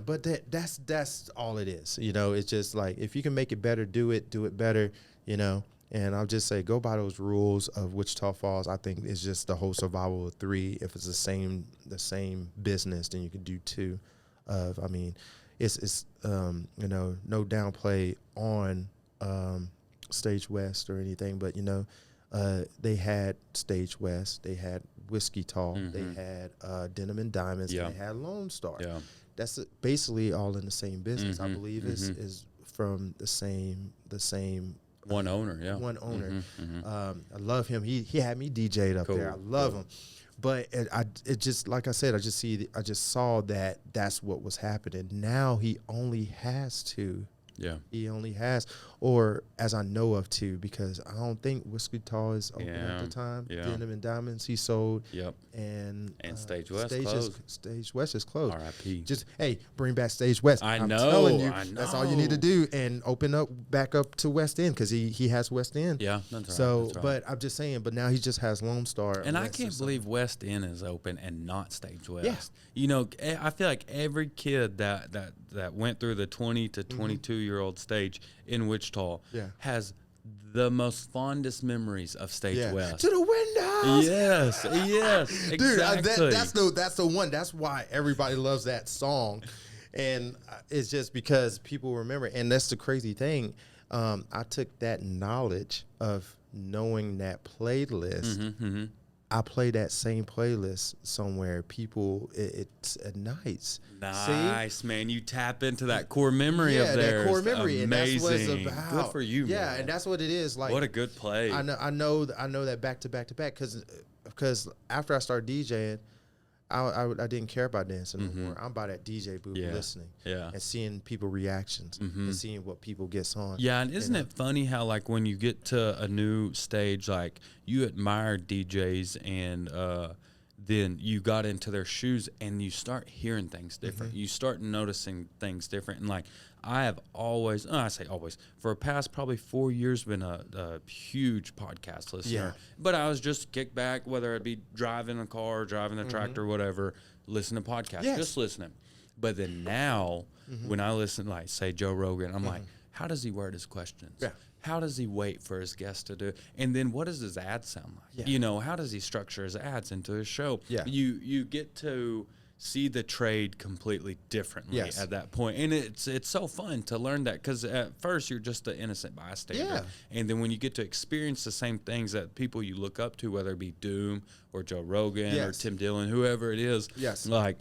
but that's all it is. It's just like, if you can make it better, do it better. And I'll just say, go by those rules of Wichita Falls. I think it's just the whole survival of 3. If it's the same business, then you can do 2. I mean, it's you know, no downplay on Stage West or anything, but you know, they had Stage West, they had Whiskey Tall, they had Denim and Diamonds, and they had Lone Star. Yeah. That's basically all in the same business. I believe is from the same
one owner. Yeah,
one owner. I love him. He had me DJ'd up there. I love him. But it just, like I said, I just saw that that's what was happening. Now he only has 2. Yeah. He only has, or as I know of, 2, because I don't think Whiskey Tall is open at the time. Yeah. Denim and Diamonds he sold. Yep. And
Stage West closed.
Stage West is closed.
R.I.P.
Just, hey, bring back Stage West. I'm telling you, that's all you need to do, and open back up to West End, because he has West End. Yeah, that's right. So, that's right. But I'm just saying, but now he just has Lone Star.
And I can't believe West End is open and not Stage West. Yeah. You know, I feel like every kid that went through the 20 to 22-year-old stage in Wichita has the most fondest memories of Stage West.
To the windows.
Yes, exactly.
Dude, that's the one. That's why everybody loves that song, and it's just because people remember. And that's the crazy thing. I took that knowledge of knowing that playlist. I play that same playlist somewhere. People, it's at nights.
Nice, see? Man. You tap into that core memory of theirs. Yeah, that core memory.
Amazing. And that's what it's about.
Good for you, man.
And that's what it is. Like,
what a good play.
I know that back to back, because after I started DJing, I didn't care about dancing anymore. I'm by that DJ booth listening and seeing people reactions and seeing what people gets on.
Yeah, and isn't it funny how, like, when you get to a new stage, like, you admire DJs and then you got into their shoes and you start hearing things different. You start noticing things different. And, like, I have always, I say always, for the past probably 4 years been a huge podcast listener. Yeah. But I was just kicked back, whether it be driving a car, driving the tractor, whatever, listen to podcasts, just listening. But then now, when I listen, like, say, Joe Rogan, I'm like, how does he word his questions? Yeah. How does he wait for his guests to do? And then what does his ad sound like? Yeah. You know, how does he structure his ads into his show? Yeah. You get to see the trade completely differently at that point. And it's so fun to learn that, because at first you're just an innocent bystander. Yeah. And then when you get to experience the same things that people you look up to, whether it be Doom or Joe Rogan or Tim Dillon, whoever it is, like,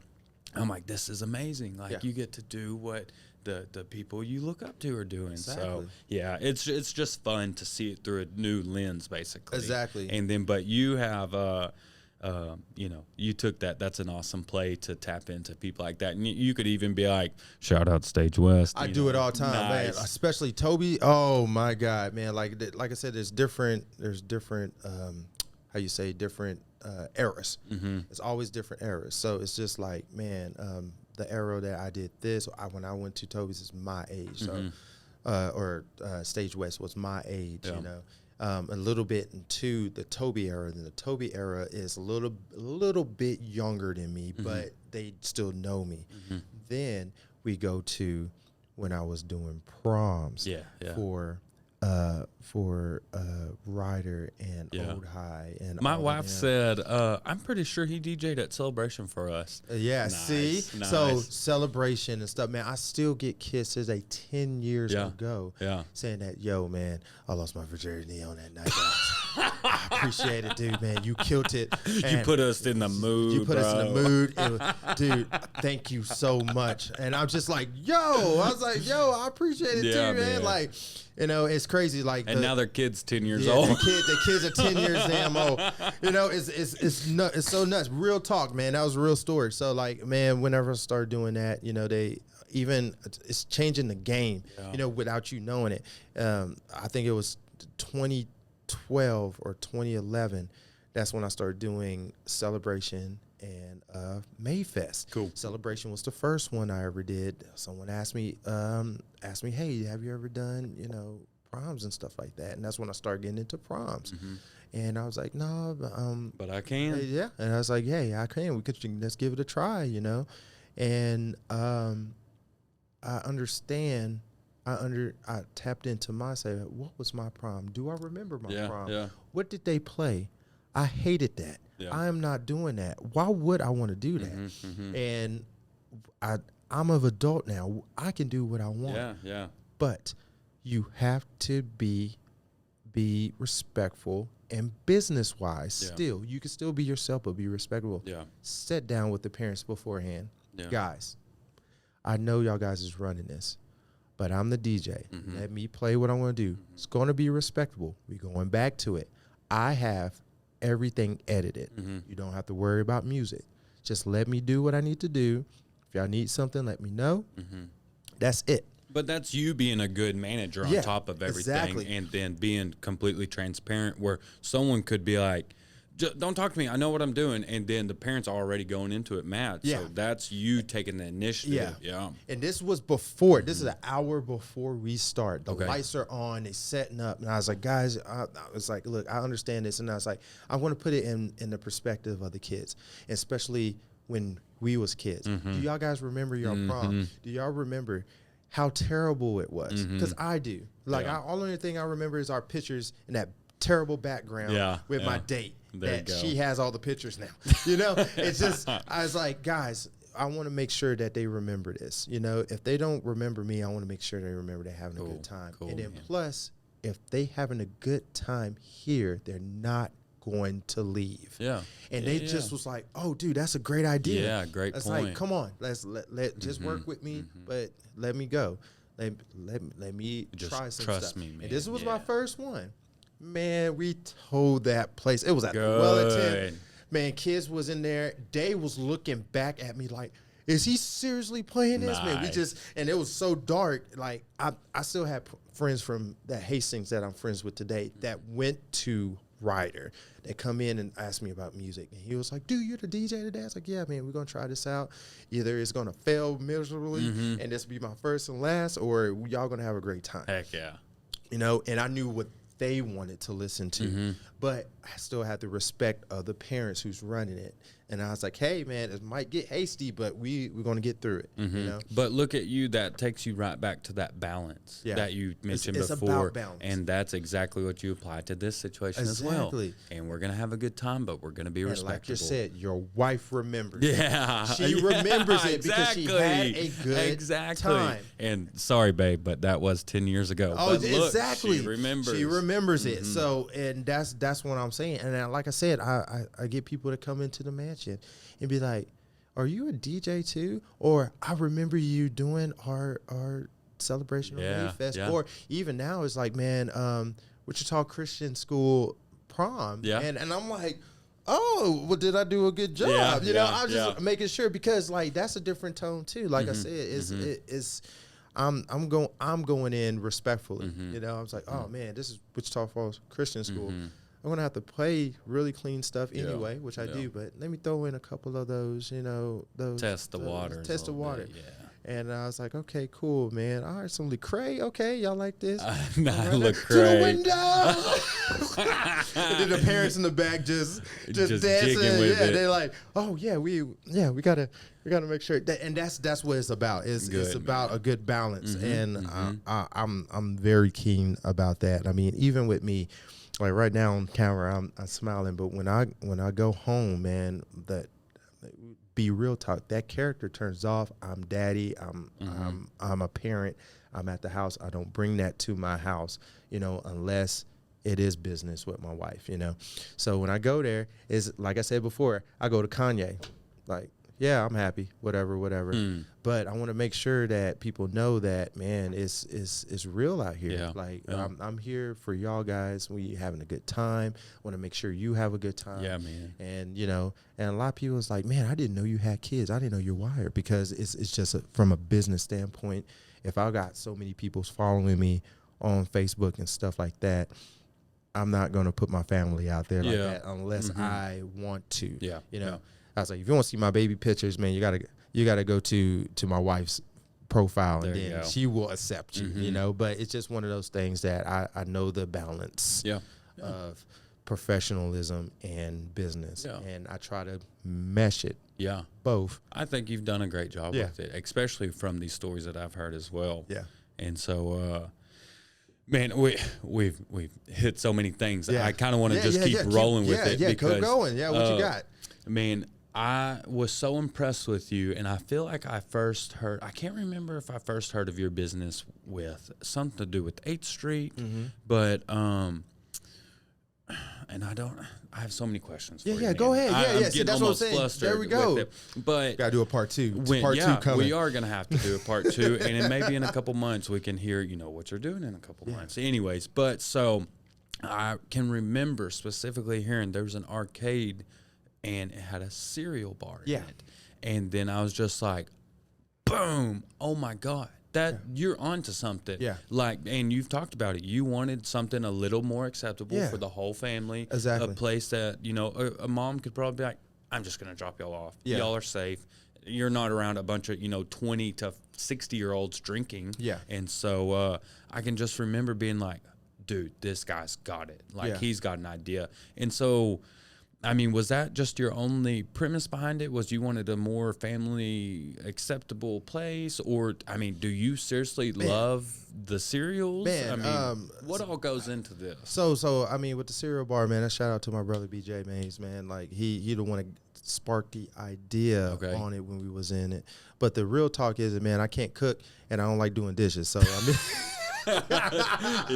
I'm like, this is amazing. Like, you get to do what the people you look up to are doing. Exactly. So yeah, it's just fun to see it through a new lens, basically.
Exactly.
And then, but you have you know, you took that's an awesome play to tap into people like that. And you could even be like, shout out Stage West.
I do it all the time, man. Especially Toby. Oh my God, man. Like I said, there's different how you say, different eras. It's always different eras. So it's just like, man, the era that I did this, when I went to Toby's is my age. So, or Stage West was my age, you know. A little bit into the Toby era. And the Toby era is a little bit younger than me, but they still know me. Then we go to when I was doing proms for Ryder and Old High. And
my wife said, I'm pretty sure he DJ'd at Celebration for us.
See? Nice. So Celebration and stuff, man, I still get kisses 10 years ago saying that, yo, man, I lost my virginity on that night. I appreciate it, dude, man. You killed it.
You put us in the mood,
You put us in the mood. Dude, thank you so much. And I'm just like, I I appreciate it too, man. Like, you know, it's crazy. Like,
and now their kid's 10 years old.
The kids are 10 years damn old. You know, it's so nuts. Real talk, man. That was a real story. So, like, man, whenever I start doing that, you know, it's changing the game. You know, without you knowing it. I think it was 2012 or 2011. That's when I started doing Celebration and Mayfest. Cool. Celebration was the first one I ever did. Someone asked me, hey, have you ever done, you know, proms and stuff like that? And that's when I started getting into proms. And I was like, no,
but I can.
Yeah. And I was like, hey, I can. Let's give it a try, you know. And I understand I tapped into myself. What was my prom? Do I remember my prom?
Yeah.
What did they play? I hated that.
Yeah.
I am not doing that. Why would I want to do that? And I'm an adult now. I can do what I want.
Yeah.
But you have to be respectful and business wise. Still, you can still be yourself, but be respectful.
Yeah.
Sit down with the parents beforehand.
Yeah.
Guys, I know y'all guys is running this, but I'm the DJ. Let me play what I want to do. It's going to be respectable. We're going back to it. I have everything edited. You don't have to worry about music. Just let me do what I need to do. If y'all need something, let me know. That's it.
But that's you being a good manager on top of everything, and then being completely transparent where someone could be like, don't talk to me, I know what I'm doing, and then the parents are already going into it mad. So that's you taking the initiative. Yeah.
And this was before. This is an hour before we start. The lights are on. They setting up. And I was like, guys, I was like, look, I understand this. And I was like, I want to put it in the perspective of the kids, especially when we was kids. Do y'all guys remember your prom? Do y'all remember how terrible it was? Because I do. Like, only thing I remember is our pictures in that terrible background with my date. That she has all the pictures now. You know, it's just, I was like, guys, I want to make sure that they remember this. You know, if they don't remember me, I want to make sure they remember they're having a good time. And then plus, if they having a good time here, they're not going to leave.
Yeah.
And they just was like, oh, dude, that's a great idea.
Yeah, great
It's
point.
like, come on, let just work with me, but let me go. Let me
Just
try some
trust
stuff.
me, man.
And this was my first one. Man, we told that place. It was at the Wellington. Man, kids was in there. They was looking back at me like, is he seriously playing this? Man, we just, and it was so dark. Like, I still have friends from that Hastings that I'm friends with today that went to Ryder. They come in and ask me about music. And he was like, dude, you're the DJ today? I was like, yeah, man, we're going to try this out. Either it's going to fail miserably and this will be my first and last, or y'all going to have a great time.
Heck yeah.
You know, and I knew what they wanted to listen to, but I still had the respect of the parents who's running it. And I was like, hey, man, it might get hasty, but we're going to get through it. You know?
But look at you. That takes you right back to that balance that you mentioned
it's
before.
about balance.
And that's exactly what you apply to this situation as well. And we're going to have a good time, but we're going to be respectable.
Like you said, your wife remembers.
Yeah.
She remembers it because she had a good time.
And sorry, babe, but that was 10 years ago.
Oh,
but look,
exactly.
She remembers.
She remembers it. So, and that's what I'm saying. And like I said, I get people to come into the mansion and be like, are you a DJ too? Or I remember you doing our celebration of Mayfest.
Yeah.
Or even now it's like, man, Wichita Christian School prom. Yeah. And I'm like, oh, well, did I do a good job?
Yeah,
you know, I'm just making sure, because like that's a different tone too. Like I said, I'm going in respectfully. You know, I was like, oh man, this is Wichita Falls Christian School. I'm gonna have to play really clean stuff anyway, which I do. But let me throw in a couple of those, you know,
test the water.
Bit, and I was like, okay, cool, man. All right, some Lecrae. Okay, y'all like this?
Lecrae.
To the window. And then the parents in the back just dancing. Yeah, they're like, oh yeah, we gotta make sure that, and that's what it's about. It's about a good balance, and I'm very keen about that. I mean, even with me. Like right now on camera, I'm smiling, but when I go home, man, that be real talk. That character turns off. I'm daddy. I'm a parent. I'm at the house. I don't bring that to my house, you know, unless it is business with my wife, you know. So when I go there, is like I said before, I go to Kanye, like. Yeah, I'm happy, whatever. But I want to make sure that people know that, man, it's real out here. Yeah. Like, I'm here for y'all guys. We having a good time. Want to make sure you have a good time.
Yeah, man.
And, you know, and a lot of people is like, man, I didn't know you had kids. I didn't know you're wired, because it's just from a business standpoint. If I got so many people following me on Facebook and stuff like that, I'm not going to put my family out there like that unless I want to. Yeah. You know. Yeah. I was like, if you want to see my baby pictures, man, you gotta go to my wife's profile, and then she will accept you, you know. But it's just one of those things that I know the balance of professionalism and business, and I try to mesh it. Yeah, both.
I think you've done a great job with it, especially from these stories that I've heard as well. Yeah. And so, man, we've hit so many things. I kind of want to just keep rolling with it.
Because, keep going. Yeah, what you got?
Man, I was so impressed with you, and I feel like I can't remember if I first heard of your business with something to do with 8th Street, but, and I have so many questions for you.
Yeah, go ahead. I'm
getting
that's
almost
what I'm saying.
flustered
There we go.
with it. But
got to do a part 2.
Part
2 coming.
We are going to have to do a part 2, and then maybe in a couple months we can hear, what you're doing in a couple months. Anyways, but so I can remember specifically hearing there was an arcade, and it had a cereal bar in it. And then I was just like, boom, oh my God. You're onto something. Yeah. And you've talked about it. You wanted something a little more acceptable for the whole family.
Exactly.
A place that, a mom could probably be like, I'm just going to drop y'all off.
Yeah.
Y'all are safe. You're not around a bunch of, 20 to 60-year-olds drinking.
Yeah.
And so I can just remember being like, dude, this guy's got it. He's got an idea. And so, I mean, was that just your only premise behind it? Was you wanted a more family acceptable place? Or, I mean, do you seriously love the cereals?
Man,
I mean, what all goes into this?
So I mean, with the cereal bar, man, a shout out to my brother BJ Mays, man. Like he the one that sparked the idea on it when we was in it. But the real talk is, man, I can't cook and I don't like doing dishes. So I mean,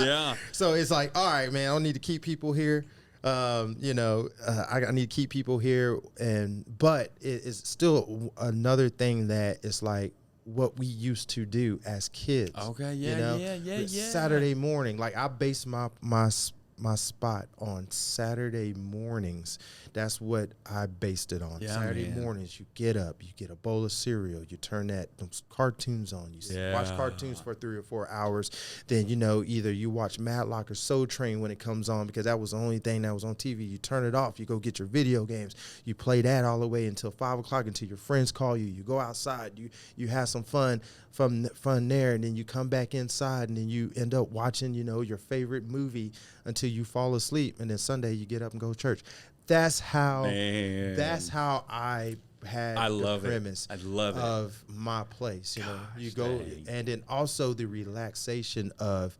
yeah.
So it's like, all right, man, I don't need to keep people here. I need to keep people here, but it's still another thing that is like what we used to do as kids.
Okay, yeah.
Saturday morning, like I base my spot on Saturday mornings. That's what I based it on. Saturday mornings, you get up, you get a bowl of cereal, you turn those cartoons on, you watch cartoons for 3 or 4 hours. Then, either you watch Matlock or Soul Train when it comes on, because that was the only thing that was on TV. You turn it off, you go get your video games, you play that all the way until 5 o'clock, until your friends call you. You go outside, you have some fun there, and then you come back inside, and then you end up watching, your favorite movie until you fall asleep, and then Sunday you get up and go to church. That's how I had the premise of my place. You go, and then also the relaxation of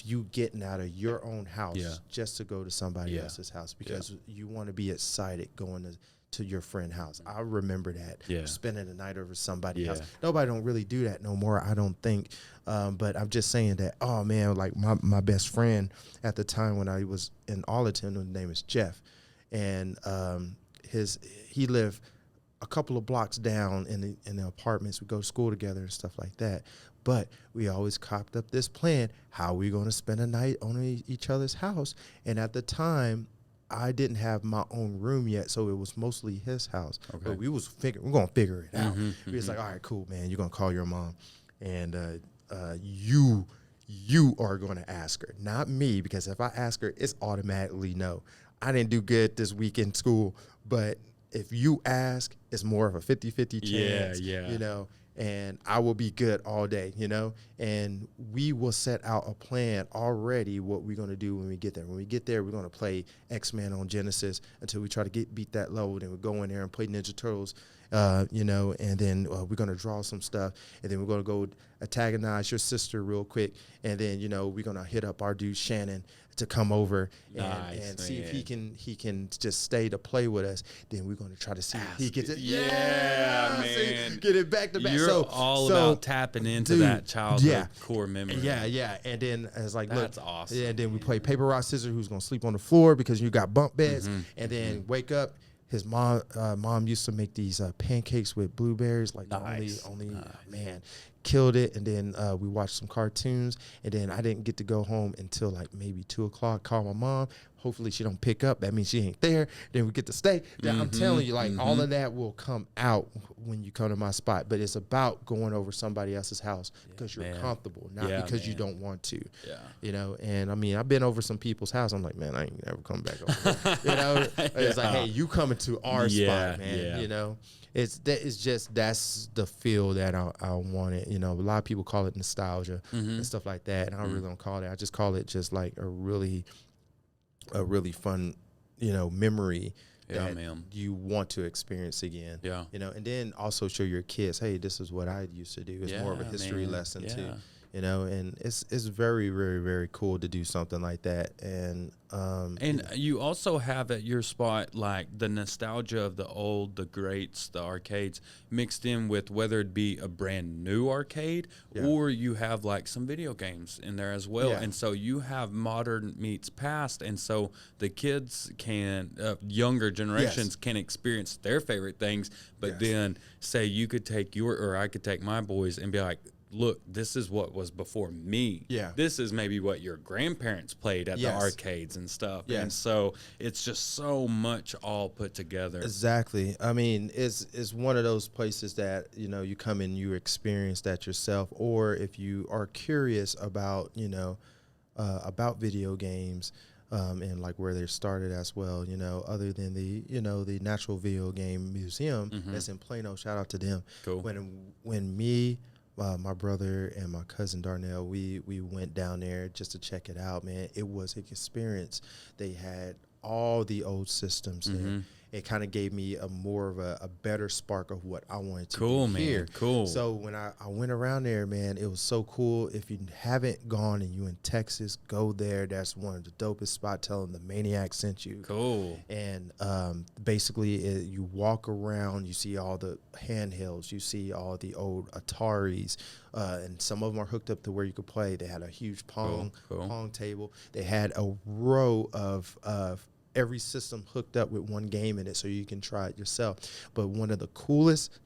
you getting out of your own house just to go to somebody else's house, because you want to be excited going to your friend's house. I remember that, spending the night over somebody's house. Nobody don't really do that no more, I don't think. But I'm just saying that, oh man, like my best friend at the time when I was in Arlington, his name is Jeff, and he lived a couple of blocks down in the apartments. We go to school together and stuff like that. But we always copped up this plan, how we going to spend a night on each other's house. And at the time, I didn't have my own room yet, so it was mostly his house. Okay. But we're going to figure it out. We was like, all right, cool, man. You're going to call your mom, and you are going to ask her, not me, because if I ask her, it's automatically no. I didn't do good this week in school, but if you ask, it's more of a 50-50 chance, and I will be good all day, and we will set out a plan already what we're going to do when we get there. When we get there, we're going to play X-Men on Genesis until we try to beat that level. Then we go in there and play Ninja Turtles, and then we're going to draw some stuff, and then we're going to go antagonize your sister real quick, and then, we're going to hit up our dude Shannon to come over and see if he can just stay to play with us. Then we're going to try to see if he gets it.
Man.
See, get it back to back.
You're all about tapping into that childhood core memory.
Yeah. And then it's like,
that's awesome.
Yeah, and then we play paper, rock, scissors, who's going to sleep on the floor because you got bunk beds. And then wake up. His mom used to make these pancakes with blueberries, like man, killed it. And then we watched some cartoons, and then I didn't get to go home until like maybe 2 o'clock. Call my mom. Hopefully she don't pick up. That means she ain't there. Then we get to stay. Then I'm telling you, like all of that will come out when you come to my spot. But it's about going over somebody else's house because you're comfortable, not because you don't want to. Yeah. And I mean, I've been over some people's house. I'm like, man, I ain't never come back over there. It's like, hey, you coming to our spot, man. It's just that's the feel that I wanted. A lot of people call it nostalgia and stuff like that, and I really don't call it. I just call it just like a really fun, memory that you want to experience again. And then also show your kids, hey, this is what I used to do. It's more of a history lesson too. you know, and it's very, very, very cool to do something like that. And
you also have at your spot like the nostalgia of the greats, the arcades, mixed in with whether it be a brand new arcade or you have like some video games in there as well. And so you have modern meets past, and so the kids can, younger generations can experience their favorite things. But then say you could take or I could take my boys and be like, look, this is what was before me.
Yeah.
This is maybe what your grandparents played at the arcades and stuff.
Yes.
And so it's just so much all put together.
Exactly. I mean, it's one of those places that, you know, you come in, you experience that yourself, or if you are curious about, you know, about video games, and like where they started as well, you know, other than the, you know, the Natural Video Game Museum that's in Plano. Shout out to them.
Cool.
When me, my brother and my cousin Darnell, we went down there just to check it out, man. It was an experience. They had all the old systems there. It kind of gave me more of a better spark of what I wanted to do here.
Cool.
So when I went around there, man, it was so cool. If you haven't gone and you in Texas, go there. That's one of the dopest spots. Tell them the Maniac sent you.
Cool.
And basically, you walk around, you see all the handhelds, you see all the old Ataris, and some of them are hooked up to where you could play. They had a huge pong table. They had a row of every system hooked up with one game in it, so you can try it yourself. But one of the coolest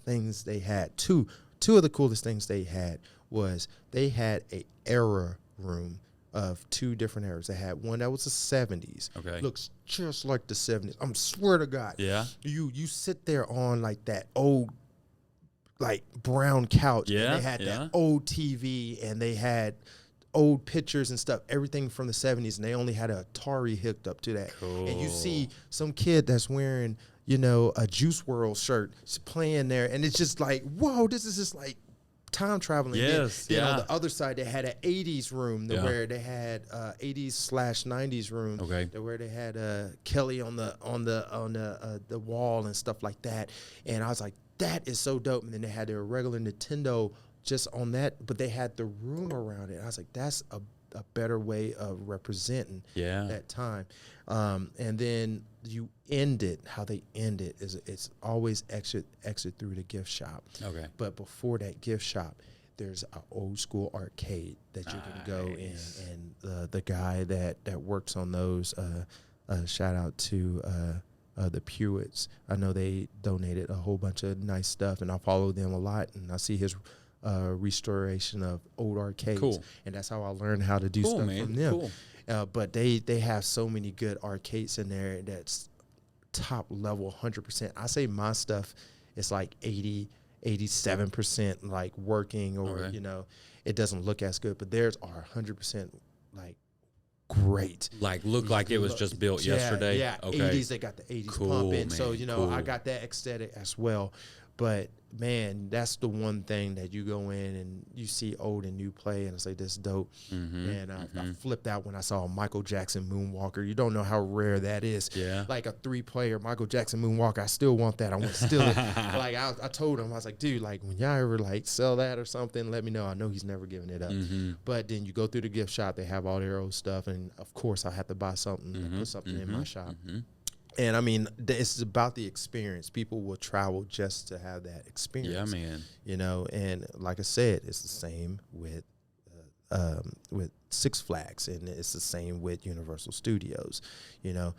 things they had, two of the coolest things they had was they had a era room of two different eras. They had one that was the 70s.
Okay.
Looks just like the 70s. I'm swear to God.
Yeah.
You sit there on like that old like brown couch.
Yeah.
And they had that old TV, and they had old pictures and stuff, everything from the 70s, and they only had an Atari hooked up to that.
Cool.
And you see some kid that's wearing, you know, a Juice WRLD shirt playing there, and it's just like, whoa, this is just like time traveling.
Yes,
then on the other side, they had an 80s room where they had 80s/90s room, where they had Kelly on the wall and stuff like that. And I was like, that is so dope. And then they had their regular Nintendo just on that, but they had the room around it. I was like, that's a better way of representing that time. And then you end it, how they end it is it's always exit through the gift shop. Okay. But before that gift shop, there's an old school arcade that you can go in. And the guy that works on those, shout out to the Pewits. I know they donated a whole bunch of nice stuff, and I follow them a lot, and I see his restoration of old arcades, and that's how I learned how to do stuff from them. But they have so many good arcades in there that's top level 100%. I say my stuff is like 87% like working, or you know, it doesn't look as good, but theirs are 100% like great.
Like look like it was just built yesterday.
Yeah, 80s, they got the 80s pumping. Man, so you know, I got that aesthetic as well. But man, that's the one thing that you go in and you see old and new play, and it's like, this is dope. And I flipped out when I saw a Michael Jackson Moonwalker. You don't know how rare that is. Yeah. Like a 3-player Michael Jackson Moonwalker. I still want that. I want to steal it. Like I told him, I was like, dude, like when y'all ever like sell that or something, let me know. I know he's never giving it up. But then you go through the gift shop, they have all their old stuff, and of course I have to buy something and put something in my shop. And I mean, it's about the experience. People will travel just to have that experience. Yeah, man. You know, and like I said, it's the same with Six Flags, and it's the same with Universal Studios. You know,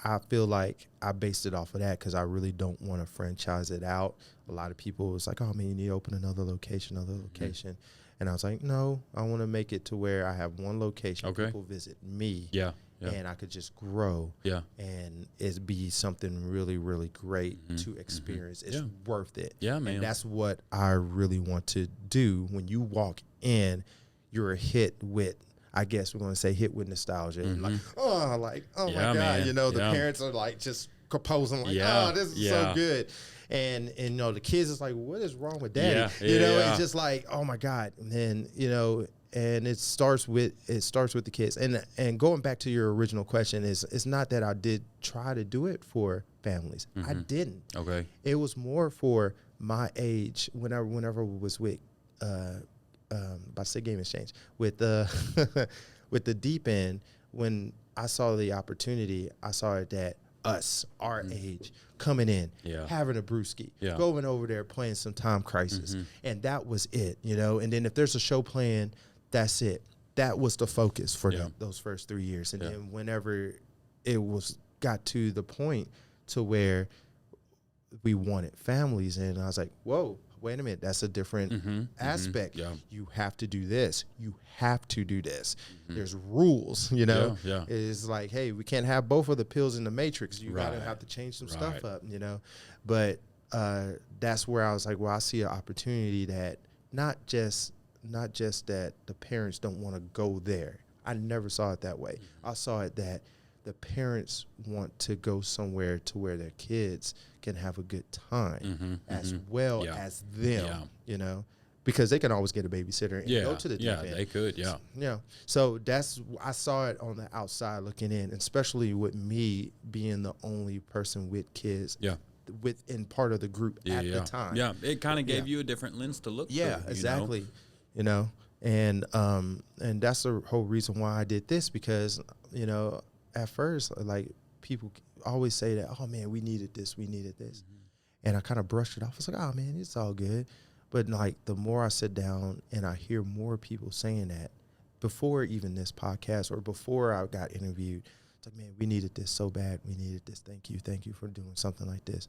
I feel like I based it off of that because I really don't want to franchise it out. A lot of people was like, oh man, you need to open another location. And I was like, no, I want to make it to where I have one location. People visit me. Yeah. And I could just grow, and it be something really, really great to experience. It's worth it. Yeah, man. And that's what I really want to do. When you walk in, you're hit with, I guess we're going to say, hit with nostalgia. And like, oh my God. Man. You know, the parents are like just proposing, like, oh, this is so good. And you know, the kids is like, what is wrong with daddy? You know, it's just like, oh my God. And then, you know, and it starts with the kids. And going back to your original question, it's not that I did try to do it for families. I didn't. Okay. It was more for my age, whenever I was with about to say Game Exchange, with the with the deep end. When I saw the opportunity, I saw it that us, our age, coming in, having a brewski, going over there playing some Time Crisis, and that was it, you know. And then if there's a show playing, that's it. That was the focus for them, those first 3 years. And then whenever it got to the point to where we wanted families, and I was like, whoa, wait a minute, that's a different aspect. You have to do this. You have to do this. There's rules, you know. It's like, hey, we can't have both of the pills in the matrix. You gotta have to change some stuff up, you know. But that's where I was like, well, I see an opportunity that not just that the parents don't want to go there. I never saw it that way. I saw it that the parents want to go somewhere to where their kids can have a good time as well as them, you know, because they can always get a babysitter and go to the deep end.
They could,
So I saw it on the outside looking in, especially with me being the only person with kids within part of the group at the time.
Yeah, it kind of gave you a different lens to look through.
Yeah, exactly. You know, and that's the whole reason why I did this, because, you know, at first, like, people always say that, oh man, we needed this. And I kind of brushed it off. I was like, oh man, it's all good. But like, the more I sit down and I hear more people saying that before even this podcast or before I got interviewed, it's like, man, we needed this so bad. We needed this. Thank you for doing something like this.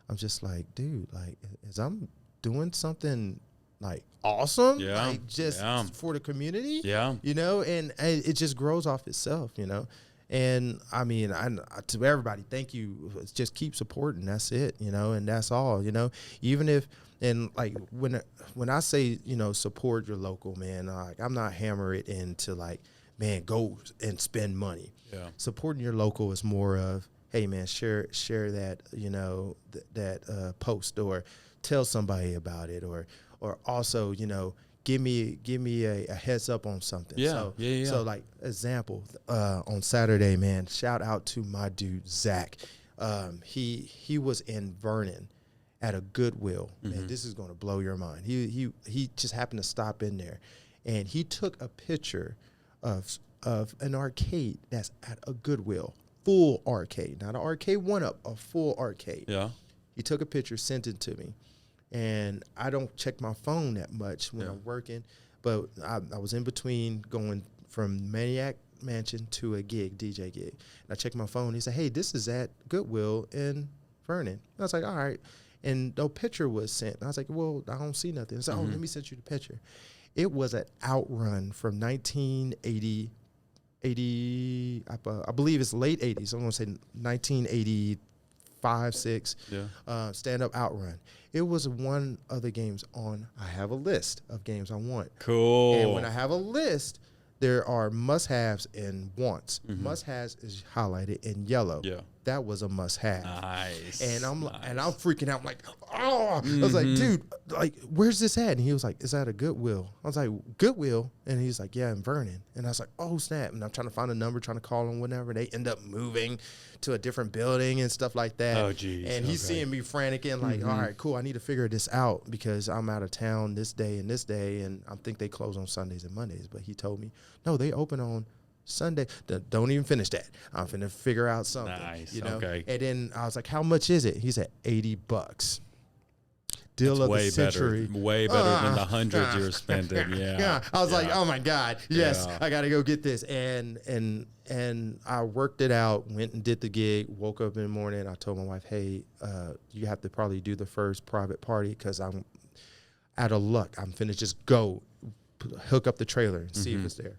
I'm just like, dude, like, as I'm doing something like awesome, like just for the community, you know, and it just grows off itself, you know. And I mean, to everybody, thank you. Just keep supporting. That's it, you know, and that's all, you know. Even if, and like when I say, you know, support your local, man, like, I'm not hammer it into like, man, go and spend money. Supporting your local is more of, hey man, share that, you know, that post, or tell somebody about it, or also, you know, give me a heads up on something. So like, example, on Saturday, man, shout out to my dude Zach. He was in Vernon at a Goodwill. Man, this is gonna blow your mind. He just happened to stop in there, and he took a picture of an arcade that's at a Goodwill, full arcade, not an arcade one-up, a full arcade. He took a picture, sent it to me. And I don't check my phone that much when I'm working, but I was in between going from Maniac Mansion to a DJ gig. And I checked my phone. He said, hey, this is at Goodwill in Vernon. And I was like, all right. And no picture was sent. And I was like, well, I don't see nothing. I said, oh, let me send you the picture. It was an outrun from 1980, I believe it's late 80s. I'm going to say 1985, 6, stand-up outrun. It was one of the games on. I have a list of games I want.
Cool.
And when I have a list, there are must-haves and wants. Must-haves is highlighted in yellow. That was a must-have.
Nice.
And I'm freaking out. I'm like, oh! I was like, dude, like, where's this at? And he was like, is that a Goodwill? I was like, Goodwill? And he's like, yeah, in Vernon. And I was like, oh, snap. And I'm trying to find a number, trying to call him, whatever. They end up moving to a different building and stuff like that.
Oh, geez.
And he's seeing me frantic and like, all right, cool. I need to figure this out because I'm out of town this day, and I think they close on Sundays and Mondays. But he told me, no, they open on Sunday. Don't even finish that. I'm finna figure out something.
Nice.
You know?
Okay.
And then I was like, how much is it? He said $80. Deal
That's
of the century.
Way better than the hundreds you're spending.
I was like, oh my God, yes, I got to go get this. And I worked it out, went and did the gig, woke up in the morning. I told my wife, hey, you have to probably do the first private party because I'm out of luck. I'm finna just go hook up the trailer and see if it's there.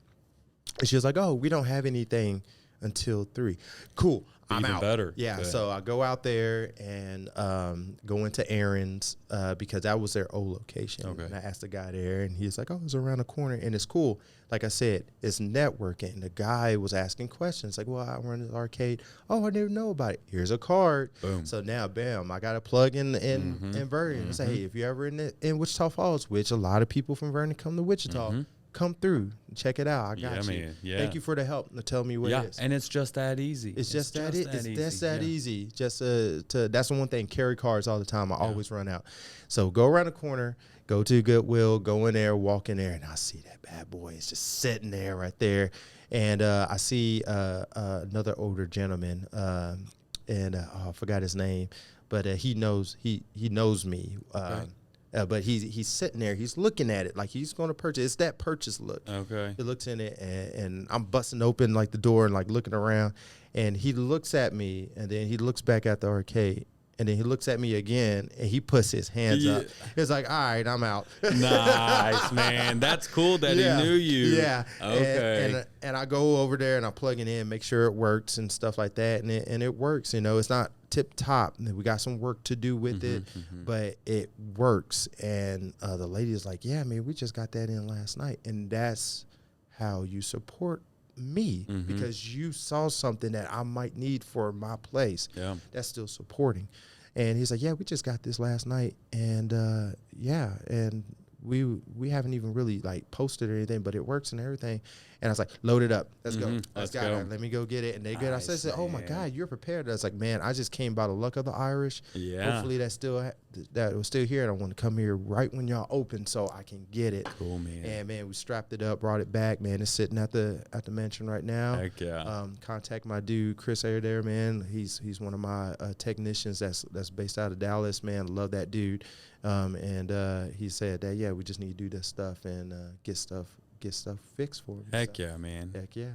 And she was like, oh, we don't have anything until 3. Cool. I'm
Even
out.
better.
Yeah.
Good.
So I go out there and go into Aaron's because that was their old location.
Okay.
And I asked the guy there, and he's like, oh, it's around the corner. And it's cool. Like I said, it's networking. The guy was asking questions like, well, I run the arcade. Oh, I didn't know about it. Here's a card. Boom. So now, bam, I got to plug in Vernon and say, hey, if you're ever in Wichita Falls, which a lot of people from Vernon come to Wichita, come through, check it out. I
Yeah,
got you.
man. Yeah.
Thank you for the help. Tell me what
Yeah,
it is.
and it's just that easy.
It's just that
easy.
easy. Just to that's the one thing. Carry cards all the time. I always run out. So go around the corner, go to Goodwill, go in there, walk in there, and I see that bad boy. It's just sitting there right there, and I see another older gentleman, and I forgot his name, but he knows me.
Okay.
But he's sitting there. He's looking at it like he's going to purchase. It's that purchase look.
Okay.
He looks in it, and I'm busting open like the door and like looking around, and he looks at me, and then he looks back at the arcade, and then he looks at me again, and he puts his hands up. He's like, "All right, I'm out."
Nice, man. That's cool that he knew you.
Yeah.
Okay.
And I go over there and I plug it in, make sure it works and stuff like that, and it works. You know, it's not tip top. We got some work to do with it, but it works. And the lady is like, "Yeah, man, we just got that in last night," and that's how you support me because you saw something that I might need for my place.
Yeah.
That's still supporting. And he's like, "Yeah, we just got this last night." And and we haven't even really like posted or anything, but it works and everything. And I was like, "Load it up. Let's go.
Let's
go.
go.
Let me go get it." And they good. I
Nice,
said, "Oh my
man.
God, you're prepared." I was like, "Man, I just came by the luck of the Irish.
Yeah.
Hopefully that was still here. And I want to come here right when y'all open so I can get it."
Cool, man.
And man, we strapped it up, brought it back. Man, it's sitting at the mansion right now.
Heck yeah.
Contact my dude Chris Ayer there, man. He's one of my technicians that's based out of Dallas, man. Love that dude. And he said that we just need to do this stuff and get stuff fixed for me.
Heck yeah, man.
Heck yeah.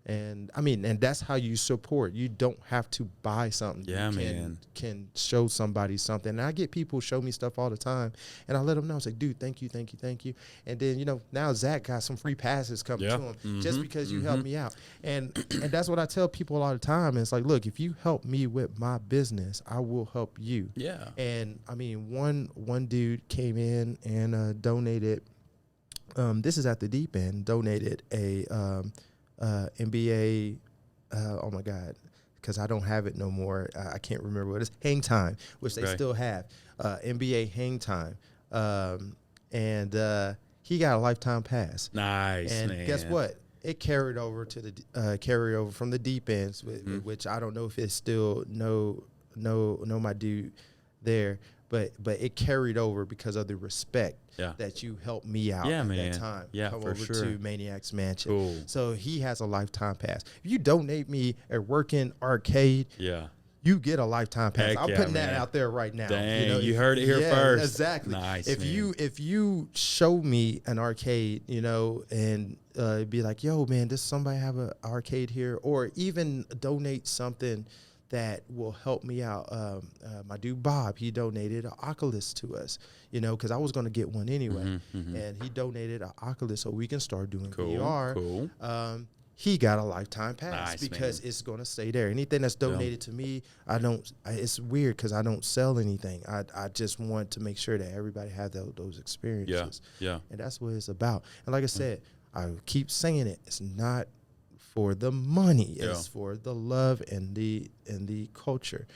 And I mean, and that's how you support. You don't have to buy something.
Yeah,
you
man.
Can show somebody something. And I get people show me stuff all the time, and I let them know. It's like, dude, thank you. And then now Zach got some free passes coming to him just because you helped me out. And that's what I tell people all the time. It's like, look, if you help me with my business, I will help you.
Yeah.
And I mean, one dude came in and donated. This is at the deep end. Donated a NBA, oh my God, because I don't have it no more. I can't remember what it is. Hang Time, which they still have. NBA Hang Time. And he got a lifetime pass.
Nice,
and
man.
guess what? It carried over to the carry over from the deep ends, which I don't know if it's still no my dude there, but it carried over because of the respect that you helped me out at that time.
Yeah,
come
for
over
sure.
to Maniac's Mansion.
Cool.
So he has a lifetime pass. If you donate me a working arcade, you get a lifetime pass.
Heck
I'm
yeah,
putting
man.
that out there right now.
Dang, you heard it here first.
Exactly.
Nice,
If you show me an arcade, and be like, "Yo, man, does somebody have an arcade here?" Or even donate something that will help me out. My dude Bob, he donated an Oculus to us, because I was going to get one anyway. And he donated an Oculus so we can start doing VR.
Cool.
He got a lifetime pass
Nice,
because
man.
it's going to stay there. Anything that's donated to me, it's weird because I don't sell anything. I just want to make sure that everybody has those experiences.
Yeah.
And that's what it's about. And like I said, I keep saying it. It's not for the money. It's for the love and the culture.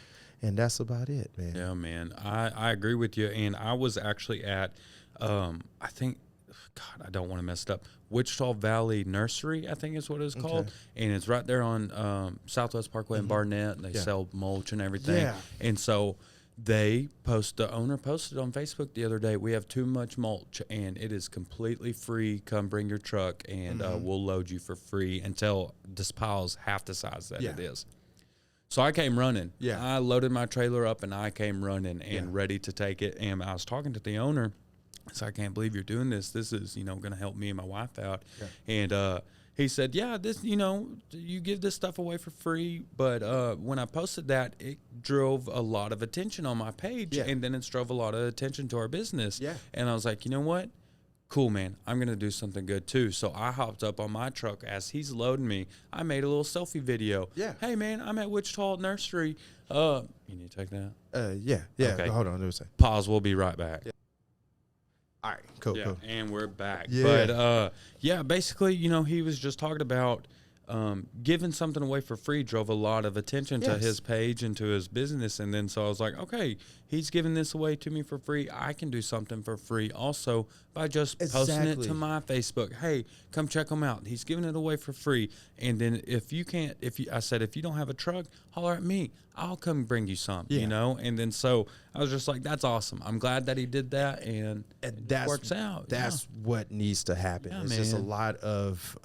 And that's about it, man.
Yeah, man. I agree with you. And I was actually at, I think, God, I don't want to mess it up. Wichita Valley Nursery, I think is what it's called. And it's right there on Southwest Parkway in Barnett. And they sell mulch and everything. Yeah. And so the owner posted on Facebook the other day, "We have too much mulch and it is completely free. Come bring your truck and we'll load you for free until this pile's half the size that it is." So I came running. Yeah. I loaded my trailer up and I came running and ready to take it. And I was talking to the owner. So I can't believe you're doing this. This is, going to help me and my wife out. Yeah. And he said, "Yeah, this, you give this stuff away for free." But when I posted that, it drove a lot of attention on my page. Yeah. And then it drove a lot of attention to our business. Yeah. And I was like, you know what? Cool, man. I'm going to do something good too. So I hopped up on my truck as he's loading me. I made a little selfie video. Yeah. "Hey, man, I'm at Wichita Nursery." You need to take that?
Yeah.
Okay.
Hold on. There's a
pause. We'll be right back.
Yeah. All right, cool.
And we're back. Yeah. But basically, he was just talking about giving something away for free drove a lot of attention to his page and to his business. And then so I was like, okay, he's giving this away to me for free. I can do something for free also by just posting it to my Facebook. Hey, come check him out. He's giving it away for free. And then if you don't have a truck, holler at me. I'll come bring you some, you know? And then so I was just like, that's awesome. I'm glad that he did that, and that works out.
That's what needs to happen. It's just a lot of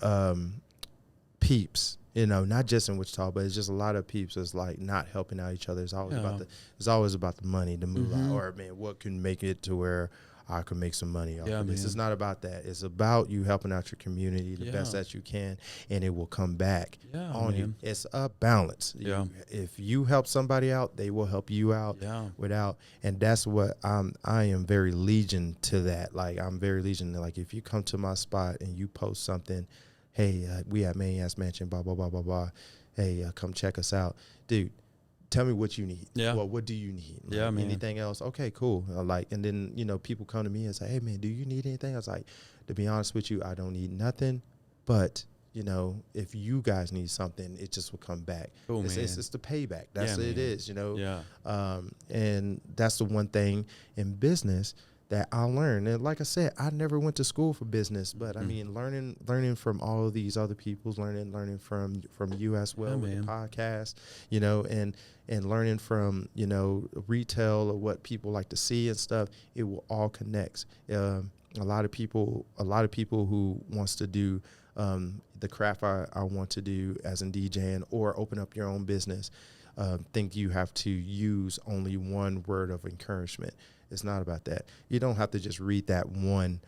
peeps, you know, not just in Wichita, but it's just a lot of peeps that's like not helping out each other. It's always about the money to move out, or man, what can make it to where I can make some money off of this. It's not about that. It's about you helping out your community the best that you can, and it will come back on you. It's a balance. If you help somebody out, they will help you out and that's what I am very legion to that. Like, I'm very legion to, like, if you come to my spot and you post something, hey, we at Maniac's Mansion, blah, blah, blah, blah, blah. Hey, come check us out. Dude, tell me what you need. Well, what do you need? Like, man. Anything else? Okay, cool. And then, you know, people come to me and say, hey, man, do you need anything? I was like, to be honest with you, I don't need nothing. But, you know, if you guys need something, it just will come back. Cool, it's the payback. That's what it is, you know. And that's the one thing in business that I learned. And like I said, I never went to school for business, but I mean, learning from all of these other people's, learning from you as well with the podcast, you know, and learning from, you know, retail or what people like to see and stuff. It will all connect. A lot of people who wants to do the craft I want to do as in DJing or open up your own business, think you have to use only one word of encouragement. It's not about that. You don't have to just read that one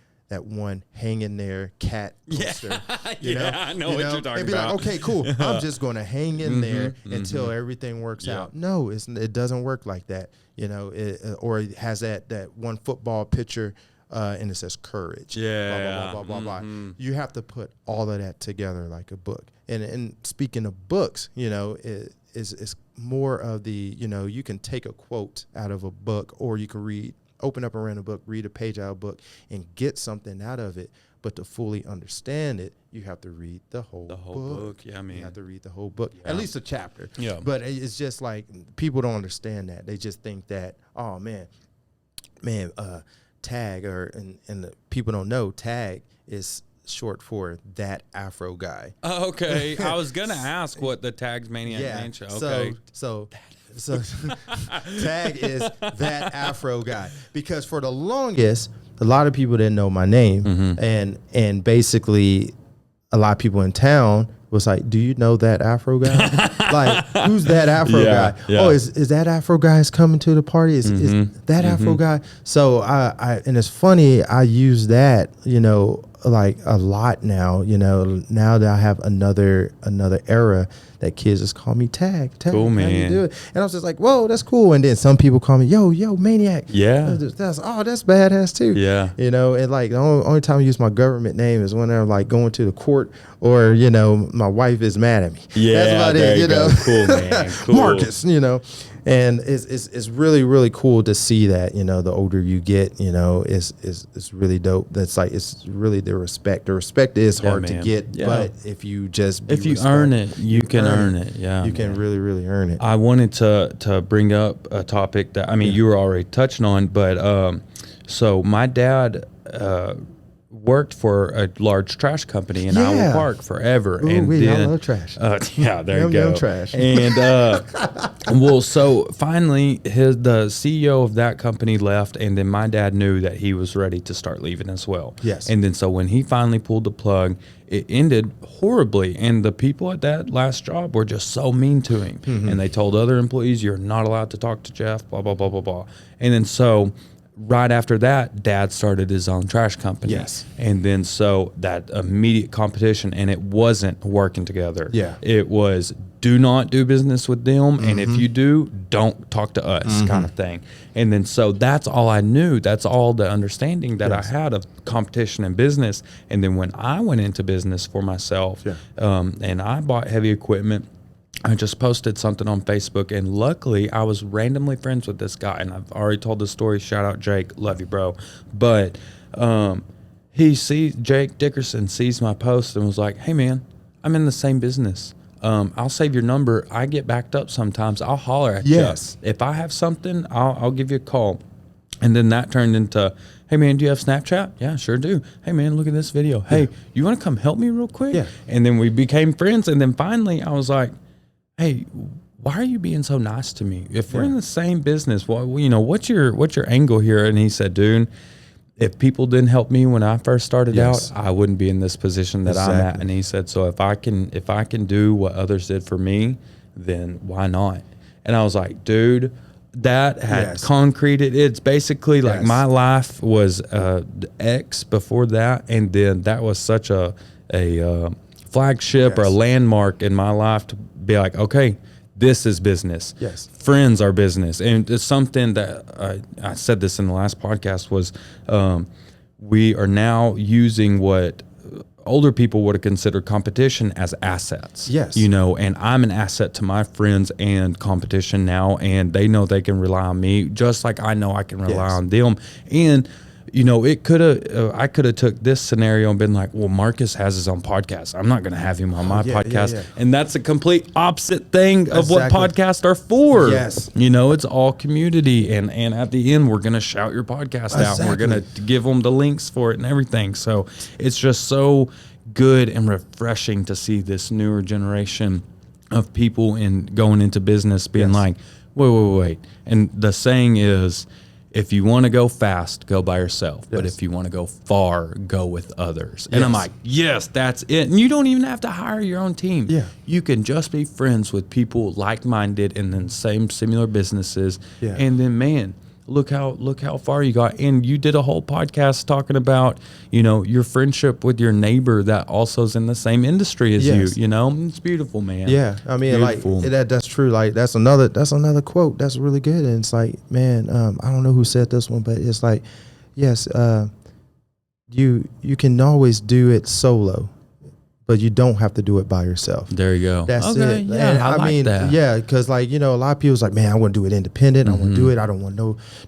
hang in there cat poster. You know?
I know what you're talking
and be
about.
Like, okay, cool. I'm just going to hang in there until everything works out. No, it doesn't work like that. You know, or it has that one football picture and it says courage. Blah, blah, blah, blah, blah. You have to put all of that together like a book. And speaking of books, you know, it's more of the, you know, you can take a quote out of a book, or you can open up a random book, read a page out of a book and get something out of it. But to fully understand it, you have to read the whole book. You have to read the whole book, at least a chapter. But it's just like, people don't understand that. They just think that, oh man, tag, and the people don't know, tag is short for that Afro guy.
Oh, okay. I was gonna ask what the Tags Maniac Mansion. Okay.
So tag is that Afro guy, because for the longest, a lot of people didn't know my name, and basically a lot of people in town was like, do you know that Afro guy? Like, who's that Afro guy? Oh, is that Afro guy is coming to the party? Is that Afro guy? So I and it's funny, I use that, you know, like a lot now, you know, now that I have another era that kids just call me Tag.
Cool, man.
How you do it? And I was just like, whoa, that's cool. And then some people call me, yo, Maniac. That's badass too. You know, and like the only time I use my government name is when I'm like going to the court, or, you know, my wife is mad at me. That's about it, you know.
Cool, man. Cool.
Marcus, you know. And it's really, really cool to see that, you know, the older you get, you know, it's really dope. That's like, it's really the respect. The respect is hard to get, but if you just
earn it, you can earn it.
You can really, really earn it.
I wanted to bring up a topic that, I mean, you were already touching on, but so my dad worked for a large trash company in Iowa Park forever.
Ooh,
and then,
I love trash.
There you go.
Trash.
And well, so finally, the CEO of that company left, and then my dad knew that he was ready to start leaving as well.
Yes.
And then so when he finally pulled the plug, it ended horribly, and the people at that last job were just so mean to him. And they told other employees, "You're not allowed to talk to Jeff." Blah blah blah blah blah. And then so, right after that, Dad started his own trash company.
Yes.
And then so that immediate competition, and it wasn't working together. It was, do not do business with them, and if you do, don't talk to us, kind of thing. And then so that's all I knew. That's all the understanding that I had of competition in business. And then when I went into business for myself, and I bought heavy equipment, I just posted something on Facebook, and luckily I was randomly friends with this guy, and I've already told the story. Shout out Jake, love you, bro. But Jake Dickerson sees my post and was like, "Hey man, I'm in the same business. I'll save your number. I get backed up sometimes. I'll holler at
Yes.
you. If I have something, I'll give you a call. And then that turned into, hey, man, do you have Snapchat? Yeah, sure do. Hey, man, look at this video. Hey, you want to come help me real quick?
Yeah.
And then we became friends. And then finally I was like, hey, why are you being so nice to me? If we're in the same business, well, you know, what's your angle here? And he said, dude, if people didn't help me when I first started out, I wouldn't be in this position that I'm at. And he said, so if I can do what others did for me, then why not? And I was like, dude, that had concreted. It's basically like my life was X before that, and then that was such a flagship or a landmark in my life to be like, okay, this is business.
Yes.
Friends are business. And it's something that I said this in the last podcast was we are now using what older people would have considered competition as assets.
Yes.
You know, and I'm an asset to my friends and competition now, and they know they can rely on me just like I know I can rely on them. And you know, it could have, I could have took this scenario and been like, well, Marcus has his own podcast. I'm not going to have him on my podcast. And that's a complete opposite thing of what podcasts are for.
Yes.
You know, it's all community. And at the end, we're going to shout your podcast out. And we're going to give them the links for it and everything. So it's just so good and refreshing to see this newer generation of people going into business being like, wait. And the saying is, if you want to go fast, go by yourself. But if you want to go far, go with others. And I'm like, yes, that's it. And you don't even have to hire your own team.
Yeah.
You can just be friends with people like-minded and then same similar businesses.
Yeah.
And then, man, look how far you got. And you did a whole podcast talking about, you know, your friendship with your neighbor that also is in the same industry as you. You know, it's beautiful, man.
Yeah, I mean, beautiful. Like that's true. Like that's another quote that's really good. And it's like, man, I don't know who said this one, but it's like, yes, you can always do it solo, but you don't have to do it by yourself.
There you go.
That's
okay,
it.
Yeah,
and
I like
mean,
that.
Yeah, because like, you know, a lot of people's like, man, I want to do it independent. I want to do it. I don't want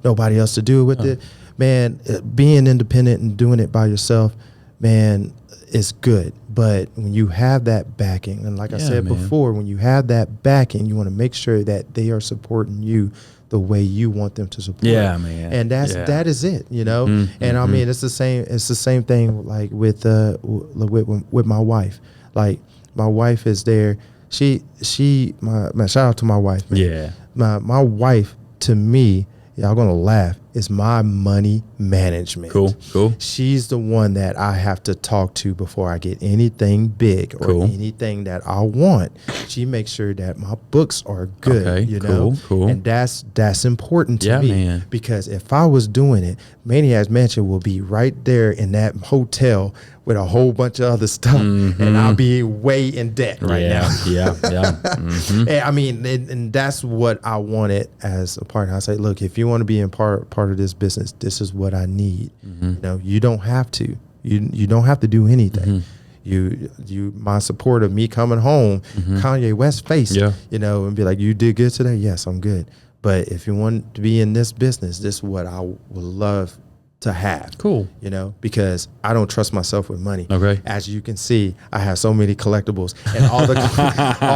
nobody else to do it with it. Man, being independent and doing it by yourself, man, is good. But when you have that backing, and like I said before, when you have that backing, you want to make sure that they are supporting you the way you want them to support.
Yeah, man.
And that is it, you know. And I mean, it's the same thing like with my wife. Like my wife is there. My shout out to my wife, man.
Yeah.
My wife, to me, y'all gonna laugh, is my money management.
Cool.
She's the one that I have to talk to before I get anything big or anything that I want. She makes sure that my books are good, you know?
Cool.
And that's important to me.
Man.
Because if I was doing it, Maniac's Mansion will be right there in that hotel with a whole bunch of other stuff, and I'll be way in debt right now.
Yeah.
And I mean, and that's what I wanted as a partner. I say, look, if you want to be in part of this business, this is what I need. You know, you don't have to. You don't have to do anything. You my support of me coming home, Kanye West face, you know, and be like, you did good today. Yes, I'm good. But if you want to be in this business, this is what I would love to have.
Cool.
You know, because I don't trust myself with money.
Okay.
As you can see, I have so many collectibles, and all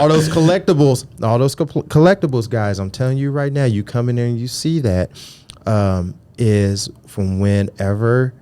those collectibles, guys, I'm telling you right now, you come in there and you see that is from whenever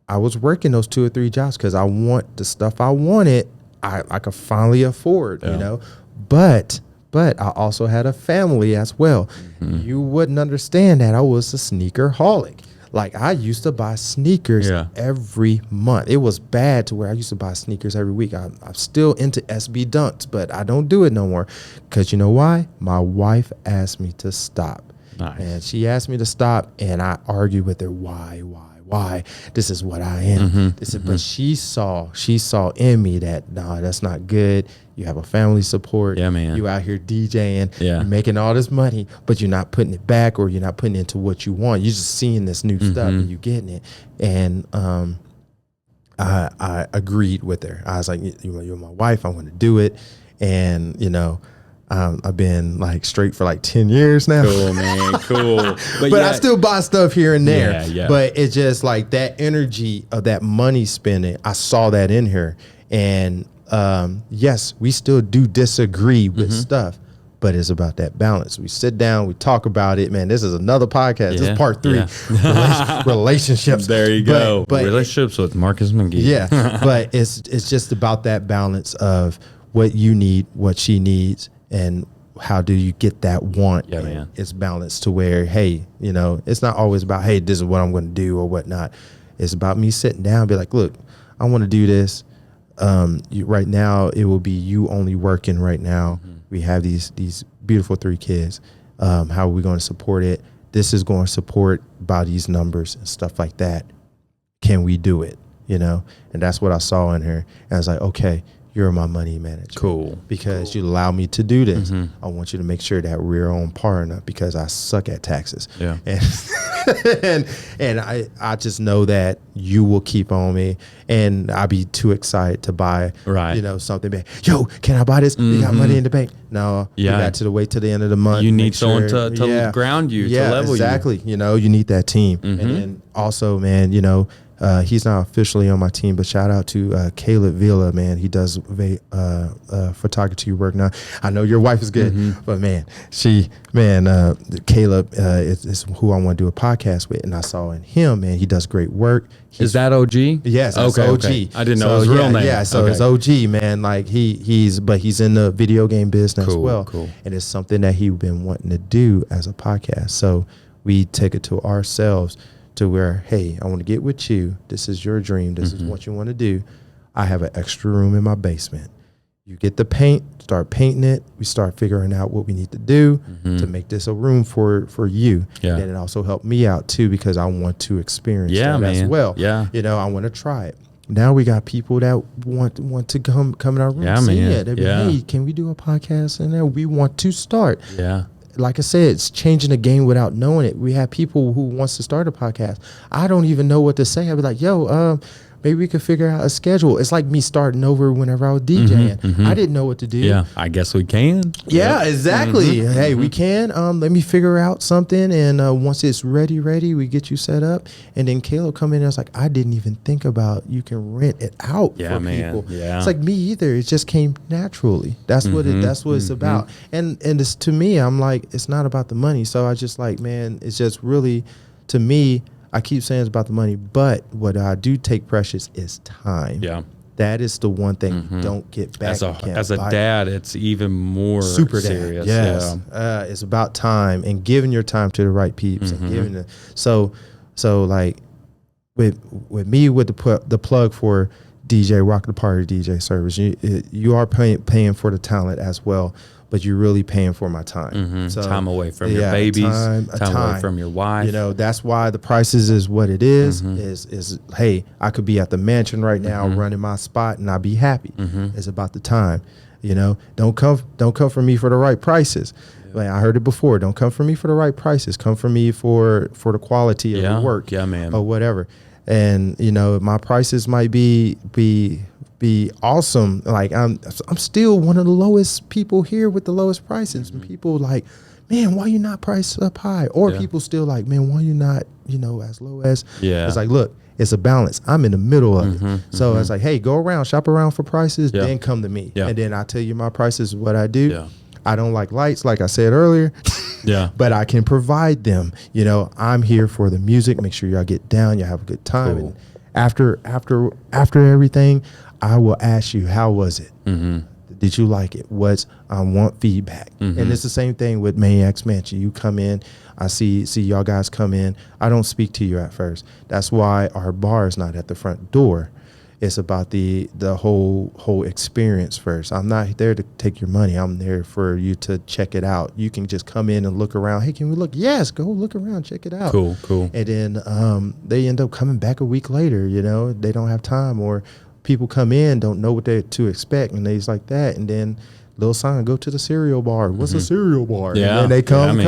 I was working those 2 or 3 jobs, because I want the stuff I wanted, I could finally afford, you know, but I also had a family as well. You wouldn't understand that I was a sneakerholic. Like, I used to buy sneakers every month. It was bad to where I used to buy sneakers every week. I'm still into SB Dunks, but I don't do it no more. Because you know why? My wife asked me to stop.
Nice.
And she asked me to stop, and I argued with her, why? This is what I am. But she saw in me that, no, that's not good. You have a family support.
Yeah, man.
You out here DJing. You're making all this money, but you're not putting it back, or you're not putting it into what you want. You're just seeing this new stuff and you getting it. And I agreed with her. I was like, you're my wife. I want to do it. And, you know, I've been like straight for like 10 years now.
Cool, man. Cool.
But I still buy stuff here and there.
Yeah.
But it's just like that energy of that money spending. I saw that in her, and yes, we still do disagree with stuff, but it's about that balance. We sit down, we talk about it, man. This is another podcast. This is part 3, relationships.
There you go.
But
Relationships with Marcus McGee.
Yeah, but it's just about that balance of what you need, what she needs, and how do you get that want.
Yeah, man.
It's balanced to where, hey, you know, it's not always about, hey, this is what I'm going to do or whatnot. It's about me sitting down and be like, look, I want to do this. Right now, it will be you only working right now. We have these beautiful 3 kids. How are we going to support it? This is going to support by these numbers and stuff like that. Can we do it? You know, and that's what I saw in her. And I was like, okay, you're my money manager.
Cool.
Because you allow me to do this. I want you to make sure that we're on par enough because I suck at taxes.
Yeah.
And I just know that you will keep on me, and I'll be too excited to buy, you know, something back. Yo, can I buy this? You got money in the bank? No. You got to wait till the end of the month.
You need someone to ground you, to level
exactly. You know, you need that team. And then also, man, you know, he's not officially on my team, but shout out to Caleb Villa, man. He does photography work now. I know your wife is good, but man, Caleb is who I want to do a podcast with, and I saw in him, man, he does great work.
Is that OG?
Yes, that's OG.
Okay. I didn't know his real name.
Yeah, so it's OG, man. Like he's in the video game business as well.
Cool.
And it's something that he's been wanting to do as a podcast. So we take it to ourselves to where, hey, I want to get with you. This is your dream. This is what you want to do. I have an extra room in my basement. You get the paint, start painting it. We start figuring out what we need to do to make this a room for you.
Yeah.
And it also helped me out too, because I want to experience that as well.
Yeah.
You know, I want to try it. Now we got people that want to come in our room.
Yeah, man.
It. They be, hey, can we do a podcast in there? We want to start.
Yeah.
Like I said, it's changing the game without knowing it. We have people who wants to start a podcast. I don't even know what to say. I'd be like, yo, maybe we could figure out a schedule. It's like me starting over whenever I was DJing. I didn't know what to do.
Yeah, I guess we can.
Yeah, exactly. Hey, we can. Let me figure out something, and once it's ready, we get you set up. And then Caleb come in and I was like, I didn't even think about you can rent it out for people.
Yeah.
It's like me either. It just came naturally. That's what it's about. And it's, to me, I'm like, it's not about the money. So I just like, man, it's just really, to me, I keep saying it's about the money, but what I do take precious is time.
Yeah.
That is the one thing you don't get back.
As a dad, it's even more
super
serious.
Yes. Yeah. It's about time and giving your time to the right peeps and giving it. So like with me, with the plug for DJ Rock the Party DJ service, you are paying for the talent as well, but you're really paying for my time. So,
time away from your babies, time away from your wife.
You know, that's why the prices is what it is. Is hey, I could be at the mansion right now running my spot and I'd be happy. It's about the time. You know, don't come for me for the right prices. Like I heard it before. Don't come for me for the right prices. Come for me for the quality of the work.
Yeah, man.
Or whatever. And you know, my prices might be awesome. Like I'm still one of the lowest people here with the lowest prices. And people like, man, why you not priced up high? Or people still like, man, why you not, you know, as low as?
Yeah.
It's like, look, it's a balance. I'm in the middle of it. So it's like, hey, go around, shop around for prices, then come to me. And then I tell you my prices, what I do.
Yeah.
I don't like lights, like I said earlier. But I can provide them. You know, I'm here for the music. Make sure y'all get down, y'all have a good time.
Cool.
And after everything, I will ask you, how was it? Did you like it? I want feedback. And it's the same thing with Maniac's Mansion. You come in, I see y'all guys come in. I don't speak to you at first. That's why our bar is not at the front door. It's about the whole experience first. I'm not there to take your money. I'm there for you to check it out. You can just come in and look around. Hey, can we look? Yes, go look around, check it out.
Cool.
And then they end up coming back a week later. You know, they don't have time, or people come in, don't know what to expect, and they's like that. And then little sign, go to the cereal bar. What's a cereal bar?
Yeah.
And they come.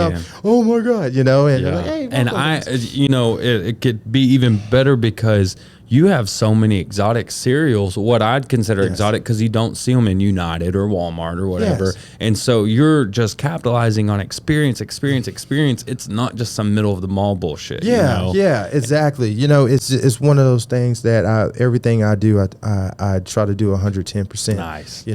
Oh my God, you know, and they're like, hey,
and you know, it could be even better because you have so many exotic cereals, what I'd consider exotic, because you don't see them in United or Walmart or whatever.
Yes.
And so you're just capitalizing on experience. It's not just some middle of the mall bullshit.
Yeah,
you know?
yeah, exactly. It's one of those things that everything I do, I try to do 110%.
Nice.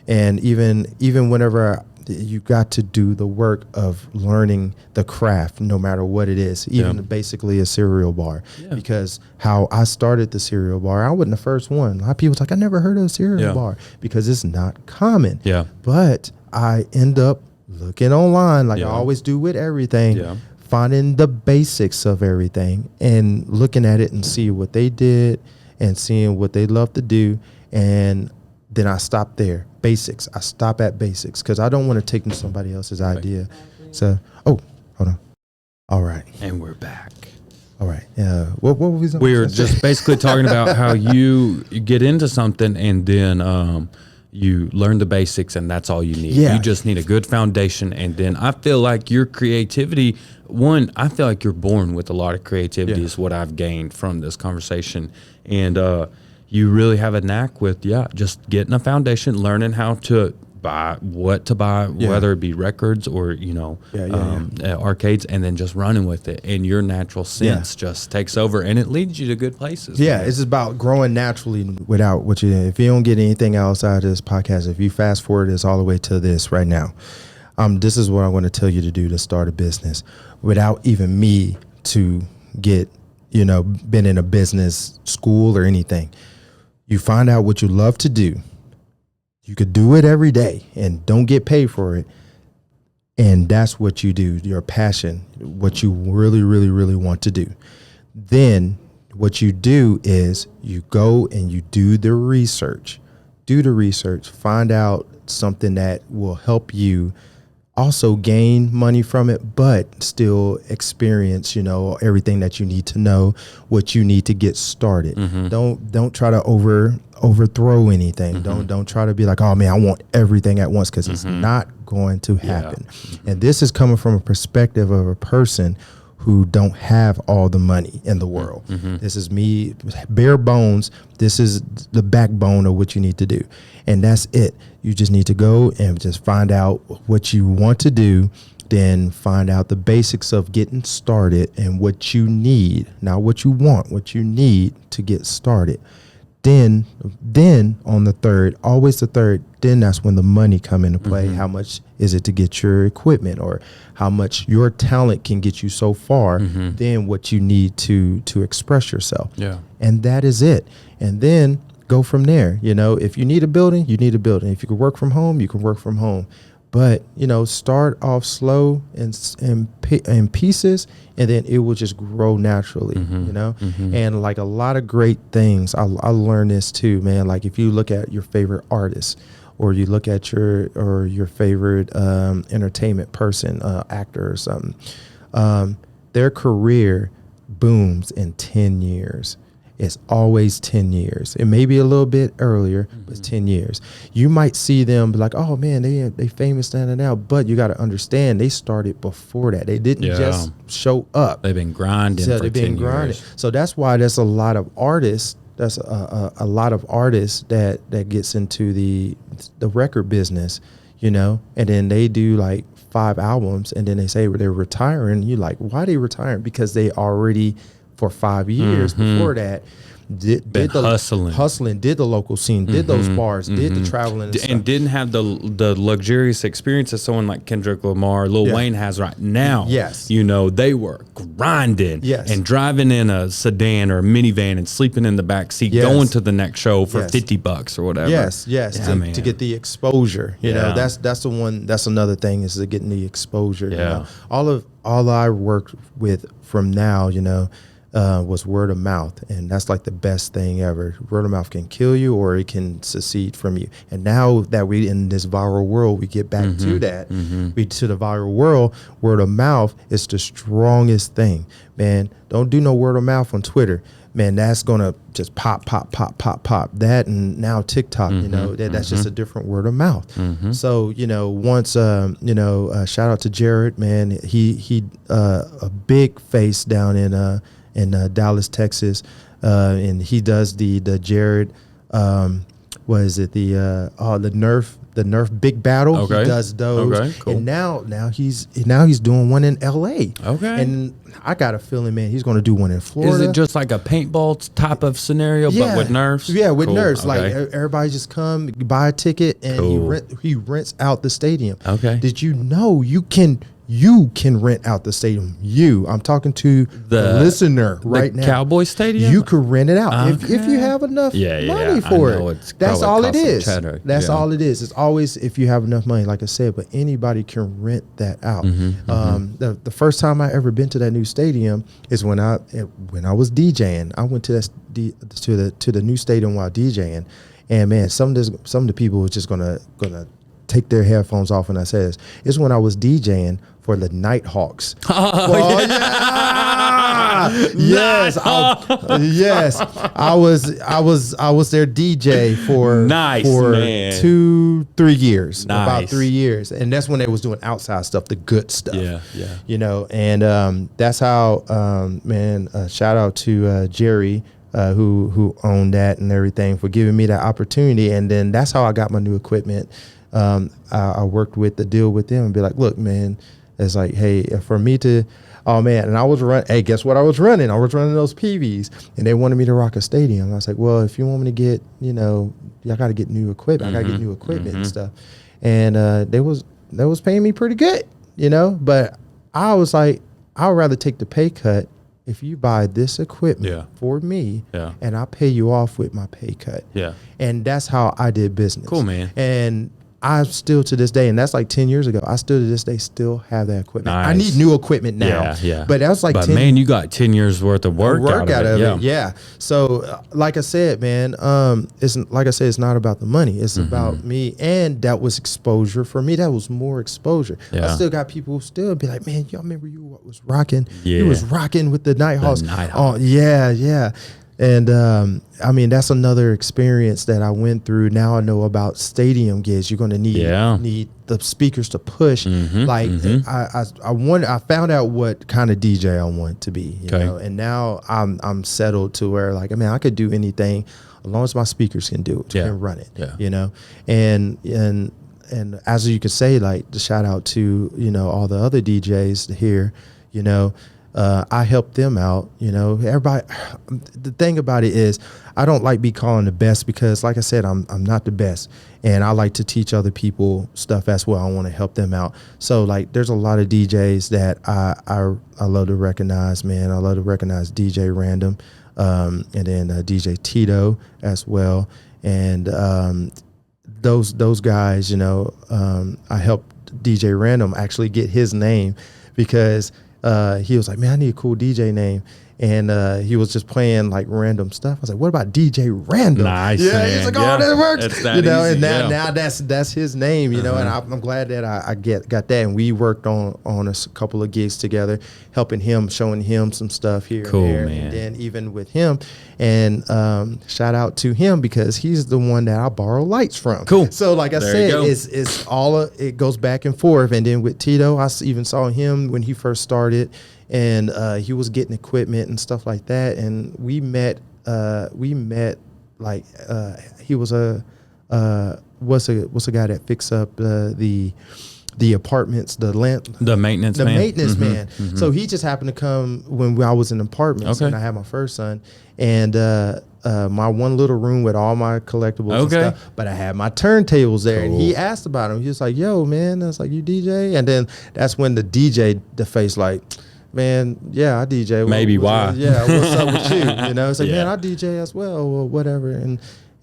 And even whenever you got to do the work of learning the craft, no matter what it is, even basically a cereal bar. Yeah. Because how I started the cereal bar, I wasn't the first one. A lot of people was like, I never heard of a cereal bar, because it's not common.
Yeah.
But I end up looking online, like I always do with everything, finding the basics of everything and looking at it and see what they did and seeing what they love to do. And then I stop there. Basics. I stop at basics because I don't want to take somebody else's idea. So, hold on. All right.
And we're back.
All right. What were we?
We were just basically talking about how you get into something and then you learn the basics and that's all you need.
Yeah.
You just need a good foundation. And then I feel like your creativity, I feel like you're born with a lot of creativity is what I've gained from this conversation. And you really have a knack with, just getting a foundation, learning how to buy, whether it be records or, arcades, and then just running with it. And your natural sense just takes over and it leads you to good places.
Yeah, it's about growing naturally without what you, if you don't get anything else out of this podcast, if you fast forward this all the way to this right now, this is what I want to tell you to do to start a business without even me to get, been in a business school or anything. You find out what you love to do. You could do it every day and don't get paid for it. And that's what you do, your passion, what you really, really, really want to do. Then what you do is you go and you do the research. Find out something that will help you also gain money from it, but still experience, everything that you need to know, what you need to get started. Mm-hmm. Don't try to overthrow anything. Mm-hmm. Don't try to be like, oh man, I want everything at once, because it's not going to happen. Yeah. And this is coming from a perspective of a person who don't have all the money in the world. Mm-hmm. This is me, bare bones. This is the backbone of what you need to do. And that's it. You just need to go and just find out what you want to do, then find out the basics of getting started and what you need, not what you want, what you need to get started. Then on the third, always the third, then that's when the money come into play. Mm-hmm. How much is it to get your equipment, or how much your talent can get you so far, then what you need to express yourself. Yeah. And that is it. And then go from there. If you need a building, you need a building. If you can work from home, you can work from home. But, start off slow and pieces, and then it will just grow naturally, And like a lot of great things, I learned this too, man. Like if you look at your favorite artist, or you look at your favorite entertainment person, actor or something, their career booms in 10 years. It's always 10 years. It may be a little bit earlier, but it's 10 years. You might see them be like, oh man, they famous standing out, but you got to understand they started before that. They didn't just show up.
They've been grinding for 10 years.
So that's why there's a lot of artists. That's a lot of artists that gets into the record business, and then they do like 5 albums, and then they say they're retiring. You're like, why are they retiring? Because they already, for 5 years before that, did the hustling, did the local scene, did those bars, did the traveling,
and didn't have the luxurious experience that someone like Kendrick Lamar, Lil Wayne has right now.
Yes,
they were grinding and driving in a sedan or a minivan and sleeping in the back seat, going to the next show for $50 or whatever.
Yes, to get the exposure. That's the one. That's another thing, is to getting the exposure.
Yeah,
all I worked with from now, was word of mouth, and that's like the best thing ever. Word of mouth can kill you, or it can succeed from you. And now that we in this viral world, we get back to that. To the viral world, word of mouth is the strongest thing, man. Don't do no word of mouth on Twitter, man. That's gonna just pop. That, and now TikTok, that's just a different word of mouth. So once shout out to Jared, man. He a big face down in Dallas, Texas, and he does the Jared. What is it? The Nerf Big Battle.
Okay.
He does those.
Okay, cool.
And now he's doing one in L.A.
Okay.
And I got a feeling, man, he's going to do one in Florida.
Is it just like a paintball type of scenario, but with nerfs?
Yeah, with
Cool.
nerfs. Like
Okay.
everybody just come, buy a ticket, and
Cool.
he rents out the stadium.
Okay.
Did you know you can rent out the stadium? I'm talking to the listener right
the
now.
Cowboy Stadium?
You could rent it out if you
Okay.
have enough
Yeah,
money
I
for
know
it.
it's
That's
probably
all it
cost some
is.
cheddar.
That's
Yeah.
all it is. It's always if you have enough money, like I said. But anybody can rent that out. The first time I ever been to that new stadium is when I was DJing. I went to the new stadium while DJing, and man, some of the people were just gonna take their headphones off when I say this. It's when I was DJing for the Nighthawks. Yes, I was their DJ for
Nice, man.
2-3 years, about
Nice.
3 years, and that's when they was doing outside stuff, the good stuff.
Yeah.
You know, and that's how, shout out to Jerry, who owned that and everything, for giving me that opportunity. And then that's how I got my new equipment. I worked with the deal with them and be like, look, man, it's like, hey, for me to, oh man, and I was running. Hey, guess what I was running? I was running those PVs, and they wanted me to rock a stadium. I was like, well, if you want me to get, I got to get new equipment. I got to get new equipment and stuff. And they was paying me pretty good, But I was like, I would rather take the pay cut if you buy this equipment for me, and I pay you off with my pay cut.
Yeah.
And that's how I did business.
Cool, man.
And I still to this day, and that's like 10 years ago, I still to this day still have that equipment.
Nice.
I need new equipment now.
Yeah.
But that was like
But
10
man, you got 10 years worth of work out of it.
Yeah. So like I said, man, it's like I said, it's not about the money. It's about me. And that was exposure for me. That was more exposure.
Yeah.
I still got people who still be like, man, y'all remember you was rocking?
Yeah.
You was rocking with the Nighthawks.
Nighthawks.
Oh, yeah. And that's another experience that I went through. Now I know about stadium gigs. You're going to need the speakers to push. I found out what kind of DJ I want to be, you know. And now I'm settled to where, like, I mean, I could do anything as long as my speakers can do it, can run it, you know. And as you could say, like, the shout out to all the other DJs here, I help them out, everybody. The thing about it is I don't like be calling the best because, like I said, I'm not the best, and I like to teach other people stuff as well. I want to help them out. So like, there's a lot of DJs that I love to recognize, man. I love to recognize DJ Random, and then DJ Tito as well. And those guys, I helped DJ Random actually get his name because he was like, man, I need a cool DJ name. And he was just playing like random stuff. I was like, what about DJ Random?
Nice.
Yeah,
man.
he's like, oh, that works.
It's that
and
easy.
now that's his name, and I'm glad that I got that. And we worked on a couple of gigs together, helping him, showing him some stuff here
Cool,
and there.
man.
And then even with him, and shout out to him because he's the one that I borrow lights from.
Cool.
So like I
There you go.
said, it's all it goes back and forth. And then with Tito, I even saw him when he first started, and he was getting equipment and stuff like that. And we met like he was what's a guy that fix up the apartments, the maintenance man. So he just happened to come when I was in apartments, and I had my first son, and my one little room with all my collectibles and stuff, but I had my turntables there. And he asked about them. He was like, yo, man. I was like, you DJ? And then that's when the face like, man, yeah, I DJ.
Maybe why?
Yeah, what's up with you? It's like, man, I DJ as well, or whatever. And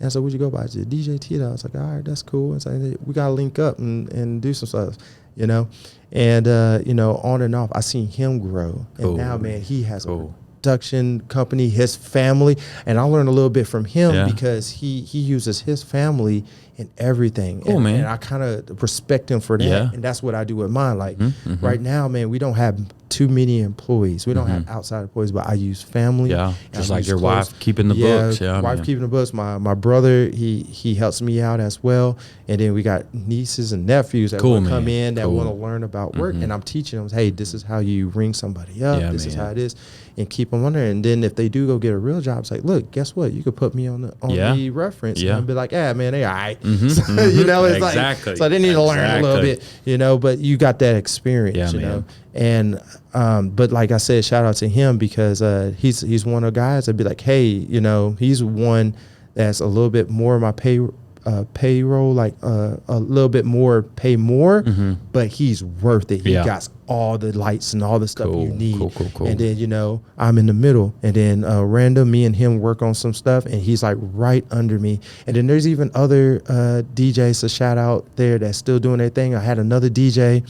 so what'd you go by? I said, DJ Tito. I was like, all right, that's cool. And so we got to link up and do some stuff, And, on and off, I seen him grow. And now, man, he has a production company, his family. And I learned a little bit from him because he uses his family in everything.
Man.
And I kind of respect him for that.
Yeah.
And that's what I do with mine. Like right now, man, we don't have too many employees. We don't have outside employees, but I use family.
Yeah, just like
use
your
close.
wife keeping the books. Yeah,
wife
man.
keeping the books. My brother, he helps me out as well. And then we got nieces and nephews that want to come in that want to learn about work. And I'm teaching them, hey, this is how you ring somebody up. This is how it is. And keep them on there. And then if they do go get a real job, it's like, look, guess what? You could put me on the reference. And I'll be like, man, they all right. So, you know, it's like, so they need to learn a little bit, you know, but you got that experience, you know. And but like I said, shout out to him because he's one of the guys that'd be like, hey, you know, he's one that's a little bit more of my payroll, like a little bit more, pay more, but he's worth it. He got all the lights and all the stuff you need. Cool. And then, you know, I'm in the middle, and then random, me and him work on some stuff, and he's like right under me. And then there's even other DJs to shout out there that's still doing their thing. I had another DJ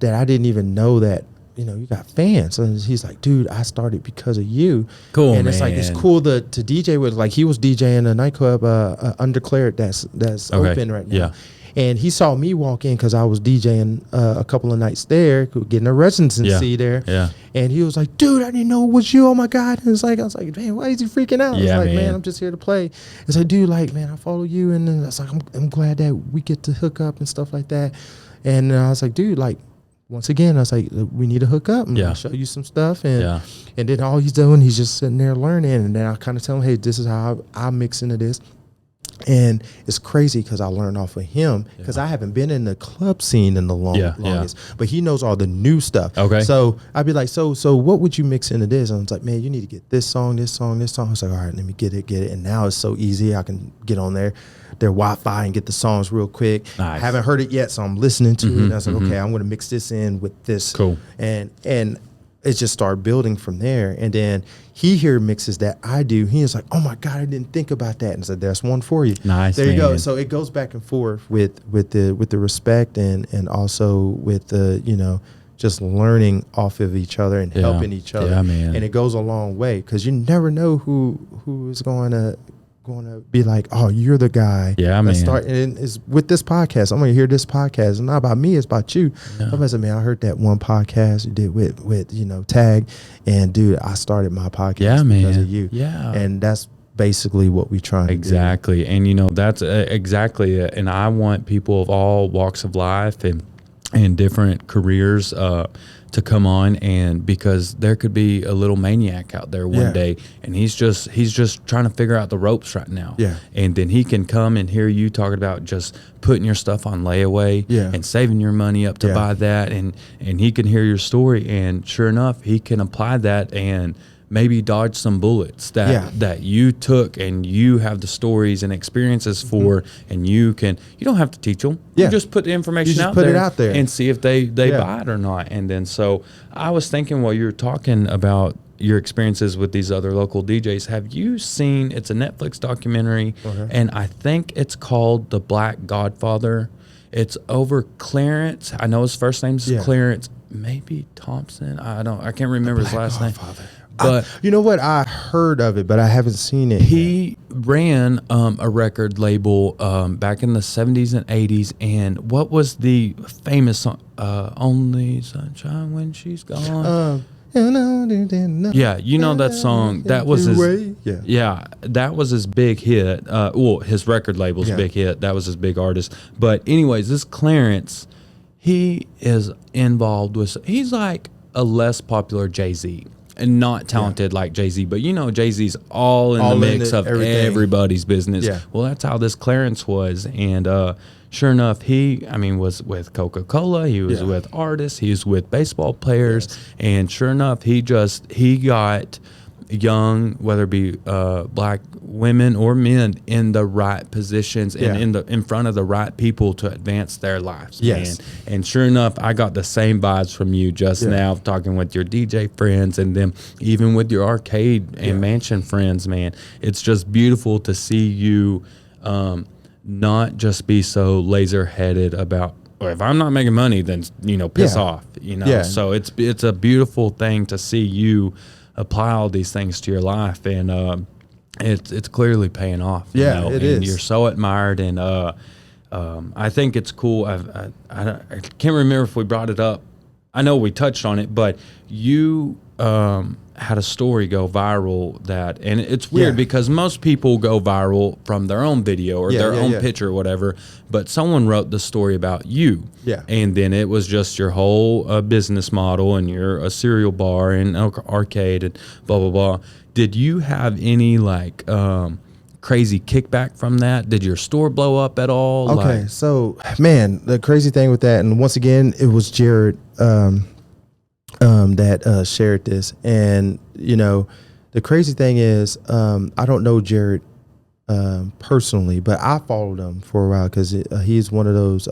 that I didn't even know that, you know, you got fans. And he's like, dude, I started because of you. Cool, and it's like, it's cool to DJ with, like, he was DJing a nightclub, Undeclared, that's open right now. Yeah. And he saw me walk in because I was DJing a couple of nights there, getting a residency there. Yeah. And he was like, dude, I didn't know it was you. Oh my God. And it's like, I was like, man, why is he freaking out? Yeah, I was like, man, I'm just here to play. It's like, dude, like, man, I follow you. And then it's like, I'm glad that we get to hook up and stuff like that. And I was like, dude, like, once again, I was like, we need to hook up and I'll show you some stuff. And and then all he's doing, he's just sitting there learning. And then I kind of tell him, hey, this is how I mix into this. And it's crazy because I learned off of him because I haven't been in the club scene in the longest. But he knows all the new stuff. Okay. So I'd be like, so what would you mix into this? And I was like, man, you need to get this song, this song, this song. I was like, all right, let me get it. And now it's so easy. I can get on their Wi-Fi and get the songs real quick. Nice. I haven't heard it yet, so I'm listening to it. And I was like, okay, I'm going to mix this in with this. Cool. And it just started building from there. And then he hear mixes that I do. He was like, oh my God, I didn't think about that. And I said, there's one for you. Nice. There you go. So it goes back and forth with the respect and also with the, you know, just learning off of each other and helping each other. Yeah, man. And it goes a long way because you never know who is going to be like, oh, you're the guy. Yeah, man. And it's with this podcast. I'm going to hear this podcast. It's not about me. It's about you. No. Somebody said, man, I heard that one podcast you did with you know, Tag. And, dude, I started my podcast because of you. Yeah. And that's basically what we try to do.
Exactly. And, you know, that's exactly it. And I want people of all walks of life and different careers to come on, and because there could be a little maniac out there one day, and he's just trying to figure out the ropes right now. Yeah. And then he can come and hear you talking about just putting your stuff on layaway and saving your money up to buy that, and he can hear your story, and sure enough, he can apply that and maybe dodge some bullets that you took, and you have the stories and experiences for, and you don't have to teach them. You just put the information out there and see if they buy it or not. And then, so I was thinking while you were talking about your experiences with these other local DJs, have you seen, it's a Netflix documentary, and I think it's called The Black Godfather. It's over Clarence. I know his first name's Clarence, maybe Thompson. I can't remember his last name. But
you know what? I heard of it, but I haven't seen it.
He ran a record label back in the 70s and 80s. And what was the famous song? Only Sunshine When She's Gone. Yeah, you know that song. That was his. That was his big hit. Well, his record label's big hit. That was his big artist. But anyways, this Clarence, he is involved with. He's like a less popular Jay-Z. And not talented like Jay-Z, but you know Jay-Z's all in the mix of everybody's business. Yeah. Well, that's how this Clarence was, and sure enough, he was with Coca-Cola, he was with artists, he was with baseball players, and sure enough, he got young, whether it be black women or men, in the right positions and in front of the right people to advance their lives. Yes. And sure enough, I got the same vibes from you just now, talking with your DJ friends and then even with your arcade and mansion friends, man. It's just beautiful to see you not just be so laser-headed about, or if I'm not making money, then, you know, piss off, you know. Yeah. So it's a beautiful thing to see you apply all these things to your life, and it's clearly paying off.
Yeah, it is.
You're so admired, and I think it's cool. I can't remember if we brought it up I know we touched on it, but you had a story go viral and it's weird because most people go viral from their own video or their own picture or whatever, but someone wrote the story about you.
Yeah.
And then it was just your whole business model, and you're a cereal bar and arcade and blah, blah, blah. Did you have any crazy kickback from that? Did your store blow up at all?
Okay, so man, the crazy thing with that, and once again, it was Jared that shared this, and the crazy thing is, I don't know Jared personally, but I followed him for a while because he's one of those.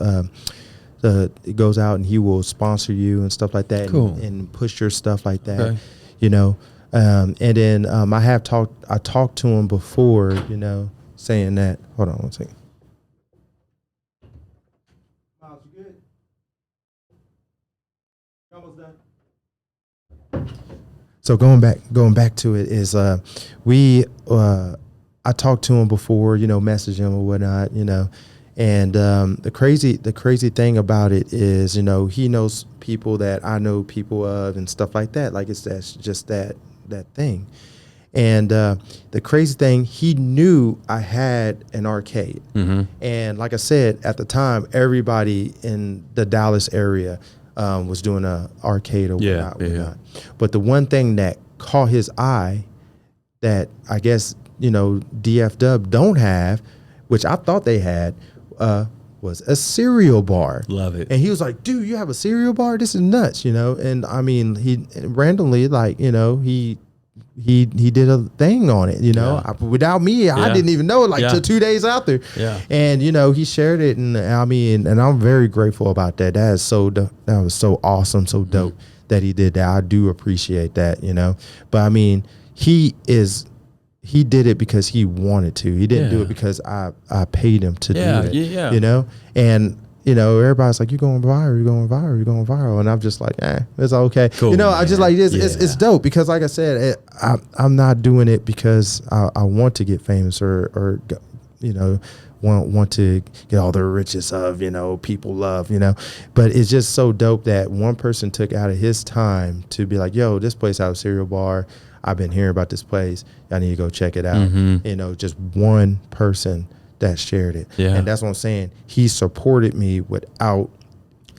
It goes out and he will sponsor you and stuff like that,
cool.
and push your stuff like that,
Okay.
And then I talked to him before, saying that. Hold on one second. Miles, you good? Almost done. So going back to it is I talked to him before, messaged him or whatnot, and the crazy thing about it is, he knows people that I know people of and stuff like that. Like that's just that thing. And the crazy thing, he knew I had an arcade.
Mm-hmm.
And like I said, at the time, everybody in the Dallas area was doing a arcade or whatnot. But the one thing that caught his eye that I guess, DF Dub don't have, which I thought they had, was a cereal bar.
Love it.
And he was like, dude, you have a cereal bar? This is nuts, And I mean, he randomly, he did a thing on it, without me, I didn't even know it till 2 days after.
Yeah.
And, he shared it. And I mean, and I'm very grateful about that. That was so awesome, so dope that he did that. I do appreciate that, But I mean, he did it because he wanted to. He didn't do it because I paid him to do it.
Yeah.
And everybody's like, you're going viral. And I'm just like, it's okay.
Cool,
I just like this. It's dope because, like I said, I'm not doing it because I want to get famous or want to get all the riches of, people love, But it's just so dope that one person took out of his time to be like, yo, this place has a cereal bar. I've been hearing about this place. I need to go check it out.
Mm-hmm.
Just one person that shared it. Yeah. And that's what I'm saying. He supported me without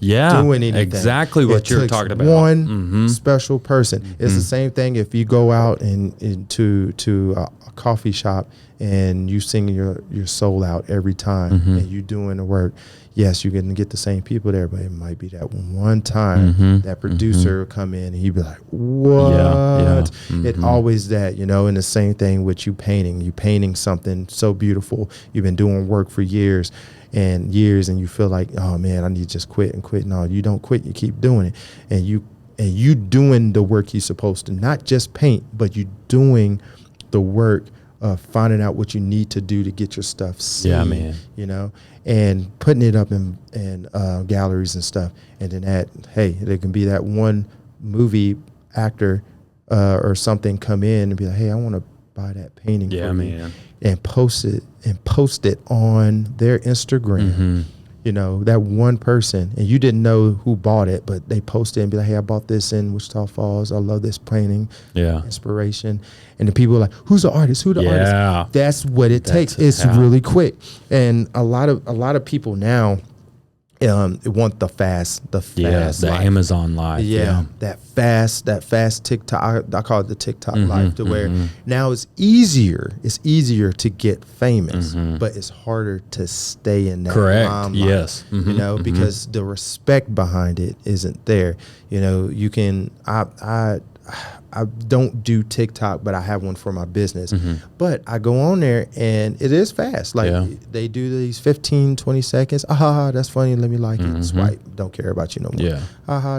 doing anything.
Exactly what you're talking about.
One special person. It's the same thing if you go out into a coffee shop and you sing your soul out every time and you doing the work. Yes, you're going to get the same people there, but it might be that one time that producer will come in and he'd be like, what?
Yeah.
It always that, and the same thing with you painting. You painting something so beautiful. You've been doing work for years and you feel like, oh man, I need to just quit and quit. No, you don't quit. You keep doing it. And you doing the work you're supposed to, not just paint, but you doing the work of finding out what you need to do to get your stuff seen.
Yeah, man.
And putting it up in galleries and stuff. And then there can be that one movie actor or something come in and be like, hey, I want to buy that painting for you. And post it on their Instagram. That one person, and you didn't know who bought it, but they posted and be like, hey, I bought this in Wichita Falls. I love this painting. Yeah. Inspiration. And the people are like, who's the artist? Who the artist? That's what it takes. It's really quick. And a lot of people now want the fast life.
Amazon life.
Yeah. That fast TikTok. I call it the TikTok life, to where now it's easier to get famous, but it's harder to stay in that limelight.
Yes.
Because the respect behind it isn't there. You can I don't do TikTok, but I have one for my business. But I go on there and it is fast. They do these 15, 20 seconds. That's funny. Let me like it. Swipe. Don't care about you no more. Yeah.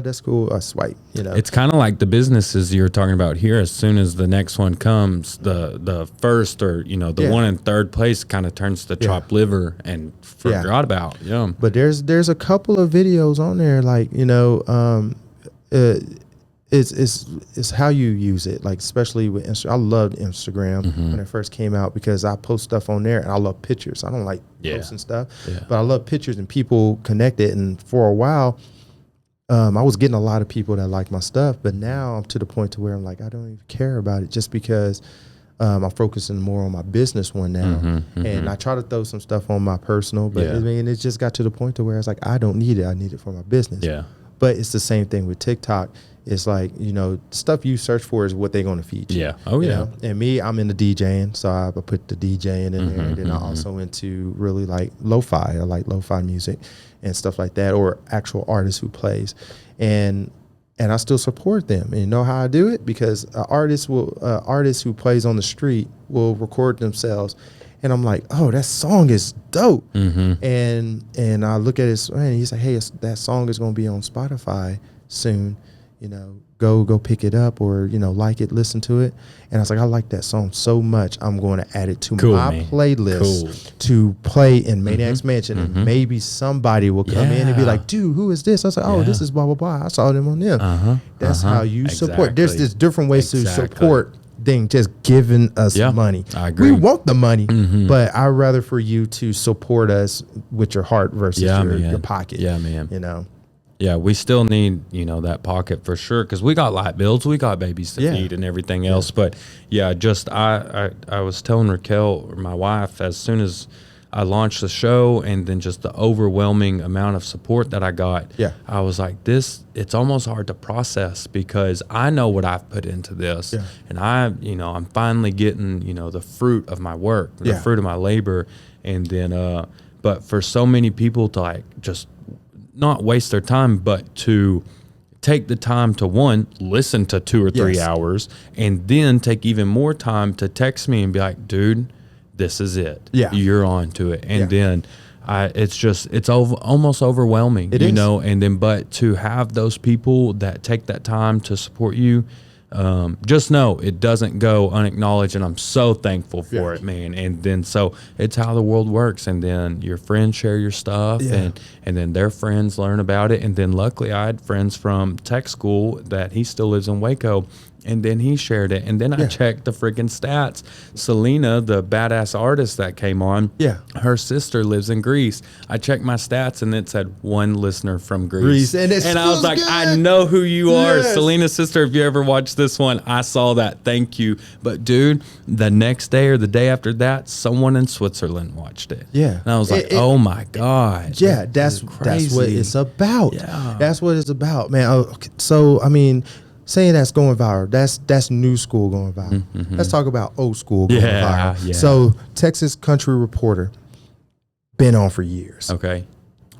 That's cool. Swipe.
It's kind of like the businesses you're talking about here. As soon as the next one comes, the first or the one in third place kind of turns to chopped liver and forgot about. Yeah.
But there's a couple of videos on there it's how you use it, especially with Instagram. I loved Instagram when it first came out because I post stuff on there and I love pictures. I don't like posting stuff, but I love pictures and people connect it. And for a while, I was getting a lot of people that like my stuff, but now I'm to the point to where I'm like, I don't even care about it just because I'm focusing more on my business one now. And I try to throw some stuff on my personal, but I mean, it just got to the point to where it's like, I don't need it. I need it for my business.
Yeah.
But it's the same thing with TikTok. It's like, you know, stuff you search for is what they're going to feed you.
Yeah. Oh,
you
yeah.
know? And me, I'm into DJing, so I put the DJing in there. And then I'm also into really like lo-fi. I like lo-fi music and stuff like that, or actual artists who plays. And I still support them. And you know how I do it? Because an artist who plays on the street will record themselves. And I'm like, oh, that song is dope. And I look at his and he's like, hey, that song is going to be on Spotify soon. You know, go pick it up, or, you know, like it, listen to it. And I was like, I like that song so much, I'm going to add it to my playlist to play in Maniac's Mansion. And maybe somebody will come in and be like, dude, who is this? I was like, oh, this is blah, blah, blah. I saw them on them. That's how you support. There's different ways to support than just giving us money.
I agree.
We want the money, but I'd rather for you to support us with your heart versus your pocket.
Yeah, man.
You know?
Yeah, we still need, you know, that pocket for sure, because we got light bills, we got babies to feed and everything else. But yeah, just I was telling Raquel, my wife, as soon as I launched the show, and then just the overwhelming amount of support that I got, I was like, it's almost hard to process, because I know what I've put into this, and I'm finally getting, you know, the fruit of my work, the fruit of my labor. And then, but for so many people to like just not waste their time, but to take the time to, one, listen to 2 or 3 hours, and then take even more time to text me and be like, dude, this is it. Yeah. You're on to it. And then it's almost overwhelming, you know, and then, but to have those people that take that time to support you, just know it doesn't go unacknowledged, and I'm so thankful for it, man. And then, so it's how the world works. And then your friends share your stuff, and then their friends learn about it. And then luckily I had friends from tech school that he still lives in Waco, and then he shared it. And then I checked the freaking stats. Selena, the badass artist that came on, her sister lives in Greece. I checked my stats, and it said 1 listener from Greece. And I was like, good. I know who you are. Selena's sister, if you ever watch this one, I saw that. Thank you. But dude, the next day or the day after that, someone in Switzerland watched it. Yeah. And I was like, oh my God.
Yeah, that's what it's about. Yeah. That's what it's about, man. So, I mean, saying that's going viral, that's new school going viral. Let's talk about old school going viral. Yeah. So Texas Country Reporter, been on for years. Okay.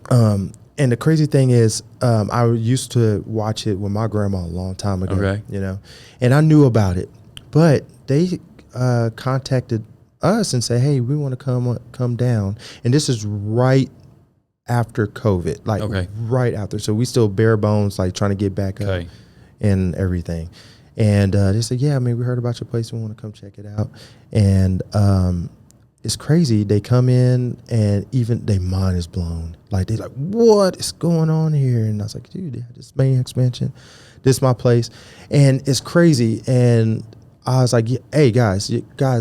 And the crazy thing is, I used to watch it with my grandma a long time ago. Okay. You know, and I knew about it, but they contacted us and said, "Hey, we want to come down." And this is right after COVID, like right after. So we still bare bones, like trying to get back up and everything. And they said, yeah, I mean, we heard about your place. We want to come check it out. And it's crazy. They come in, and even their mind is blown. Like, they're like, what is going on here? And I was like, dude, this main expansion, this is my place. And it's crazy. And I was like, hey, guys,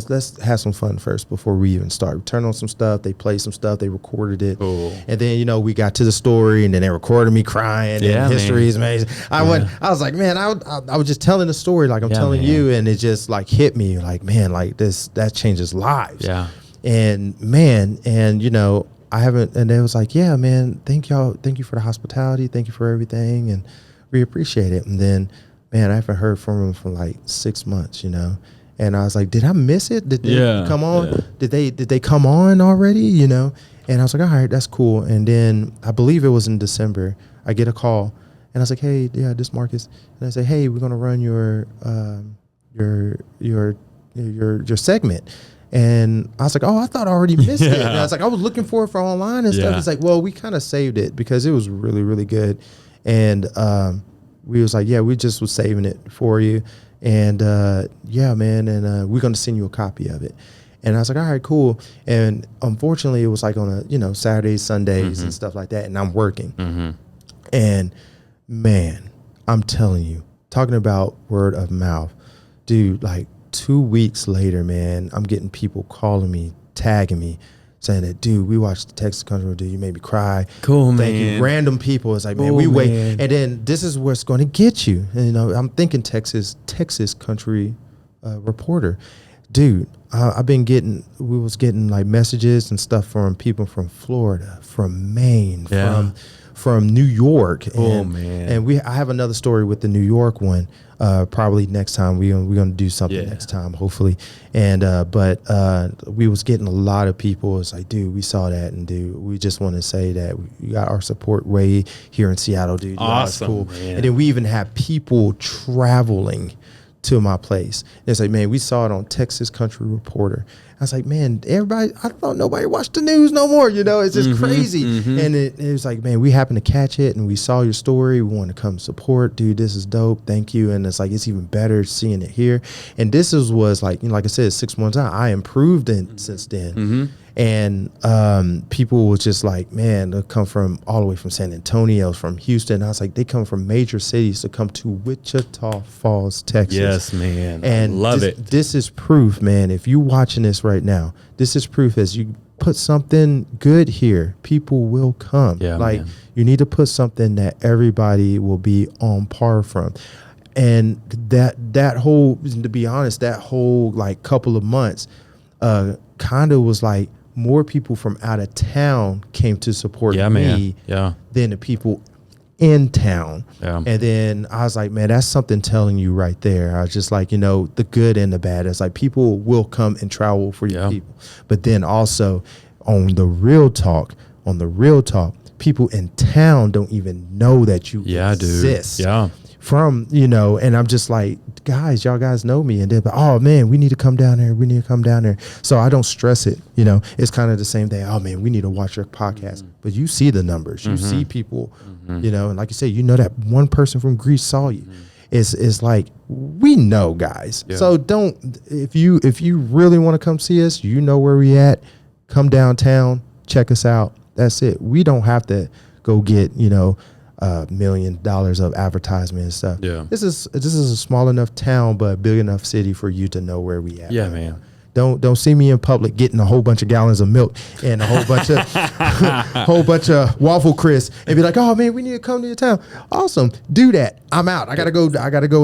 let's have some fun first before we even start. We turned on some stuff. They played some stuff. They recorded it. Cool. And then, you know, we got to the story, and then they recorded me crying. Yeah, and history is amazing. I was like, man, I was just telling the story like I'm telling you, and it just like hit me like, man, like that changes lives. Yeah. And man, and you know, and they was like, yeah, man, thank you for the hospitality. Thank you for everything. And we appreciate it. And then, man, I haven't heard from them for like 6 months, you know? And I was like, did I miss it? Did they come on? Yeah. Did they come on already, you know? And I was like, all right, that's cool. And then I believe it was in December, I get a call, and I was like, hey, yeah, this is Marcus. And I say, hey, we're going to run your segment. And I was like, oh, I thought I already missed it. And I was like, I was looking for it for online and stuff. It's like, well, we kind of saved it because it was really, really good. And we was like, yeah, we just was saving it for you. And yeah, man, and we're going to send you a copy of it. And I was like, all right, cool. And unfortunately, it was like on Saturdays, Sundays and stuff like that. And I'm working. And man, I'm telling you, talking about word of mouth, dude, like 2 weeks later, man, I'm getting people calling me, tagging me, saying that, dude, we watched the Texas Country, dude, you made me cry.
Cool,
Thank
man.
you. Random people. It's like, man,
Cool,
we wait.
man.
And then this is what's going to get you. And, you know, I'm thinking Texas Country reporter. Dude, we was getting like messages and stuff from people from Florida, from Maine, from New York.
Oh, man.
And I have another story with the New York one. Probably next time we're gonna do something next time, hopefully. And but we was getting a lot of people. It's like, dude, we saw that, and dude, we just want to say that we got our support way here in Seattle, dude.
Awesome,
cool.
man.
And then we even have people traveling to my place. And it's like, man, we saw it on Texas Country Reporter. I was like, man, everybody, I thought nobody watched the news no more. You know, it's just crazy. And it was like, man, we happened to catch it and we saw your story. We want to come support. Dude, this is dope. Thank you. And it's like, it's even better seeing it here. And this was like, you know, like I said, 6 months out. I improved since then. And people was just like, man, they come from all the way from San Antonio, from Houston. I was like, they come from major cities to come to Wichita Falls, Texas.
Yes, man.
And
Love it.
This is proof, man. If you watching this right now, this is proof. As you put something good here, people will come.
Yeah,
like,
man.
you need to put something that everybody will be on par from. And that whole, to be honest, that whole like couple of months kind of was like, more people from out of town came to support me than the people in town.
Yeah.
And then I was like, man, that's something telling you right there. I was just like, you know, the good and the bad. It's like people will come and travel for your people. But then also on the real talk, people in town don't even know that you exist.
Dude. Yeah.
From, you know, and I'm just like, guys, y'all guys know me. And they're like, oh, man, we need to come down there. We need to come down there. So I don't stress it. You know, it's kind of the same thing. Oh, man, we need to watch your podcast. But you see the numbers. You see people, you know, and like you say, you know that one person from Greece saw you. It's like, we know, guys. Yeah. So if you really want to come see us, you know where we at. Come downtown, check us out. That's it. We don't have to go get, you know, $1 million of advertisement and stuff.
Yeah.
This is a small enough town, but a big enough city for you to know where we at.
Yeah, man.
Don't see me in public getting a whole bunch of gallons of milk and a whole bunch of waffle crisps and be like, oh man, we need to come to your town. Awesome, do that. I'm out. I gotta go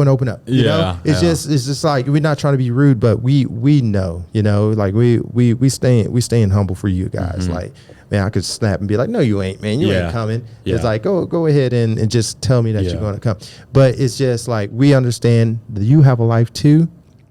and open up. You know, it's just like, we're not trying to be rude, but we know, you know, like we staying humble for you guys. Like, man, I could snap and be like, no, you ain't, man. You ain't coming. Yeah. It's like, go ahead and just tell me that you're going to come. But it's just like, we understand that you have a life too.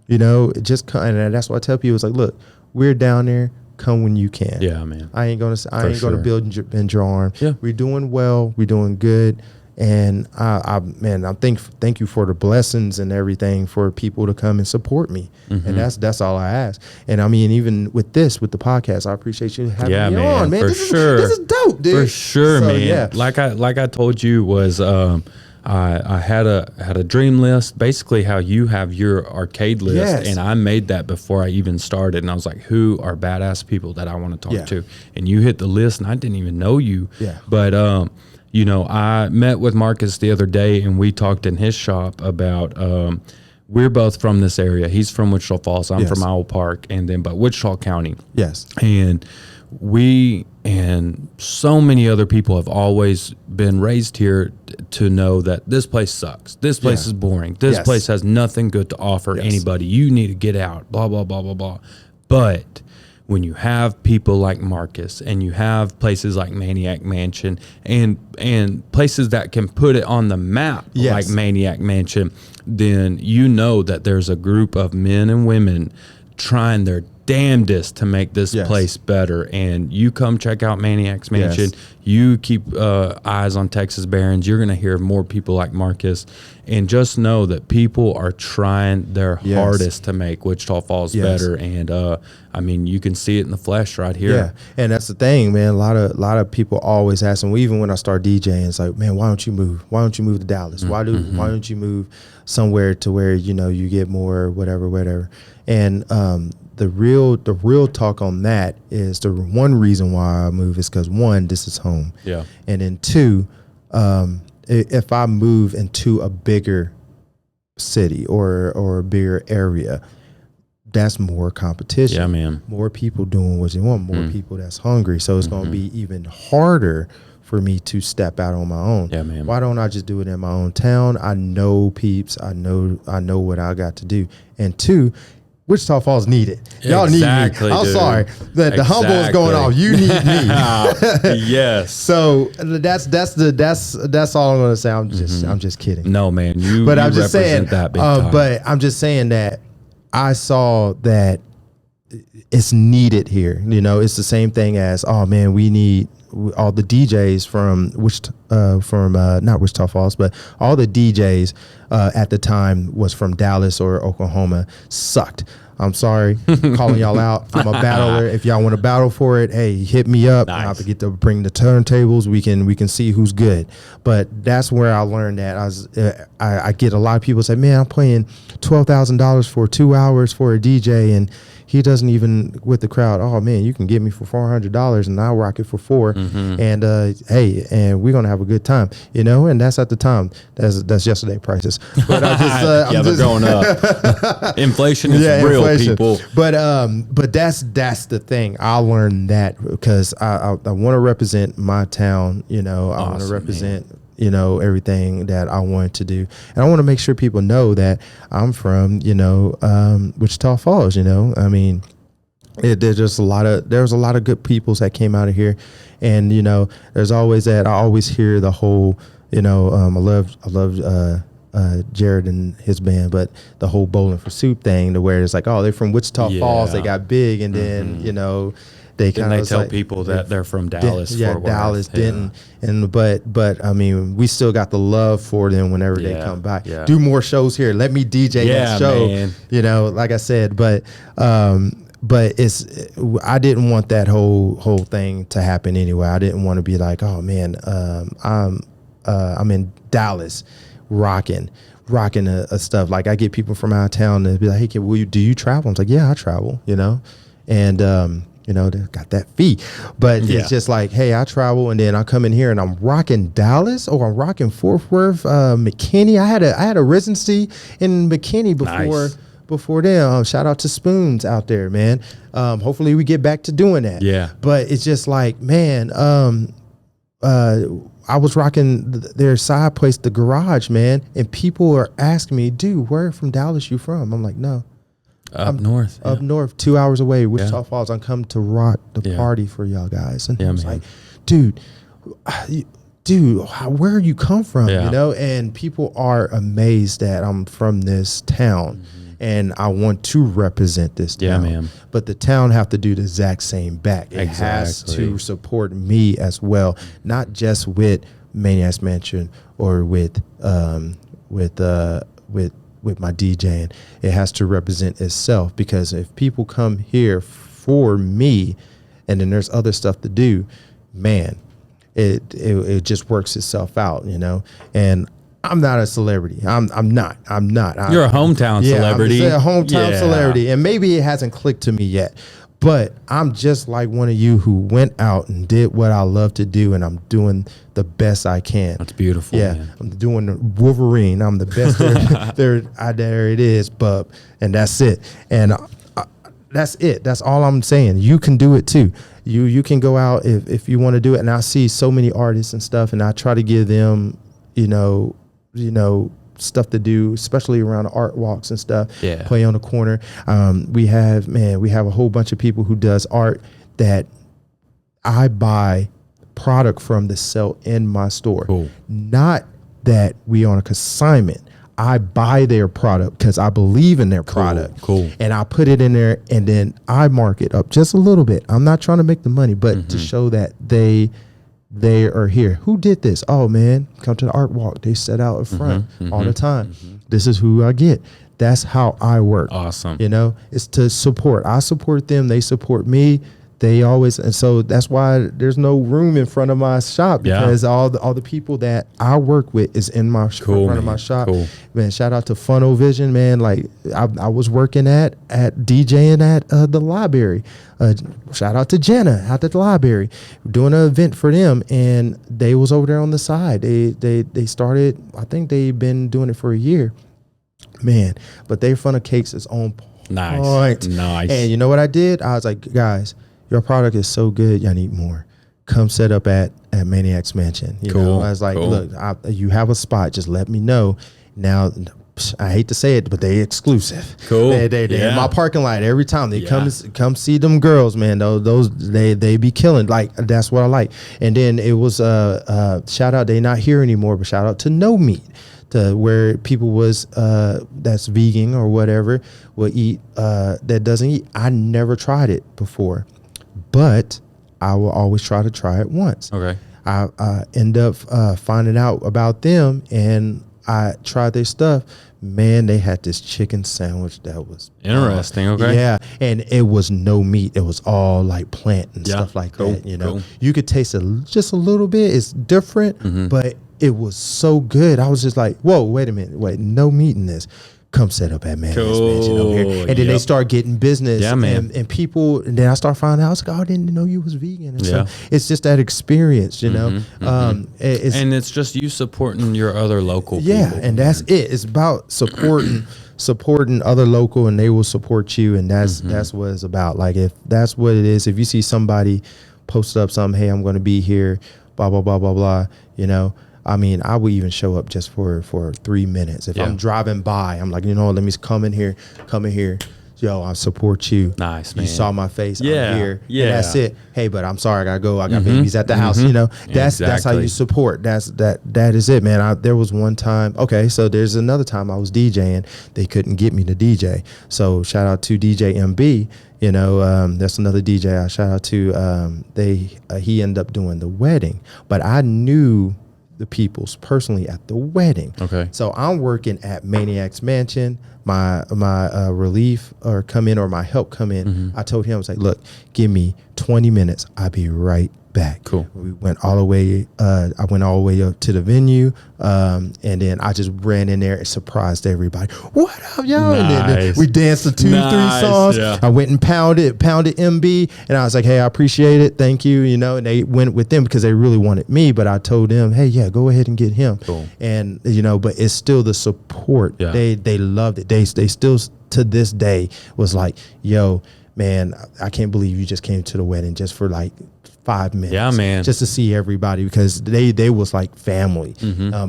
You know, just come. And that's why I tell people, it's like, look, we're down there. Come when you can. Yeah, man. I ain't going to bend your arm. Yeah. We're doing well. We're doing good. And thank you for the blessings and everything for people to come and support me. And that's all I ask. And I mean, even with the podcast, I appreciate you having me on, man. This is dope, dude.
For sure, so, man. Yeah. Like I told you was, I had a dream list, basically how you have your arcade list, and I made that before I even started. And I was like, who are badass people that I want to talk to? And you hit the list, and I didn't even know you. Yeah. But you know, I met with Marcus the other day, and we talked in his shop about we're both from this area. He's from Wichita Falls. I'm from Owl Park, but Wichita County. Yes. And we and so many other people have always been raised here to know that this place sucks. This place is boring. This place has nothing good to offer anybody. You need to get out, blah, blah, blah, blah, blah. But when you have people like Marcus and you have places like Maniac Mansion and places that can put it on the map like Maniac Mansion, then you know that there's a group of men and women trying their damnedest to make this place better. And you come check out Maniac's Mansion. You keep eyes on Texas Barons. You're going to hear more people like Marcus. And just know that people are trying their hardest to make Wichita Falls better. And I mean, you can see it in the flesh right here.
Yeah, and that's the thing, man. A lot of people always ask, and even when I start DJing, it's like, man, why don't you move? Why don't you move to Dallas? Why don't you move somewhere to where, you know, you get more whatever. And the real talk on that is the one reason why I move is because, one, this is home. Yeah. And then two, if I move into a bigger city or a bigger area, that's more competition.
Yeah, man.
More people doing what they want, more people that's hungry. So it's going to be even harder for me to step out on my own.
Yeah, man.
Why don't I just do it in my own town? I know peeps. I know what I got to do. And two, Wichita Falls need it. Y'all need me. I'm sorry. The humble is going off. You need me.
Yes.
So that's all I'm gonna say. I'm just kidding.
No, man.
But
you
I'm just saying
that big time.
but I'm just saying that I saw that it's needed here. You know, it's the same thing as, oh man, we need all the DJs not Wichita Falls, but all the DJs at the time was from Dallas or Oklahoma, sucked. I'm sorry, calling y'all out. I'm a battler. If y'all want to battle for it, hey, hit me up.
Nice.
I have to get to bring the turntables. We can see who's good. But that's where I learned that I get a lot of people say, man, I'm paying $12,000 for 2 hours for a DJ, and he doesn't even with the crowd. Oh man, you can get me for $400 and I'll rock it for $400. And hey, and we're gonna have a good time, you know. And that's at the time. That's yesterday prices. But I just
they're going up. Inflation is real, people.
But that's the thing. I learned that because I want to represent my town. You know, I want to represent. Man. You know, everything that I wanted to do. And I want to make sure people know that I'm from, you know, Wichita Falls, you know. I mean, there's a lot of good peoples that came out of here. And, you know, there's always that. I always hear the whole, you know, I love Jared and his band, but the whole Bowling for Soup thing, to where it's like, oh, they're from Wichita Falls, they got big, and then, you know, they tell
like, people that they're from Dallas.
Dallas, Denton, and but I mean, we still got the love for them whenever they come by. Yeah. Do more shows here. Let me DJ that show. Man. You know, like I said, but it's I didn't want that whole thing to happen anyway. I didn't want to be like, oh man, I'm in Dallas, rocking a stuff. Like I get people from out of town to be like, hey, do you travel? I'm like, yeah, I travel. You know, and you know, they got that fee, but it's just like, hey, I travel, and then I come in here and I'm rocking Dallas, or I'm rocking Fort Worth, McKinney. I had a residency in McKinney before then. Shout out to Spoons out there, man. Hopefully we get back to doing that. Yeah. But it's just like, man, I was rocking their side place, the Garage, man, and people are asking me, dude, where from Dallas you from? I'm like, no.
Up north,
2 hours away, Wichita Falls. I'm coming to rock the party for y'all guys. And I was like, dude, where you come from? You know, and people are amazed that I'm from this town, and I want to represent this town. Yeah, man. But the town have to do the exact same back. It has to support me as well, not just with Maniac's Mansion or with my DJing. It has to represent itself, because if people come here for me and then there's other stuff to do, man, it just works itself out, you know. And I'm not a celebrity. I'm not. You're
a hometown celebrity.
I'm a hometown celebrity, and maybe it hasn't clicked to me yet. But I'm just like one of you who went out and did what I love to do, and I'm doing the best I can.
That's beautiful.
Yeah, man. I'm doing the Wolverine. I'm the best there it is, bub, and that's it. And that's it. That's all I'm saying. You can do it too. You can go out if you want to do it. And I see so many artists and stuff, and I try to give them, you know, stuff to do, especially around the art walks and stuff. Yeah. Play on the corner. We have a whole bunch of people who does art that I buy product from to sell in my store. Cool. Not that we on a consignment. I buy their product because I believe in their product. Cool. And I put it in there, and then I mark it up just a little bit. I'm not trying to make the money, but to show that they are here. Who did this? Oh man, come to the art walk. They set out in front all the time. This is who I get. That's how I work. Awesome. You know, it's to support. I support them. They support me. They always, and so that's why there's no room in front of my shop, because all the people that I work with is in my front of my shop. Cool. Man, shout out to Funnel Vision, man. Like I was working at DJing at the library. Shout out to Jenna out at the library, doing an event for them, and they was over there on the side. They started. I think they've been doing it for a year, man. But their funnel cakes is on
Nice.
And you know what I did? I was like, guys, your product is so good. Y'all need more. Come set up at Maniac's Mansion. You know, I was like, look, you have a spot. Just let me know. Now, I hate to say it, but they exclusive.
Cool.
They in my parking lot every time. They come see them girls, man. Those they be killing. Like, that's what I like. And then it was shout out. They not here anymore, but shout out to No Meat, to where people was that's vegan or whatever will eat that doesn't eat. I never tried it before, but I will always try it once.
Okay.
I end up finding out about them, and I tried their stuff. Man, they had this chicken sandwich that was
interesting. Okay.
Yeah, and it was no meat. It was all like plant and stuff like that. You know, you could taste it just a little bit. It's different, but it was so good. I was just like, whoa, wait a minute, no meat in this. Come set up at Maniac's Mansion over here. And then they start getting business.
Yeah, man.
And people, and then I start finding out, I was like, oh, I didn't know you was vegan. And so it's just that experience, you know.
And it's just you supporting your other local people.
Yeah, and that's it. It's about supporting other local, and they will support you, and that's what it's about. Like, if that's what it is, if you see somebody post up something, hey, I'm going to be here, blah, blah, blah, blah, blah, you know, I mean, I would even show up just for 3 minutes. If I'm driving by, I'm like, you know, let me come in here. Yo, I support you.
Nice, man.
You saw my face. I'm here.
Yeah.
And that's it. Hey, but I'm sorry, I gotta go. I got babies at the house. You know, that's how you support. That is it, man. There was one time. Okay, so there's another time I was DJing. They couldn't get me to DJ. So shout out to DJ MB. You know, that's another DJ I shout out to. He ended up doing the wedding, but I knew the peoples personally at the wedding.
Okay.
So I'm working at Maniac's Mansion. My relief or come in, or my help come in. I told him, I was like, look, give me 20 minutes. I'll be right back.
Cool.
We went all the way. I went all the way up to the venue, and then I just ran in there and surprised everybody. What up, y'all?
Nice.
And then we danced to 2-3 songs. Yeah. I went and pounded MB, and I was like, hey, I appreciate it, thank you. You know, and they went with them because they really wanted me, but I told them, hey, yeah, go ahead and get him.
Cool.
And you know, but it's still the support.
Yeah.
They loved it. They still to this day was like, yo, man, I can't believe you just came to the wedding just for like 5 minutes.
Yeah, man.
Just to see everybody, because they was like family,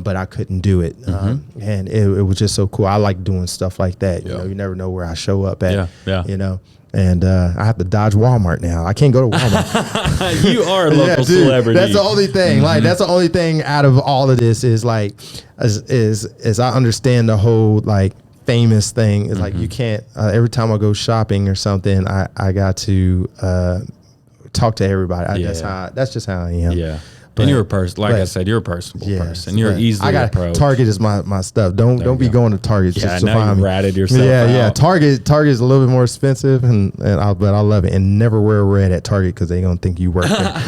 but I couldn't do it. And it was just so cool. I like doing stuff like that. You know, you never know where I show up at. You know, and I have to dodge Walmart now. I can't go to Walmart.
You are a local celebrity.
That's the only thing. Like, that's the only thing out of all of this is like, is I understand the whole like famous thing. Is like, you can't, every time I go shopping or something, I got to talk to everybody. That's just how I am.
Yeah. But, and you're a person, like I said, you're a personable person. You're easily approached.
Target is my stuff. Don't be going to Target just to find me.
Ratted yourself out.
Target is a little bit more expensive, but I love it. And never wear red at Target because they're gonna think you work there.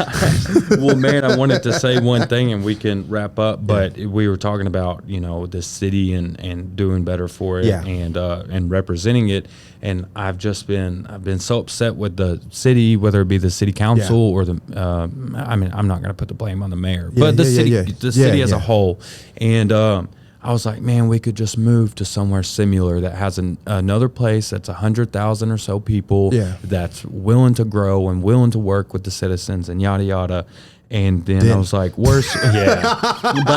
Well, man, I wanted to say one thing, and we can wrap up. But we were talking about, you know, the city and doing better for it, and representing it. And I've been so upset with the city, whether it be the city council or the. I mean, I'm not gonna put the blame on the mayor, but the city as a whole. And I was like, man, we could just move to somewhere similar that has another place that's 100,000 or so people, that's willing to grow and willing to work with the citizens and yada yada. And then I was like, but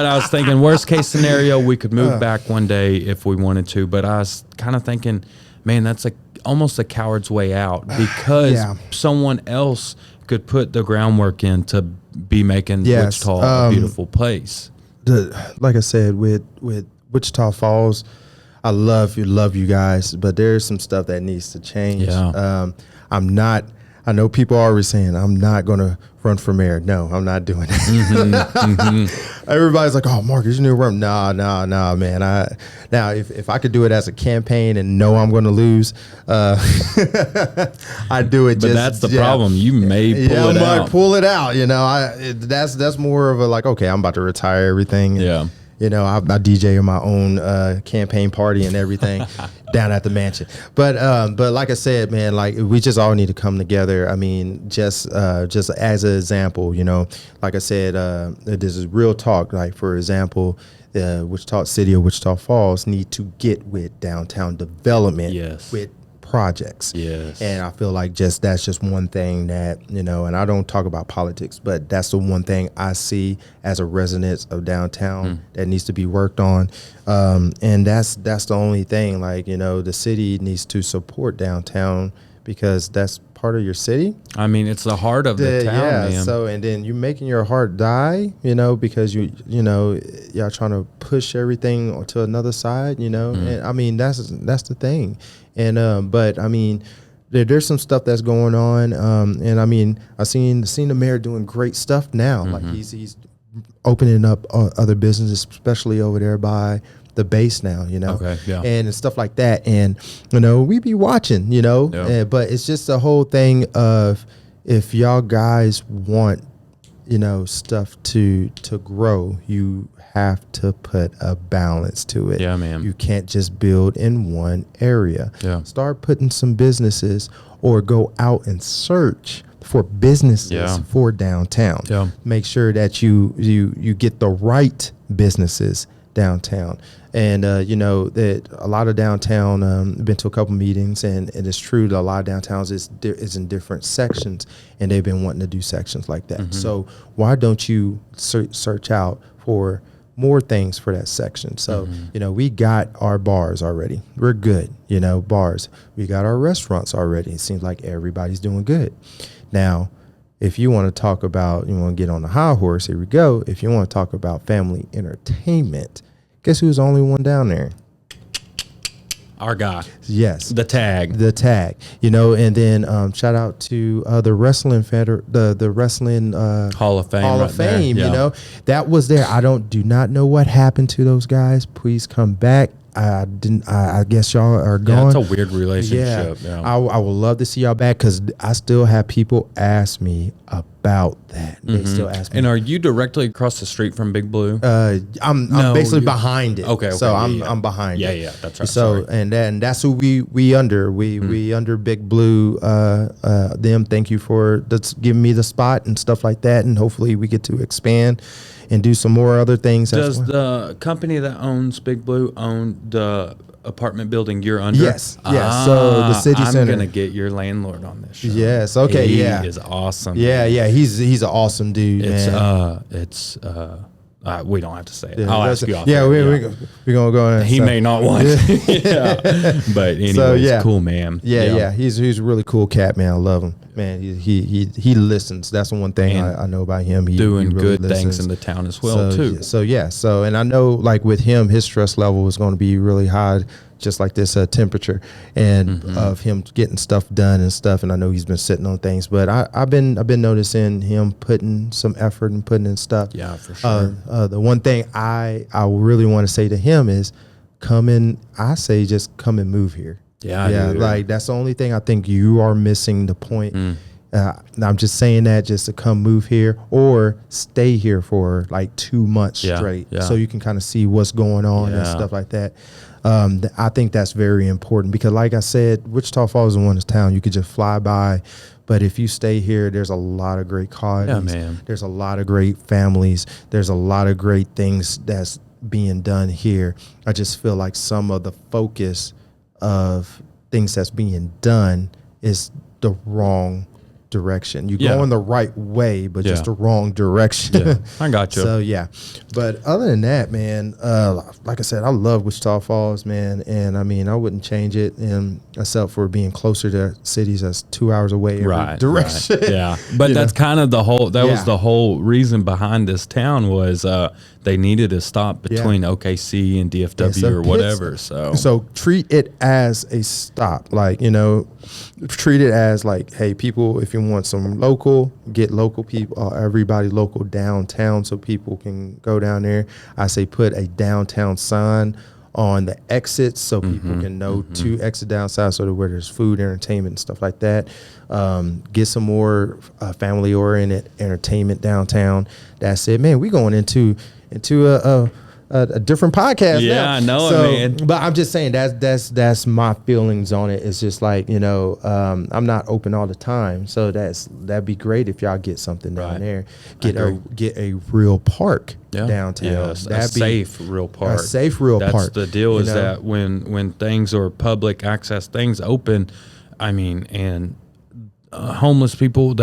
I was thinking worst case scenario, we could move back one day if we wanted to. But I was kind of thinking, man, that's almost a coward's way out, because someone else could put the groundwork in to be making Wichita a beautiful place.
Like I said, with Wichita Falls, I love you guys, but there's some stuff that needs to change. I know people are always saying I'm not going to run for mayor. No, I'm not doing that. Everybody's like, oh, Marcus, you need to run. Nah, man. Now, if I could do it as a campaign and know I'm going to lose, I do it.
But that's the problem. You may pull it out.
I might pull it out. You know, that's more of a like, okay, I'm about to retire everything. And, you know, I DJ in my own campaign party and everything down at the mansion. But like I said, man, like we just all need to come together. I mean, just as an example, you know, like I said, this is real talk. Like, for example, Wichita City or Wichita Falls need to get with downtown development, with projects.
Yes.
And I feel like that's just one thing that, you know, and I don't talk about politics, but that's the one thing I see as a resident of downtown that needs to be worked on. And that's the only thing, like, you know, the city needs to support downtown because that's part of your city.
I mean, it's the heart of the town, man.
So, and then you're making your heart die, you know, because you know, y'all trying to push everything to another side, you know. And I mean, that's the thing. And but I mean, there's some stuff that's going on. And I mean, I've seen the mayor doing great stuff now. Like he's opening up other businesses, especially over there by the base now, you know, and stuff like that. And, you know, we be watching, you know, but it's just the whole thing of if y'all guys want, you know, stuff to grow, you have to put a balance to it.
Yeah, man.
You can't just build in one area.
Yeah.
Start putting some businesses or go out and search for businesses for downtown.
Yeah.
Make sure that you get the right businesses downtown. And, you know, that a lot of downtown, been to a couple meetings, and it's true that a lot of downtowns is in different sections, and they've been wanting to do sections like that. So why don't you search out for more things for that section? So, you know, we got our bars already. We're good, you know, bars. We got our restaurants already. It seems like everybody's doing good. Now, if you want to talk about, you want to get on the high horse, here we go. If you want to talk about family entertainment, guess who's the only one down there?
Our guy.
Yes.
The tag.
You know, and then shout out to the wrestling the wrestling
Hall of Fame.
Hall of Fame, you know. That was there. Do not know what happened to those guys. Please come back. I guess y'all are gone.
Yeah, it's a weird relationship. Yeah.
I would love to see y'all back because I still have people ask me about that. They still ask me.
And are you directly across the street from Big Blue?
I'm basically behind it.
Okay.
So I'm behind it.
Yeah, that's right.
So and that's who we under. We under Big Blue. Them. Thank you for giving me the spot and stuff like that. And hopefully we get to expand and do some more other things.
Does the company that owns Big Blue own the apartment building you're under?
Yes. So the city center.
I'm gonna get your landlord on this show.
Yes. Okay.
He
yeah.
is awesome.
Yeah. Man. Yeah. He's an awesome dude.
We don't have to say it.
Yeah,
I'll ask you off.
We're gonna go in.
He may not want to. But anyways, cool man.
Yeah. He's a really cool cat, man. I love him. Man, he listens. That's the one thing I know about him. He
doing
really
good things in the town as well too.
So and I know, like with him, his stress level is going to be really high, just like this temperature, and of him getting stuff done and stuff. And I know he's been sitting on things, but I've been noticing him putting some effort and putting in stuff.
Yeah, for sure.
The one thing I really want to say to him is, just come and move here.
Yeah,
like that's the only thing I think you are missing the point. I'm just saying that just to come move here or stay here for like 2 months straight, so you can kind of see what's going on and stuff like that. I think that's very important because, like I said, Wichita Falls is one town you could just fly by. But if you stay here, there's a lot of great colleges.
Yeah, man.
There's a lot of great families. There's a lot of great things that's being done here. I just feel like some of the focus of things that's being done is the wrong direction. You go in the right way, but just the wrong direction.
Yeah, I got you.
So but other than that, man, like I said, I love Wichita Falls, man, and I mean I wouldn't change it, except for being closer to cities that's 2 hours away every direction.
Right. Yeah, but that's kind of the whole. That was the whole reason behind this town was they needed a stop between OKC and DFW or whatever. So
treat it as a stop, like, you know, treat it as like, hey, people, if you want some local, get local people, everybody local downtown, so people can go down there. I say put a downtown sign on the exits so people can know to exit downside, so that where there's food, entertainment, and stuff like that. Get some more family-oriented entertainment downtown. That's it, man. We going into a different podcast.
Yeah,
now.
I know it,
So,
man.
But I'm just saying that's my feelings on it. It's just like, I'm not open all the time, so that'd be great if y'all get something down
Right.
there. Get a real park downtown.
Yes,
That'd
a safe real park.
A safe real
That's
park.
the deal is
you know?
that when things or public access things open, I mean, and homeless people,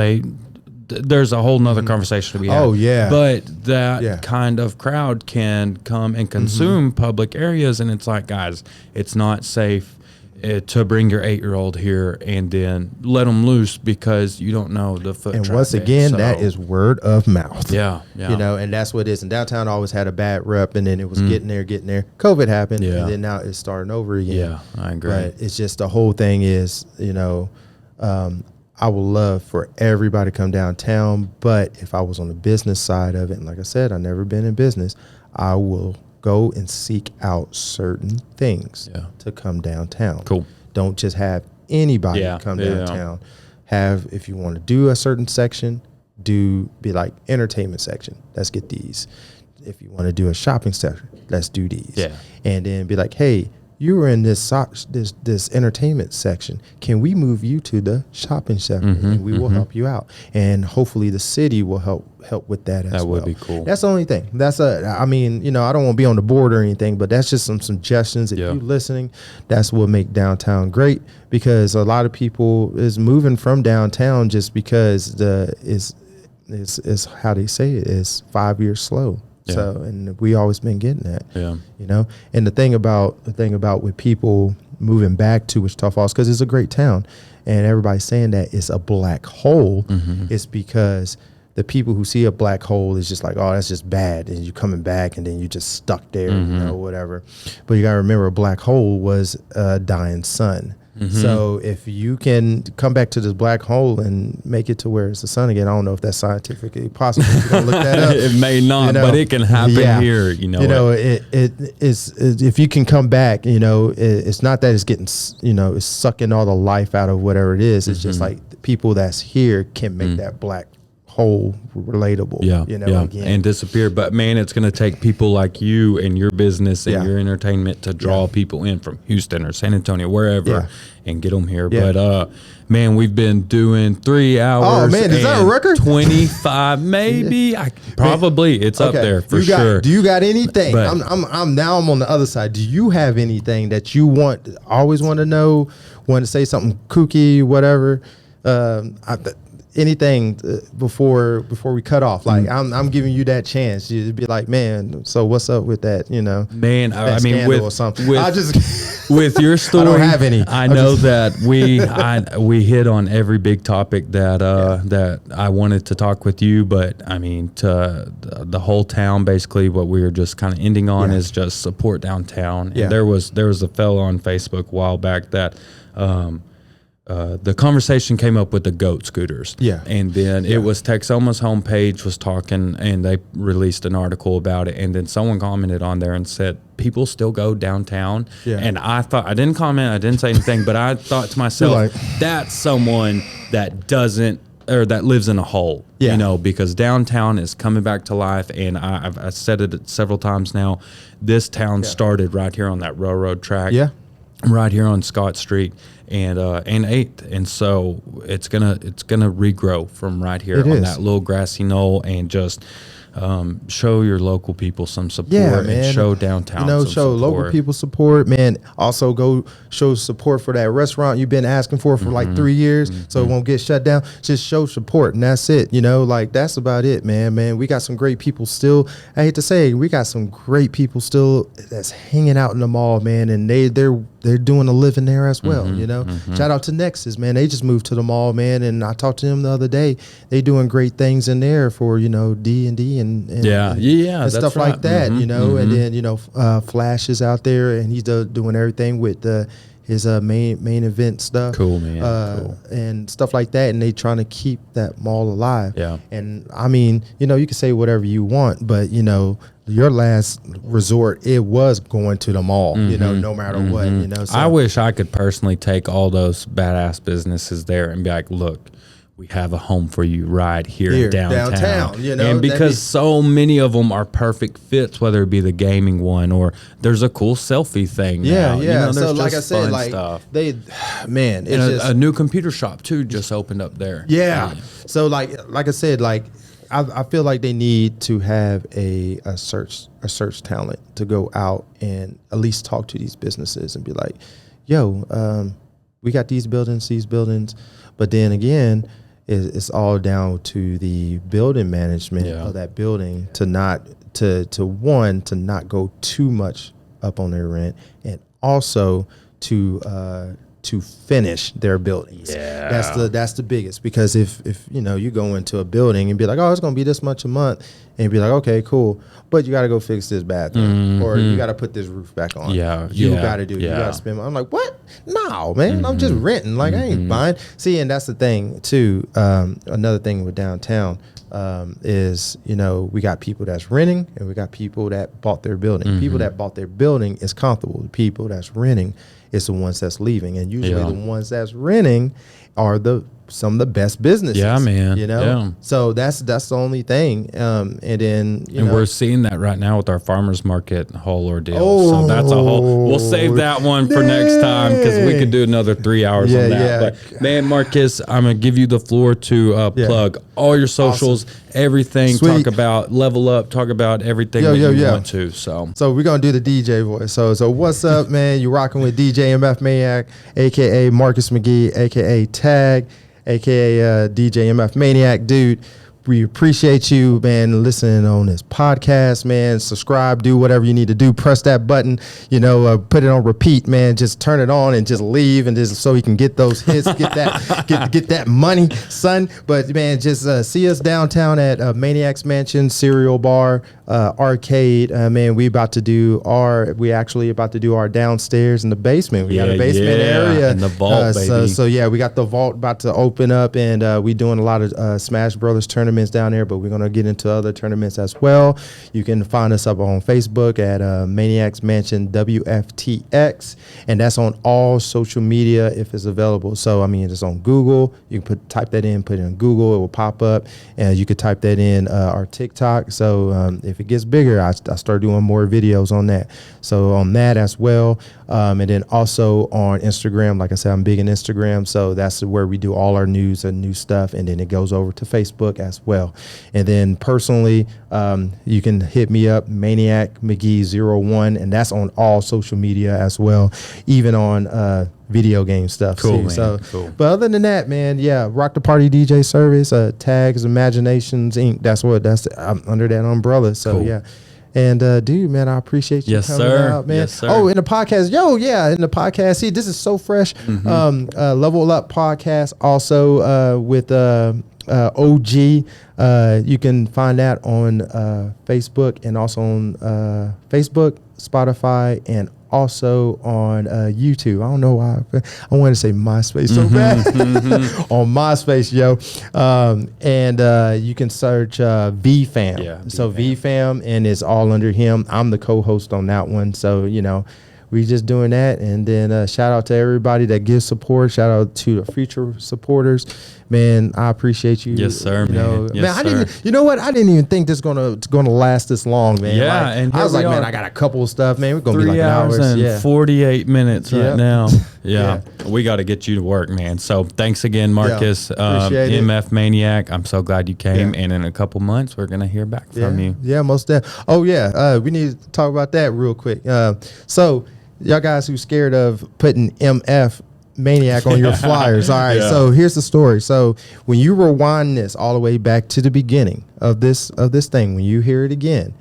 there's a whole nother conversation to be had.
Oh, yeah.
But that
Yeah.
kind of crowd can come and consume public areas, and it's like, guys, it's not safe to bring your 8-year-old here and then let them loose because you don't know the foot
And
traffic.
once again, that
So,
is word of mouth.
yeah.
And that's what it is. And downtown always had a bad rep, and then it was getting there. COVID happened,
Yeah.
and then now it's starting over again.
Yeah, I agree.
But it's just the whole thing is, I would love for everybody to come downtown, but if I was on the business side of it, and like I said, I've never been in business, I will go and seek out certain things to come downtown.
Cool.
Don't just have anybody
Yeah,
come
yeah.
downtown. Have, if you want to do a certain section, be like entertainment section. Let's get these. If you want to do a shopping section, let's do these.
Yeah.
And then be like, hey, you were in this entertainment section. Can we move you to the shopping section? And we will help you out. And hopefully the city will help with that as well.
That would be cool.
That's the only thing. I don't want to be on the board or anything, but that's just some suggestions. If you listening, that's what make downtown great, because a lot of people is moving from downtown just because is how they say it is 5 years slow.
Yeah.
So, and we always been getting that.
Yeah.
And the thing about with people moving back to Wichita Falls, because it's a great town, and everybody's saying that it's a black hole, it's because the people who see a black hole is just like, oh, that's just bad, and you're coming back, and then you just stuck there, whatever. But you gotta remember, a black hole was a dying sun. So if you can come back to this black hole and make it to where it's the sun again, I don't know if that's scientifically possible. You gotta look that up.
It may not, but it can happen here.
It is if you can come back. It's not that it's getting it's sucking all the life out of whatever it is. It's just like the people that's here can make that black hole relatable. Again.
And disappear. But man, it's going to take people like you and your business and your entertainment to draw people in from Houston or San Antonio, wherever, and get them here.
Yeah.
But man, we've been doing 3 hours.
Oh man, is that a record?
25, maybe. Probably it's up there for sure.
Do you got anything?
But-
I'm on the other side. Do you have anything that you always want to know? Want to say something kooky, whatever? Anything before we cut off? Like I'm giving you that chance. You'd be like, man, so what's up with that?
Man,
that
I mean,
scandal or something.
With your story,
I don't have any.
I know that we hit on every big topic that I wanted to talk with you, but I mean, to the whole town, basically, what we were just kind of ending on is just support downtown. And there was a fellow on Facebook a while back that. The conversation came up with the goat scooters. Yeah. And then it was Texoma's homepage was talking, and they released an article about it. And then someone commented on there and said, people still go downtown. Yeah. And I thought, I didn't comment, I didn't say anything, but I thought to myself, that's someone that doesn't, or that lives in a hole, because downtown is coming back to life. And I've said it several times now. This town started right here on that railroad track. Yeah. Right here on Scott Street and 8th, and so it's gonna regrow from right here on that little grassy knoll, and just show your local people some support, and show downtown some
show
support.
Local people support, man. Also go show support for that restaurant you've been asking for like 3 years, so it won't get shut down. Just show support, and that's it. That's about it, man. We got some great people still. I hate to say, we got some great people still that's hanging out in the mall, man, and they're doing a living there as well. Shout out to Nexus, man. They just moved to the mall, man, and I talked to them the other day. They doing great things in there for D&D and stuff like that. And then Flash is out there, and he's doing everything with his main event stuff. Cool, man. Cool. And stuff like that, and they trying to keep that mall alive. Yeah. And I mean, you can say whatever you want, but your last resort, it was going to the mall, no matter what, So.
I wish I could personally take all those badass businesses there and be like, look, we have a home for you right here downtown.
You know,
and because so many of them are perfect fits, whether it be the gaming one or there's a cool selfie thing.
Yeah,
now.
yeah.
You know,
so like I
just
said,
fun
like
stuff.
man, it's
And
just
a new computer shop too just opened up there.
yeah. So like I said, like I feel like they need to have a search talent to go out and at least talk to these businesses and be like, yo, we got these buildings, but then again, it's all down to the building management of that building to not go too much up on their rent, and also to finish their buildings.
Yeah.
That's the biggest, because if you know, you go into a building and be like, oh, it's gonna be this much a month, and be like, okay, cool, but you got to go fix this bathroom, or you got to put this roof back on. You got to do it. You got to spend. I'm like, what? No, man, I'm just renting. Like I ain't buying. See, and that's the thing too. Another thing with downtown is, you know, we got people that's renting and we got people that bought their building. People that bought their building is comfortable. The people that's renting is the ones that's leaving, and usually the ones that's renting are some of the best businesses.
Yeah, man.
You know, so that's the only thing. And then
we're seeing that right now with our farmers market whole ordeal. So that's a whole. We'll save that one for next time, because we could do another 3 hours on that.
Yeah.
But man, Marcus, I'm gonna give you the floor to plug all your socials, everything.
Sweet.
Talk about Level Up. Talk about everything that you want to. So
we're gonna do the DJ voice. So what's up, man? You rocking with DJ MF Maniac, aka Marcus McGee, aka Tag, aka DJ MF Maniac, dude. We appreciate you, man, listening on this podcast, man. Subscribe, do whatever you need to do. Press that button, you know, put it on repeat, man. Just turn it on and just leave, and just so you can get those hits, get that money, son. But man, just see us downtown at Maniac's Mansion, Cereal Bar, Arcade. Man, we actually about to do our downstairs in the basement. We got a basement area
in the vault, baby.
So yeah, we got the vault about to open up, and we doing a lot of Smash Brothers tournaments down there, but we're going to get into other tournaments as well. You can find us up on Facebook at Maniac's Mansion WFTX, and that's on all social media if it's available. So I mean, it's on Google. You can type that in, put it in Google, it will pop up, and you could type that in our TikTok. So if it gets bigger, I start doing more videos on that. So on that as well, and then also on Instagram. Like I said, I'm big in Instagram, so that's where we do all our news and new stuff, and then it goes over to Facebook as well. And then personally, you can hit me up, Maniac McGee 01, and that's on all social media as well, even on video game stuff.
Cool,
too.
man.
So,
cool.
But other than that, man, yeah, Rock the Party DJ service, Tags Imaginations Inc. That's under that umbrella. So
Cool.
yeah. And dude, man, I appreciate you coming out, man.
Yes, sir.
Oh, in the podcast, in the podcast. See, this is so fresh. Level Up podcast, also with OG. You can find that on Facebook, and also on Facebook, Spotify, and also on YouTube. I don't know why I want to say MySpace so bad. On MySpace, yo. And you can search VFam.
Yeah,
so VFam, and it's all under him. I'm the co-host on that one. So, you know, we just doing that. And then shout out to everybody that gives support. Shout out to the future supporters. Man, I appreciate you.
Yes, sir, man. Yes,
I
sir.
didn't. You know what? I didn't even think this gonna last this long, man.
Yeah,
like,
and
I was
here
like,
we
man,
are.
I got a couple of stuff, man. We're gonna
3
be like an
hours
hour.
and
Yeah.
48 minutes right
Yep.
now. Yeah. We got to get you to work, man. So thanks again, Marcus.
Appreciate it.
MF Maniac. I'm so glad you came.
Yeah.
And in a couple months, we're going to hear back from you.
Yeah, most definitely. Oh yeah, we need to talk about that real quick. So y'all guys who scared of putting MF Maniac on your flyers. All right, so here's the story. So when you rewind this all the way back to the beginning of this thing, when you hear it again,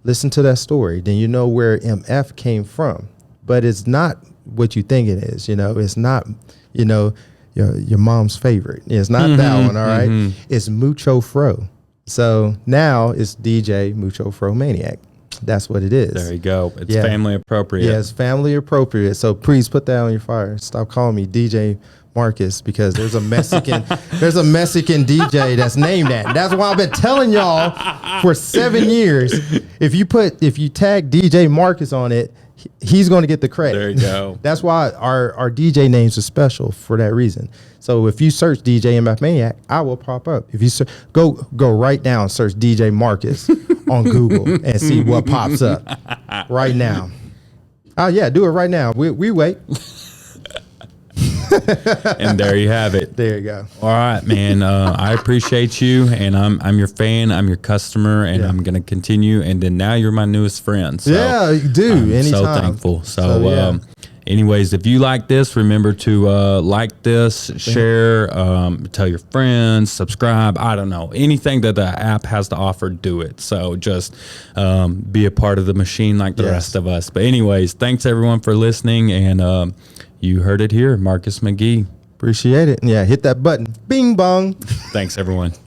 listen to that story. Then you know where MF came from. But it's not what you think it is. You know, it's not, you know, your mom's favorite. It's not that one. All right, it's Mucho Fro. So now it's DJ Mucho Fro Maniac. That's what it is.
There you go. It's family appropriate.
Yeah, it's family appropriate. So please put that on your fire. Stop calling me DJ Marcus, because there's a Mexican DJ that's named that. That's why I've been telling y'all for 7 years. If you tag DJ Marcus on it, he's going to get the credit.
There you go.
That's why our DJ names are special for that reason. So if you search DJ MF Maniac, I will pop up. If you go right now and search DJ Marcus on Google and see what pops up right now. Oh yeah, do it right now. We wait.
And there you have it.
There you go.
All right, man. I appreciate you, and I'm your fan. I'm your customer, and
Yeah.
I'm gonna continue. And then now you're my newest friend. So
Yeah, do
I'm
anytime.
so thankful. So,
yeah.
anyways, if you like this, remember to like this, share, tell your friends, subscribe. I don't know, anything that the app has to offer, do it. So just be a part of the machine like the
Yes.
rest of us. But anyways, thanks everyone for listening, and you heard it here, Marcus McGee.
Appreciate it. Yeah, hit that button. Bing bong.
Thanks everyone.